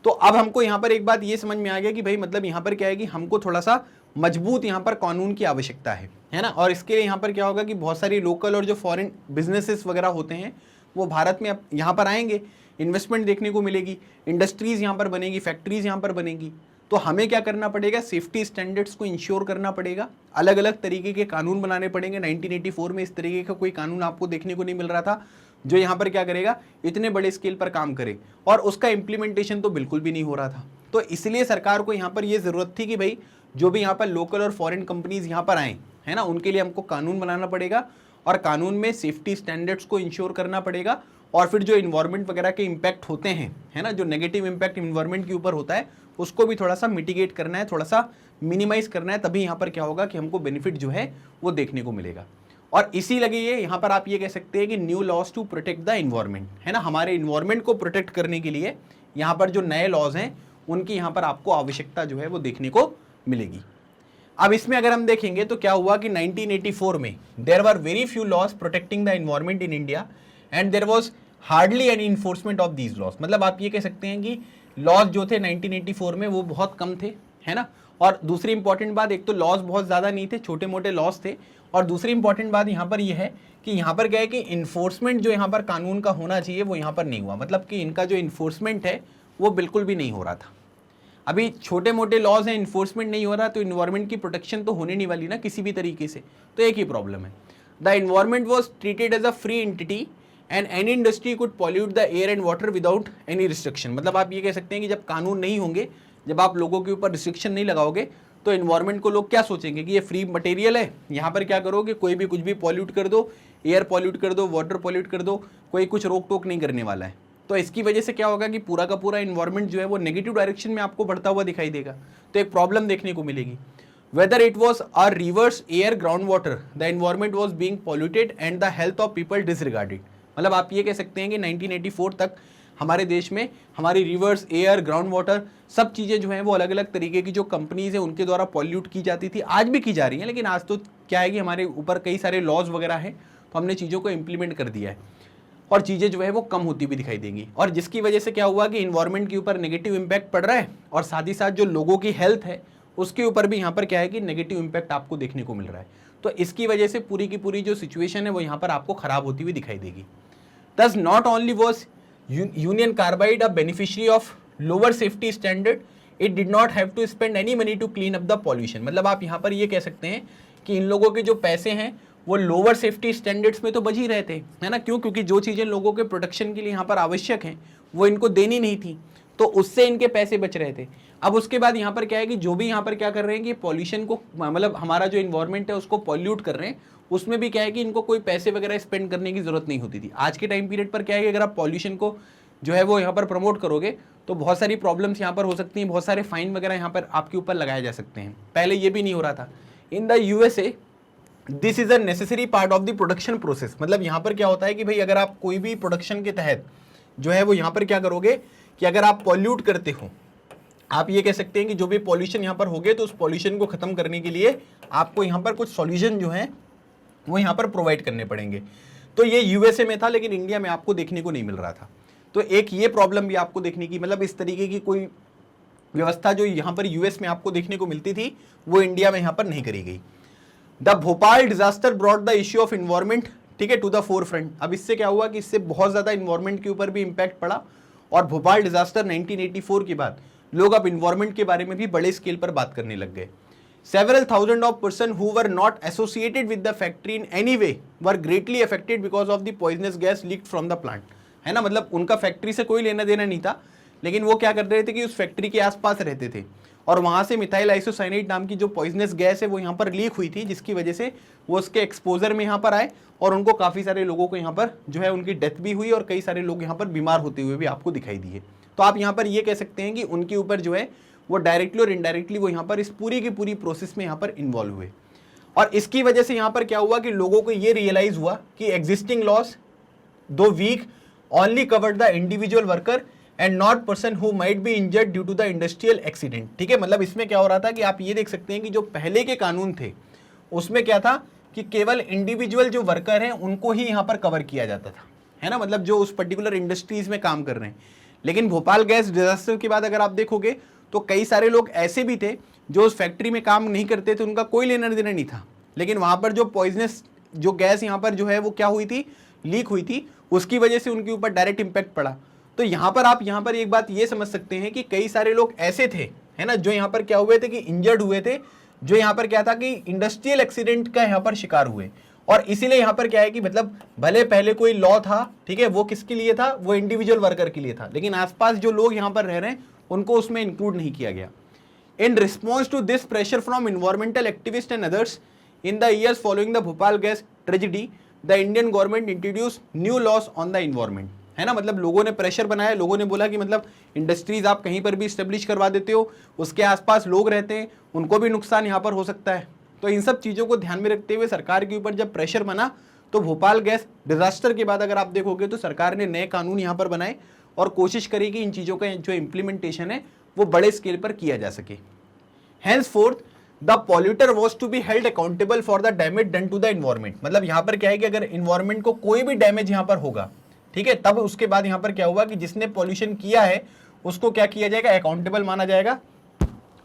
तो अब हमको यहाँ पर एक बात ये समझ में आ गया कि भाई मतलब यहाँ पर क्या है कि हमको थोड़ा सा मजबूत यहाँ पर कानून की आवश्यकता है ना। और इसके लिए यहाँ पर क्या होगा कि बहुत सारी लोकल और जो फॉरेन बिजनेसेस वगैरह होते हैं वो भारत में अब यहाँ पर आएंगे, इन्वेस्टमेंट देखने को मिलेगी, इंडस्ट्रीज़ यहाँ पर बनेगी, फैक्ट्रीज़ यहाँ पर बनेगी। तो हमें क्या करना पड़ेगा, सेफ्टी स्टैंडर्ड्स को इंश्योर करना पड़ेगा, अलग अलग तरीके के कानून बनाने पड़ेंगे। 1984 में इस तरीके का कोई कानून आपको देखने को नहीं मिल रहा था जो यहाँ पर क्या करेगा, इतने बड़े स्केल पर काम करे, और उसका इम्प्लीमेंटेशन तो बिल्कुल भी नहीं हो रहा था। तो इसलिए सरकार को यहाँ पर ये ज़रूरत थी कि भाई जो भी यहाँ पर लोकल और फॉरेन कंपनीज यहाँ पर आएँ, है ना, उनके लिए हमको कानून बनाना पड़ेगा, और कानून में सेफ्टी स्टैंडर्ड्स को इंश्योर करना पड़ेगा। और फिर जो इन्वायरमेंट वगैरह के इम्पैक्ट होते हैं, है ना, जो नेगेटिव इम्पैक्ट इन्वायरमेंट के ऊपर होता है उसको भी थोड़ा सा मिटिगेट करना है, थोड़ा सा मिनिमाइज करना है, तभी यहाँ पर क्या होगा कि हमको बेनिफिट जो है वो देखने को मिलेगा। और इसी लगे ये यहाँ पर आप ये कह सकते हैं कि new laws to protect the environment, है ना, हमारे इन्वायरमेंट को प्रोटेक्ट करने के लिए यहाँ पर जो नए लॉज हैं उनकी यहाँ पर आपको आवश्यकता जो है वो देखने को मिलेगी। अब इसमें अगर हम देखेंगे तो क्या हुआ कि 1984 में there were very few laws protecting the environment in India and there was hardly any enforcement of these laws. मतलब आप ये कह सकते हैं कि लॉज जो थे 1984 में वो बहुत कम थे, है ना। और दूसरी इंपॉर्टेंट बात, एक तो लॉज बहुत ज़्यादा नहीं थे, छोटे मोटे लॉज थे, और दूसरी इंपॉर्टेंट बात यहाँ पर ये है कि यहाँ पर क्या है कि इन्फोर्समेंट जो यहाँ पर कानून का होना चाहिए वो यहाँ पर नहीं हुआ। मतलब कि इनका जो इन्फोर्समेंट है वो बिल्कुल भी नहीं हो रहा था। अभी छोटे मोटे लॉज हैं, इन्फोर्समेंट नहीं हो रहा, तो इन्वायरमेंट की प्रोटेक्शन तो होने नहीं वाली ना किसी भी तरीके से। तो एक ही प्रॉब्लम है, the environment was treated as a free entity and any industry could pollute the air and water without any restriction. मतलब आप ये कह सकते हैं कि जब कानून नहीं होंगे, जब आप लोगों के ऊपर रिस्ट्रिक्शन नहीं लगाओगे, तो इन्वायरमेंट को लोग क्या सोचेंगे कि ये फ्री मटेरियल है, यहाँ पर क्या करोगे, कोई भी कुछ भी पॉल्यूट कर दो, एयर पॉल्यूट कर दो, वाटर पॉल्यूट कर दो, कोई कुछ रोक टोक नहीं करने वाला है। तो इसकी वजह से क्या होगा कि पूरा का पूरा इन्वायरमेंट जो है वो नेगेटिव डायरेक्शन में आपको बढ़ता हुआ दिखाई देगा, तो एक प्रॉब्लम देखने को मिलेगी। whether it was a rivers, air, groundwater, the environment was being polluted and the health of people disregarded। मतलब आप ये कह सकते हैं कि 1984 तक हमारे देश में हमारी रिवर्स, एयर, ग्राउंड वाटर सब चीज़ें जो हैं वो अलग अलग तरीके की जो कंपनीज हैं उनके द्वारा पॉल्यूट की जाती थी, आज भी की जा रही हैं, लेकिन आज तो क्या है कि हमारे ऊपर कई सारे लॉज वगैरह हैं, तो हमने चीज़ों को इम्प्लीमेंट कर दिया है और चीज़ें जो है वो कम होती भी दिखाई देंगी। और जिसकी वजह से क्या हुआ कि इन्वायरमेंट के ऊपर नेगेटिव इम्पैक्ट पड़ रहा है और साथ ही साथ जो लोगों की हेल्थ है उसके ऊपर भी यहाँ पर क्या है कि नेगेटिव इम्पैक्ट आपको देखने को मिल रहा है। तो इसकी वजह से पूरी की पूरी जो सिचुएशन है वो यहाँ पर आपको खराब होती हुई दिखाई देगी। Thus not only was Union Carbide a beneficiary of lower safety standard, it did not have to spend any money to clean up the pollution। मतलब आप यहाँ पर ये कह सकते हैं कि इन लोगों के जो पैसे हैं वो लोअर सेफ्टी स्टैंडर्ड्स में तो बच ही रहे थे, है ना। क्यों? क्योंकि जो चीज़ें लोगों के प्रोटेक्शन के लिए यहाँ पर आवश्यक हैं वो इनको देनी नहीं थी, तो उससे इनके पैसे बच रहे थे। अब उसके बाद यहाँ पर क्या है कि जो भी यहाँ पर क्या कर रहे हैं कि पॉल्यूशन को, मतलब हमारा जो इन्वायरमेंट है उसको पॉल्यूट कर रहे हैं, उसमें भी क्या है कि इनको कोई पैसे वगैरह स्पेंड करने की जरूरत नहीं होती थी। आज के टाइम पीरियड पर क्या है कि अगर आप पॉल्यूशन को जो है वो यहाँ पर प्रमोट करोगे तो बहुत सारी प्रॉब्लम्स यहाँ पर हो सकती हैं, बहुत सारे फाइन वगैरह यहाँ पर आपके ऊपर लगाए जा सकते हैं। पहले ये भी नहीं हो रहा था। इन the USA this is a necessary part of the production process. मतलब यहाँ पर क्या होता है कि भाई अगर आप कोई भी प्रोडक्शन के तहत जो है वो यहाँ पर क्या करोगे कि अगर आप पॉल्यूट करते हो, आप ये कह सकते हैं कि जो भी पॉल्यूशन यहाँ पर हो गए तो उस पॉल्यूशन को खत्म करने के लिए आपको यहाँ पर कुछ सॉल्यूशन जो है वो यहाँ पर प्रोवाइड करने पड़ेंगे। तो ये यूएसए में था, लेकिन इंडिया में आपको देखने को नहीं मिल रहा था। तो एक ये प्रॉब्लम भी आपको देखने की, मतलब इस तरीके की कोई व्यवस्था जो यहाँ पर यूएस में आपको देखने को मिलती थी वो इंडिया में यहाँ पर नहीं करी गई। The Bhopal disaster brought the issue of environment, ठीक है, टू द फोर फ्रंट। अब इससे क्या हुआ कि इससे बहुत ज्यादा इन्वायरमेंट के ऊपर भी इंपैक्ट पड़ा और भोपाल डिजास्टर 1984 के बाद लोग अब इन्वायरमेंट के बारे में भी बड़े स्केल पर बात करने लग गए। Several thousand of person who were not associated with the factory in any way were greatly affected because of the poisonous gas leaked from the plant, है ना। मतलब उनका फैक्ट्री से कोई लेना देना नहीं था, लेकिन वो क्या कर रहे थे कि उस फैक्ट्री के आसपास रहते थे और वहाँ से मिथाइल आइसोसाइनेट नाम की जो पॉइजनस गैस है वो यहाँ पर लीक हुई थी, जिसकी वजह से वो उसके एक्सपोजर में यहाँ पर आए और उनको काफ़ी सारे लोगों को यहाँ पर जो है उनकी डेथ भी हुई और कई सारे लोग यहाँ पर बीमार होते हुए भी आपको दिखाई दिए। तो आप यहाँ पर ये कह सकते हैं कि उनके ऊपर जो है वो डायरेक्टली और इनडायरेक्टली वो यहाँ पर इस पूरी की पूरी प्रोसेस में यहाँ पर इन्वॉल्व हुए। और इसकी वजह से यहाँ पर क्या हुआ कि लोगों को ये रियलाइज हुआ कि existing laws though weak only covered the individual worker and not person who might be injured due to the industrial accident, ठीक है। मतलब इसमें क्या हो रहा था कि आप ये देख सकते हैं कि जो पहले के कानून थे उसमें क्या था कि केवल इंडिविजुअल जो वर्कर हैं उनको ही यहाँ पर कवर किया जाता था, है ना। मतलब जो उस पर्टिकुलर इंडस्ट्रीज में काम कर रहे हैं। लेकिन भोपाल गैस डिजास्टर के बाद अगर आप देखोगे तो कई सारे लोग ऐसे भी थे जो उस फैक्ट्री में काम नहीं करते थे, उनका कोई लेना देना नहीं था, लेकिन वहां पर जो पॉइजनस जो गैस यहाँ पर जो है वो क्या हुई थी, लीक हुई थी, उसकी वजह से उनके ऊपर डायरेक्ट इंपैक्ट पड़ा। तो यहाँ पर आप यहाँ पर एक बात ये समझ सकते हैं कि कई सारे लोग ऐसे थे, है ना, जो यहाँ पर क्या हुए थे कि इंजर्ड हुए थे, जो यहाँ पर क्या था कि इंडस्ट्रियल एक्सीडेंट का यहाँ पर शिकार हुए। और इसीलिए यहाँ पर क्या है कि मतलब भले पहले कोई लॉ था, ठीक है, वो किसके लिए था, वो इंडिविजुअल वर्कर के लिए था, लेकिन आसपास जो लोग यहाँ पर रह रहे हैं उनको उसमें इंक्लूड नहीं किया गया। In response to this pressure from environmental activist and others in the years following the Bhopal gas tragedy the Indian government introduce new laws on the environment, है ना। मतलब लोगों ने प्रेशर बनाया, लोगों ने बोला कि मतलब इंडस्ट्रीज आप कहीं पर भी इस्टेब्लिश करवा देते हो, उसके आसपास लोग रहते हैं, उनको भी नुकसान यहाँ पर हो सकता है। तो इन सब चीज़ों को ध्यान में रखते हुए सरकार के ऊपर जब प्रेशर बना तो भोपाल गैस डिजास्टर के बाद अगर आप देखोगे तो सरकार ने नए कानून यहाँ पर बनाए और कोशिश करी कि इन चीज़ों का जो इम्प्लीमेंटेशन है वो बड़े स्केल पर किया जा सके। Henceforth, the polluter was to be held accountable for the damage done to the environment। मतलब यहाँ पर क्या है कि अगर इन्वायरमेंट को कोई भी डैमेज यहाँ पर होगा, ठीक है, तब उसके बाद यहाँ पर क्या हुआ कि जिसने पॉल्यूशन किया है उसको क्या किया जाएगा, अकाउंटेबल माना जाएगा।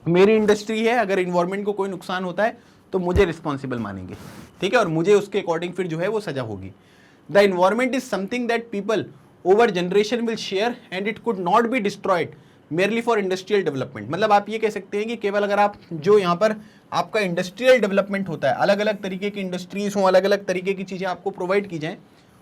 मेरी इंडस्ट्री है, अगर इन्वायरमेंट को कोई नुकसान होता है तो मुझे रिस्पॉन्सिबल मानेंगे, ठीक है, और मुझे उसके अकॉर्डिंग फिर जो है वो सजा होगी। The environment is something that people over generation will share and it could not be destroyed merely for industrial development. मतलब आप ये कह सकते हैं कि केवल अगर आप जो यहाँ पर आपका इंडस्ट्रियल डेवलपमेंट होता है, अलग अलग तरीके की इंडस्ट्रीज हों, अलग अलग तरीके की चीज़ें आपको प्रोवाइड की जाएँ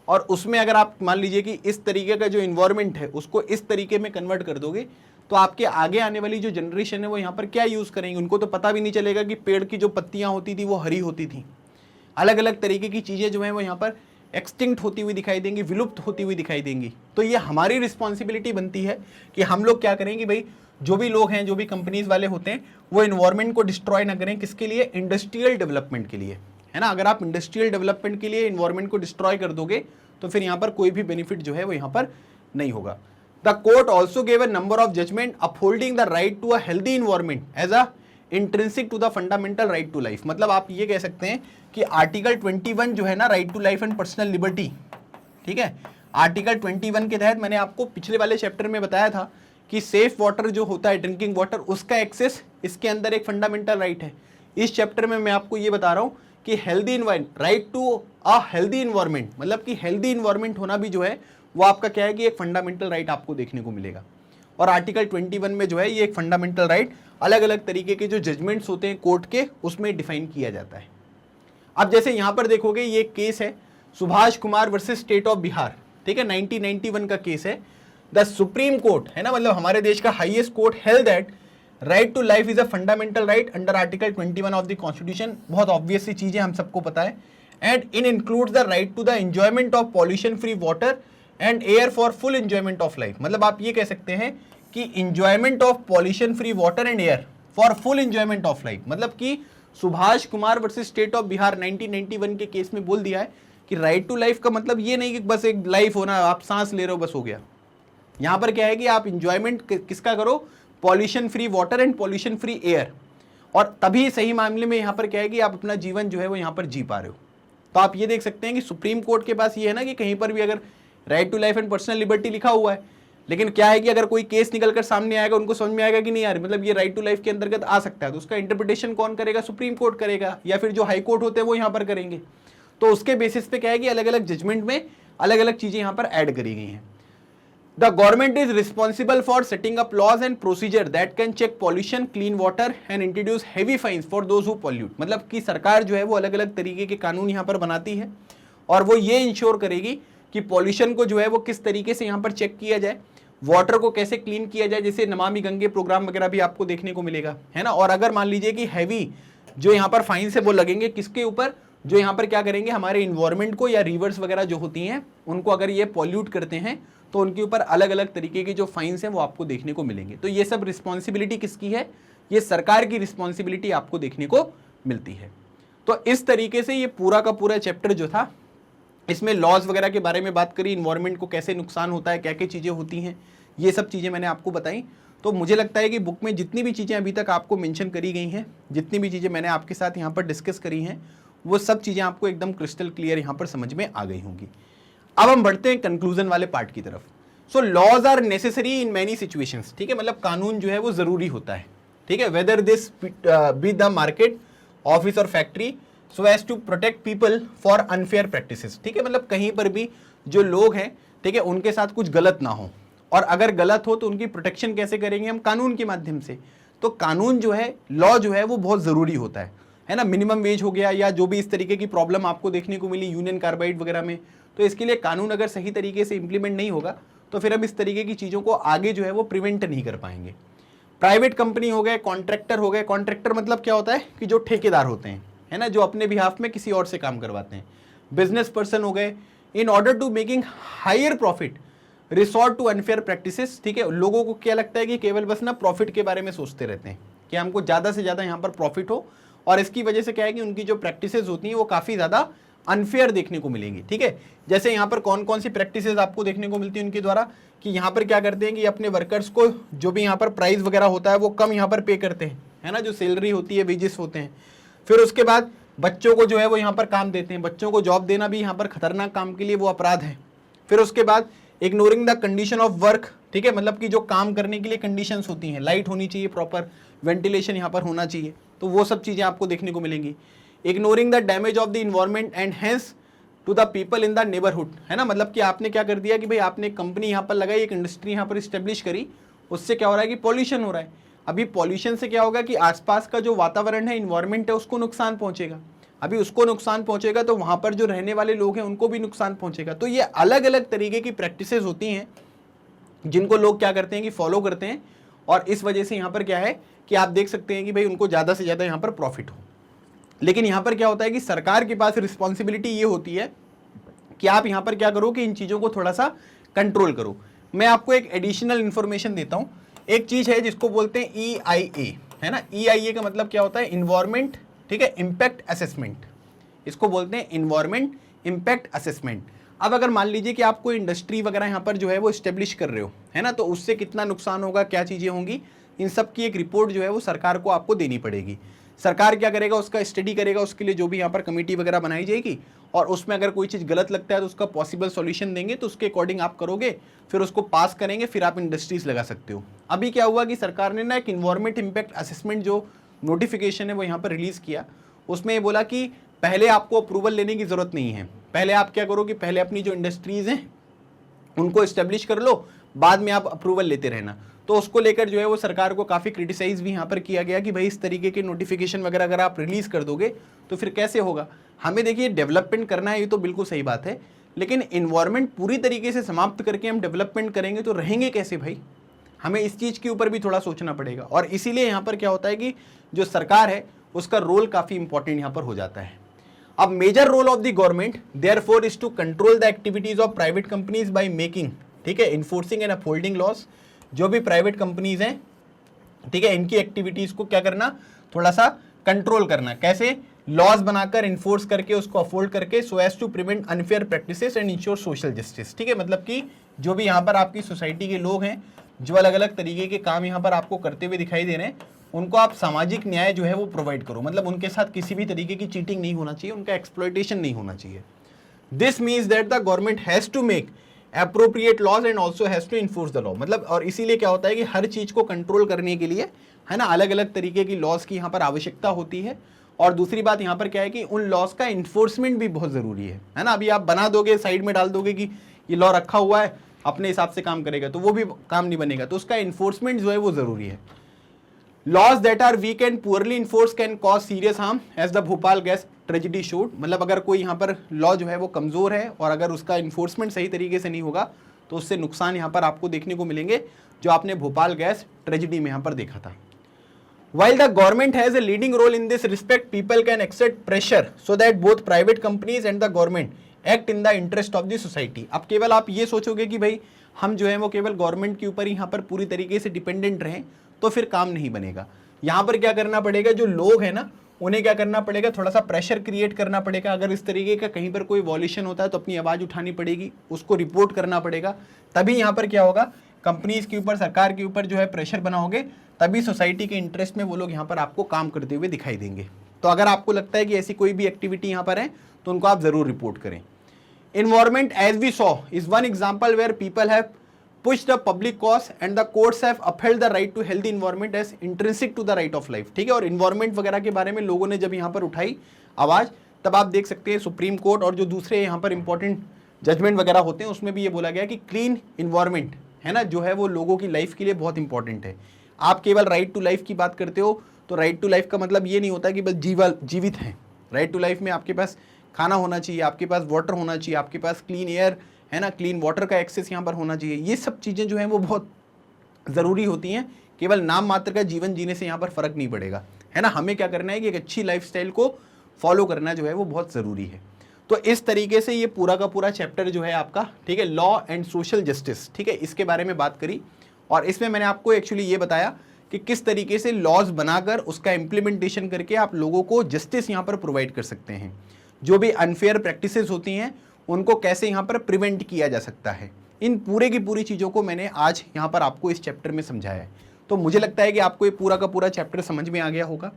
और उसमें अगर आप मान लीजिए कि इस तरीके का जो इन्वायरमेंट है उसको इस तरीके में कन्वर्ट कर दोगे तो आपके आगे आने वाली जो जनरेशन है वो यहाँ पर क्या यूज़ करेंगे, उनको तो पता भी नहीं चलेगा कि पेड़ की जो पत्तियाँ होती थी वो हरी होती थी। अलग अलग तरीके की चीज़ें जो हैं वो यहाँ पर एक्सटिंक्ट होती हुई दिखाई देंगी, विलुप्त होती हुई दिखाई देंगी। तो ये हमारी रिस्पॉन्सिबिलिटी बनती है कि हम लोग क्या करेंगे भाई, जो भी लोग हैं, जो भी कंपनीज वाले होते हैं, वो इन्वायरमेंट को डिस्ट्रॉय ना करें। किसके लिए? इंडस्ट्रियल डेवलपमेंट के लिए, है ना। अगर आप इंडस्ट्रियल डेवलपमेंट के लिए इन्वायरमेंट को डिस्ट्रॉय कर दोगे तो फिर यहाँ पर कोई भी बेनिफिट जो है वो यहाँ पर नहीं होगा। The court also gave a number of judgement upholding the right to a healthy environment as a intrinsic to the fundamental right to life. मतलब आप ये कह सकते हैं कि आर्टिकल 21 जो है ना, right to life and personal liberty, ठीक है, आर्टिकल 21 के तहत मैंने आपको पिछले वाले चैप्टर में बताया था कि सेफ वाटर जो होता है, ड्रिंकिंग वाटर, उसका एक्सेस इसके अंदर एक फंडामेंटल राइट है। इस चैप्टर में मैं आपको ये बता रहा हूँ कि healthy environment, right to a healthy environment, मतलब कि हेल्दी इन्वायरमेंट होना भी जो है वो आपका क्या है कि एक फंडामेंटल राइट आपको देखने को मिलेगा। और आर्टिकल 21 में जो है ये एक फंडामेंटल राइट अलग अलग तरीके के जो जजमेंट्स होते हैं कोर्ट के, उसमें डिफाइन किया जाता है। अब जैसे यहां पर देखोगे, ये केस है Subhash Kumar versus state of Bihar, ठीक है, 1991 का केस है। द सुप्रीम कोर्ट, है ना, मतलब हमारे देश का highest court, held that right to life is a fundamental right under article 21 of the constitution. बहुत ऑब्वियस सी चीजें हम सबको पता है। And in includes the right to the enjoyment of pollution free water and air for full enjoyment of life. मतलब आप ये कह सकते हैं कि enjoyment of pollution free water and air for full enjoyment of life. मतलब कि Subhash Kumar versus state of Bihar 1991 के केस में बोल दिया है कि राइट टू लाइफ का मतलब ये नहीं कि बस एक लाइफ होना, आप सांस ले रहे हो बस हो गया। यहां पर क्या है कि आप इंजॉयमेंट किसका करो? Pollution free water and pollution free air. और तभी सही मामले में यहां पर क्या है कि आप अपना जीवन जो है वो यहां पर जी पा रहे हो। तो आप ये देख सकते हैं कि सुप्रीम कोर्ट के पास ये है ना कि कहीं पर भी अगर right to life and personal liberty लिखा हुआ है, लेकिन क्या है कि अगर कोई केस निकलकर सामने आएगा, उनको समझ में आएगा कि नहीं यार, मतलब ये राइट टू लाइफ के अंतर्गत आ सकता है, तो उसका इंटरप्रिटेशन कौन करेगा? सुप्रीम कोर्ट करेगा, या फिर जो हाई कोर्ट होते हैं वो यहाँ पर करेंगे। तो उसके बेसिस पे क्या है कि अलग अलग जजमेंट में अलग अलग चीजें यहाँ पर ऐड करी गई हैं। The government is responsible for setting up laws and procedure that can check pollution, clean water and introduce heavy fines for those who pollute. मतलब कि सरकार जो है वो अलग अलग तरीके के कानून यहाँ पर बनाती है और वो ये इंश्योर करेगी कि पॉल्यूशन को जो है वो किस तरीके से यहाँ पर चेक किया जाए, वाटर को कैसे क्लीन किया जाए, जैसे नमामि गंगे प्रोग्राम वगैरह भी आपको देखने को मिलेगा, है ना। और अगर मान लीजिए कि हैवी जो यहाँ पर फाइन से वो लगेंगे किसके ऊपर? जो यहाँ पर क्या करेंगे, हमारे इन्वायरमेंट को या रिवर्स वगैरह जो होती हैं उनको अगर ये पॉल्यूट करते हैं तो उनके ऊपर अलग अलग तरीके के जो फाइन्स हैं वो आपको देखने को मिलेंगे। तो ये सब रिस्पॉन्सिबिलिटी किसकी है? ये सरकार की रिस्पॉन्सिबिलिटी आपको देखने को मिलती है। तो इस तरीके से ये पूरा का पूरा चैप्टर जो था, इसमें लॉज वगैरह के बारे में बात करी, इन्वायरमेंट को कैसे नुकसान होता है, क्या क्या चीज़ें होती हैं, ये सब चीज़ें मैंने आपको बताई। तो मुझे लगता है कि बुक में जितनी भी चीज़ें अभी तक आपको मेंशन करी गई हैं, जितनी भी चीज़ें मैंने आपके साथ यहाँ पर डिस्कस करी हैं, वो सब चीज़ें आपको एकदम क्रिस्टल क्लियर यहाँ पर समझ में आ गई होंगी। अब हम बढ़ते हैं कंक्लूजन वाले पार्ट की तरफ। So laws are necessary in many situations, ठीक है, मतलब कानून जो है वो ज़रूरी होता है, ठीक है, whether this be the market, office और factory, so as to protect people for unfair practices, ठीक है, मतलब कहीं पर भी जो लोग हैं, ठीक है, उनके साथ कुछ गलत ना हो, और अगर गलत हो तो उनकी प्रोटेक्शन कैसे करेंगे? हम कानून के माध्यम से। तो कानून जो है, लॉ जो है वो बहुत ज़रूरी होता है ना। मिनिमम वेज हो गया या जो भी इस तरीके की प्रॉब्लम आपको देखने को मिली यूनियन कार्बाइड वगैरह में, तो इसके लिए कानून अगर सही तरीके से इंप्लीमेंट नहीं होगा तो फिर हम इस तरीके की चीज़ों को आगे जो है वो प्रिवेंट नहीं कर पाएंगे। प्राइवेट कंपनी हो गए, कॉन्ट्रैक्टर हो गए। कॉन्ट्रैक्टर मतलब क्या होता है कि जो ठेकेदार होते हैं, है ना, जो अपने बिहाफ में किसी और से काम करवाते हैं। बिजनेस पर्सन हो गए, in order to making higher profit resort to unfair practices, ठीक है। लोगों को क्या लगता है कि केवल बस ना प्रॉफिट के बारे में सोचते रहते हैं कि हमको ज़्यादा से ज़्यादा यहाँ पर प्रॉफिट हो, और इसकी वजह से क्या है कि उनकी जो प्रैक्टिसेस होती हैं वो काफ़ी ज़्यादा अनफेयर देखने को मिलेंगी, ठीक है। जैसे यहाँ पर कौन कौन सी प्रैक्टिसेस आपको देखने को मिलती है उनके द्वारा, कि यहाँ पर क्या करते हैं कि अपने वर्कर्स को जो भी यहाँ पर प्राइस वगैरह होता है वो कम यहाँ पर पे करते हैं, है ना, जो सैलरी होती है, वेजेस होते हैं। फिर उसके बाद बच्चों को जो है वो यहाँ पर काम देते हैं, बच्चों को जॉब देना भी यहाँ पर खतरनाक काम के लिए वो अपराध है। फिर उसके बाद ignoring the condition of work, ठीक है, मतलब कि जो काम करने के लिए कंडीशंस होती हैं, लाइट होनी चाहिए, प्रॉपर वेंटिलेशन यहाँ पर होना चाहिए, तो वो सब चीज़ें आपको देखने को मिलेंगी। Ignoring the damage of the environment and hence to the people in the neighbourhood, है ना, मतलब कि आपने क्या कर दिया कि भाई आपने कंपनी यहाँ पर लगाई, एक इंडस्ट्री यहाँ पर इस्टेब्लिश करी, उससे क्या हो रहा है कि पॉल्यूशन हो रहा है। अभी पॉल्यूशन से क्या होगा कि आसपास का जो वातावरण है, इन्वायरमेंट है, उसको नुकसान पहुंचेगा। अभी उसको नुकसान पहुंचेगा तो वहाँ पर जो रहने वाले लोग हैं उनको भी नुकसान पहुंचेगा। तो ये अलग अलग तरीके की प्रैक्टिसेस होती हैं जिनको लोग क्या करते हैं कि फॉलो करते हैं, और इस वजह से यहाँ पर क्या है कि आप देख सकते हैं कि भाई उनको ज़्यादा से ज़्यादा यहाँ पर प्रॉफिट हो। लेकिन यहाँ पर क्या होता है कि सरकार के पास रिस्पॉन्सिबिलिटी ये होती है कि आप यहाँ पर क्या करो कि इन चीज़ों को थोड़ा सा कंट्रोल करो। मैं आपको एक एडिशनल इन्फॉर्मेशन देता हूँ। एक चीज़ है जिसको बोलते हैं EIA, है ना। EIA का मतलब क्या होता है, इन्वायरमेंट, ठीक है, इम्पैक्ट असेसमेंट, इसको बोलते हैं इन्वायरमेंट इम्पैक्ट असेसमेंट। अब अगर मान लीजिए कि आप कोई इंडस्ट्री वगैरह यहाँ पर जो है वो इस्टेब्लिश कर रहे हो, है ना, तो उससे कितना नुकसान होगा, क्या चीज़ें होंगी, इन सब की एक रिपोर्ट जो है वो सरकार को आपको देनी पड़ेगी। सरकार क्या करेगा, उसका स्टडी करेगा, उसके लिए जो भी यहाँ पर कमेटी वगैरह बनाई जाएगी, और उसमें अगर कोई चीज़ गलत लगता है तो उसका पॉसिबल सॉल्यूशन देंगे, तो उसके अकॉर्डिंग आप करोगे, फिर उसको पास करेंगे, फिर आप इंडस्ट्रीज लगा सकते हो। अभी क्या हुआ कि सरकार ने ना एक इन्वायरमेंट इम्पैक्ट असेसमेंट जो नोटिफिकेशन है वो यहाँ पर रिलीज़ किया। उसमें ये बोला कि पहले आपको अप्रूवल लेने की ज़रूरत नहीं है, पहले आप क्या करो कि पहले अपनी जो इंडस्ट्रीज़ हैं उनको इस्टेब्लिश कर लो, बाद में आप अप्रूवल लेते रहना। तो उसको लेकर जो है वो सरकार को काफ़ी क्रिटिसाइज भी यहाँ पर किया गया कि भाई इस तरीके के नोटिफिकेशन वगैरह अगर आप रिलीज़ कर दोगे तो फिर कैसे होगा। हमें देखिए डेवलपमेंट करना है, ये तो बिल्कुल सही बात है, लेकिन इन्वायरमेंट पूरी तरीके से समाप्त करके हम डेवलपमेंट करेंगे तो रहेंगे कैसे भाई, हमें इस चीज़ के ऊपर भी थोड़ा सोचना पड़ेगा। और इसीलिए यहाँ पर क्या होता है कि जो सरकार है उसका रोल काफ़ी इंपॉर्टेंट यहाँ पर हो जाता है। अब major role of the government therefore is to control the activities of private companies by making, ठीक है, इन्फोर्सिंग एंड अपहोल्डिंग लॉस। जो भी प्राइवेट कंपनीज हैं, ठीक है, इनकी एक्टिविटीज को क्या करना, थोड़ा सा कंट्रोल करना। कैसे, लॉज बनाकर, इन्फोर्स करके, उसको अफोर्ड करके, so as to prevent unfair practices and ensure social justice, ठीक है। मतलब कि जो भी यहाँ पर आपकी सोसाइटी के लोग हैं जो अलग अलग तरीके के काम यहाँ पर आपको करते हुए दिखाई दे रहे हैं, उनको आप सामाजिक न्याय जो है वो प्रोवाइड करो। मतलब उनके साथ किसी भी तरीके की चीटिंग नहीं होना चाहिए, उनका एक्सप्लॉयटेशन नहीं होना चाहिए। This means that the government has to make appropriate laws and also has to enforce the law. मतलब और इसीलिए क्या होता है कि हर चीज़ को कंट्रोल करने के लिए, है ना, अलग अलग तरीके की लॉज की यहाँ पर आवश्यकता होती है। और दूसरी बात यहाँ पर क्या है कि उन लॉज का इन्फोर्समेंट भी बहुत ज़रूरी है ना। अभी आप बना दोगे, साइड में डाल दोगे कि ये लॉ रखा हुआ है, अपने हिसाब से काम करेगा, तो वो भी काम नहीं बनेगा। तो उसका इन्फोर्समेंट जो है वो ज़रूरी है। Laws that are weak and poorly enforce can cause serious harm as the Bhopal gas tragedy showed. मतलब अगर कोई यहाँ पर लॉ जो है वो कमज़ोर है और अगर उसका इन्फोर्समेंट सही तरीके से नहीं होगा तो उससे नुकसान यहाँ पर आपको देखने को मिलेंगे, जो आपने भोपाल गैस ट्रेजिडी में यहाँ पर देखा था। While the government has a leading role in this respect, people can exert pressure so that both private companies and the government act in the interest of the society। अब केवल आप ये सोचोगे कि भाई हम जो है वो केवल गवर्नमेंट के ऊपर यहाँ पर पूरी तरीके से डिपेंडेंट रहें तो फिर काम नहीं बनेगा। यहाँ पर क्या करना पड़ेगा, जो लोग हैं ना उन्हें क्या करना पड़ेगा, थोड़ा सा प्रेशर क्रिएट करना पड़ेगा। अगर इस तरीके का कहीं पर कोई वॉल्यूशन होता है तो अपनी आवाज़ उठानी पड़ेगी, उसको रिपोर्ट करना पड़ेगा। तभी यहाँ पर क्या होगा, कंपनीज के ऊपर, सरकार के ऊपर जो है प्रेशर बनाओगे, तभी सोसाइटी के इंटरेस्ट में वो लोग यहाँ पर आपको काम करते हुए दिखाई देंगे। तो अगर आपको लगता है कि ऐसी कोई भी एक्टिविटी यहाँ पर है तो उनको आप ज़रूर रिपोर्ट करें। Environment as we saw is one example where people have pushed the public cause and the courts have upheld the right to healthy environment as intrinsic to the right of life, ठीक है। और इन्वायरमेंट वगैरह के बारे में लोगों ने जब यहाँ पर उठाई आवाज़, तब आप देख सकते हैं सुप्रीम कोर्ट और जो दूसरे यहाँ पर इंपॉर्टेंट जजमेंट वगैरह होते हैं उसमें भी ये बोला गया कि क्लीन इन्वायरमेंट है ना, जो है वो लोगों की लाइफ के लिए बहुत इंपॉर्टेंट है। आप केवल राइट टू लाइफ की बात करते हो तो राइट टू लाइफ का मतलब ये नहीं होता कि बस जीवित हैं। राइट टू लाइफ में आपके पास खाना होना चाहिए, आपके पास वाटर होना चाहिए, आपके पास क्लीन एयर, है ना, क्लीन वाटर का एक्सेस यहाँ पर होना चाहिए। ये सब चीज़ें जो हैं वो बहुत ज़रूरी होती हैं। केवल नाम मात्र का जीवन जीने से यहाँ पर फ़र्क नहीं पड़ेगा, है ना। हमें क्या करना है कि एक अच्छी लाइफस्टाइल को फॉलो करना जो है वो बहुत ज़रूरी है। तो इस तरीके से ये पूरा का पूरा चैप्टर जो है आपका, ठीक है, लॉ एंड सोशल जस्टिस, ठीक है, इसके बारे में बात करी। और इसमें मैंने आपको एक्चुअली ये बताया कि किस तरीके से लॉज बनाकर उसका इम्प्लीमेंटेशन करके आप लोगों को जस्टिस यहाँ पर प्रोवाइड कर सकते हैं। जो भी अनफेयर प्रैक्टिसेस होती हैं उनको कैसे यहाँ पर प्रिवेंट किया जा सकता है। इन पूरे की पूरी चीज़ों को मैंने आज यहाँ पर आपको इस चैप्टर में समझाया है। तो मुझे लगता है कि आपको ये पूरा का पूरा चैप्टर समझ में आ गया होगा।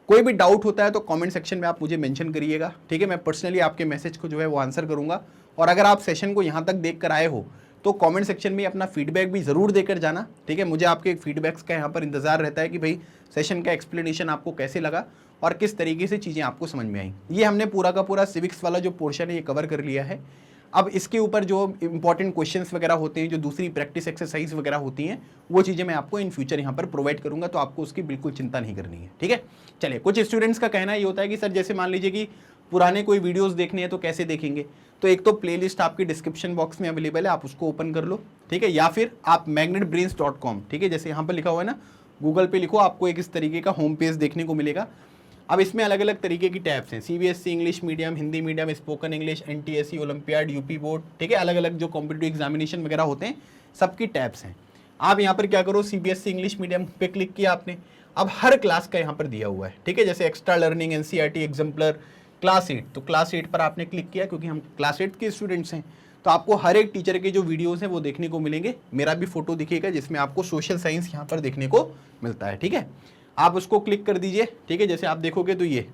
कोई भी डाउट होता है तो कमेंट सेक्शन में आप मुझे मेंशन करिएगा, ठीक है। मैं पर्सनली आपके मैसेज को जो है वो आंसर करूँगा। और अगर आप सेशन को यहाँ तक देख कर आए हो तो कमेंट सेक्शन में अपना फीडबैक भी ज़रूर देकर जाना, ठीक है। मुझे आपके फीडबैक्स का यहाँ पर इंतज़ार रहता है कि भाई सेशन का एक्सप्लेनेशन आपको कैसे लगा और किस तरीके से चीज़ें आपको समझ में आई। ये हमने पूरा का पूरा सिविक्स वाला जो पोर्शन है ये कवर कर लिया है। अब इसके ऊपर जो इंपॉर्टेंट क्वेश्चंस वगैरह होते हैं, जो दूसरी प्रैक्टिस एक्सरसाइज वगैरह होती हैं, वो चीज़ें मैं आपको इन फ्यूचर यहाँ पर प्रोवाइड करूँगा, तो आपको उसकी बिल्कुल चिंता नहीं करनी है, ठीक है। चलिए, कुछ स्टूडेंट्स का कहना ये होता है कि सर जैसे मान लीजिए कि पुराने कोई वीडियोस देखने हैं तो कैसे देखेंगे। तो एक तो प्लेलिस्ट आपकी डिस्क्रिप्शन बॉक्स में अवेलेबल है, आप उसको ओपन कर लो, ठीक है। या फिर आप magnetbrains.com, ठीक है, जैसे यहाँ पर लिखा हुआ है ना, गूगल पे लिखो, आपको एक इस तरीके का होम पेज देखने को मिलेगा। अब इसमें अलग अलग तरीके की टैब्स हैं, CBSE English medium, Hindi medium, spoken English, NTSC, olympiad, UP board, ठीक है, अलग अलग जो कॉम्पिटिटिव एग्जामिनेशन वगैरह होते हैं सबकी टैब्स हैं। आप यहाँ पर क्या करो, सीबीएसई इंग्लिश मीडियम पे क्लिक किया आपने, अब हर क्लास का यहाँ पर दिया हुआ है, ठीक है, जैसे extra learning, NCERT, exemplar, class 8, तो क्लास 8 पर आपने क्लिक किया क्योंकि हम क्लास 8 के स्टूडेंट्स हैं, तो आपको हर एक टीचर के जो वीडियोस हैं वो देखने को मिलेंगे। मेरा भी फोटो दिखेगा जिसमें आपको सोशल साइंस यहाँ पर देखने को मिलता है, ठीक है, आप उसको क्लिक कर दीजिए, ठीक है, जैसे आप देखोगे तो ये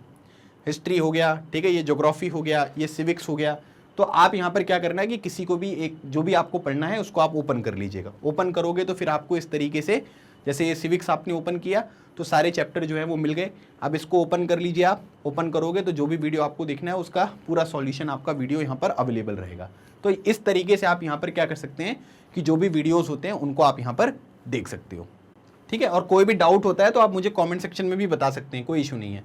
हिस्ट्री हो गया, ठीक है, ये ज्योग्राफी हो गया, ये सिविक्स हो गया। तो आप यहाँ पर क्या करना है कि किसी को भी एक जो भी आपको पढ़ना है उसको आप ओपन कर लीजिएगा। ओपन करोगे तो फिर आपको इस तरीके से, जैसे ये सिविक्स आपने ओपन किया तो सारे चैप्टर जो है वो मिल गए। अब इसको ओपन कर लीजिए, आप ओपन करोगे तो जो भी वीडियो आपको देखना है उसका पूरा सॉल्यूशन आपका वीडियो यहाँ पर अवेलेबल रहेगा। तो इस तरीके से आप यहाँ पर क्या कर सकते हैं कि जो भी वीडियोज़ होते हैं उनको आप यहाँ पर देख सकते हो, ठीक है। और कोई भी डाउट होता है तो आप मुझे कमेंट सेक्शन में भी बता सकते हैं, कोई इशू नहीं है।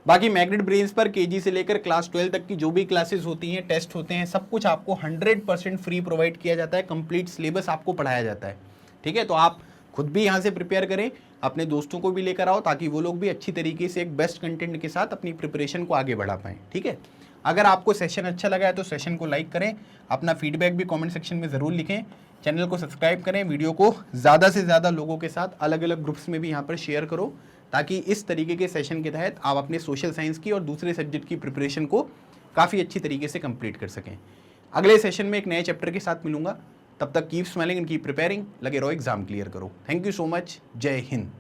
बाकी मैग्नेट ब्रेन्स पर केजी से लेकर क्लास 12 तक की जो भी क्लासेस होती हैं, टेस्ट होते हैं, सब कुछ आपको 100% फ्री प्रोवाइड किया जाता है, कंप्लीट सिलेबस आपको पढ़ाया जाता है, ठीक है। तो आप खुद भी यहाँ से प्रिपेयर करें, अपने दोस्तों को भी लेकर आओ ताकि वो लोग भी अच्छी तरीके से एक बेस्ट कंटेंट के साथ अपनी प्रिपरेशन को आगे बढ़ा पाएँ, ठीक है। अगर आपको सेशन अच्छा लगा है तो सेशन को लाइक करें, अपना फीडबैक भी कमेंट सेक्शन में ज़रूर लिखें, चैनल को सब्सक्राइब करें, वीडियो को ज़्यादा से ज़्यादा लोगों के साथ अलग अलग ग्रुप्स में भी यहाँ पर शेयर करो ताकि इस तरीके के सेशन के तहत आप अपने सोशल साइंस की और दूसरे सब्जेक्ट की प्रिपरेशन को काफ़ी अच्छी तरीके से कंप्लीट कर सकें। अगले सेशन में एक नए चैप्टर के साथ मिलूंगा, तब तक keep smiling and keep preparing, लगे रहो एग्जाम क्लियर करो। थैंक यू सो मच, जय हिंद।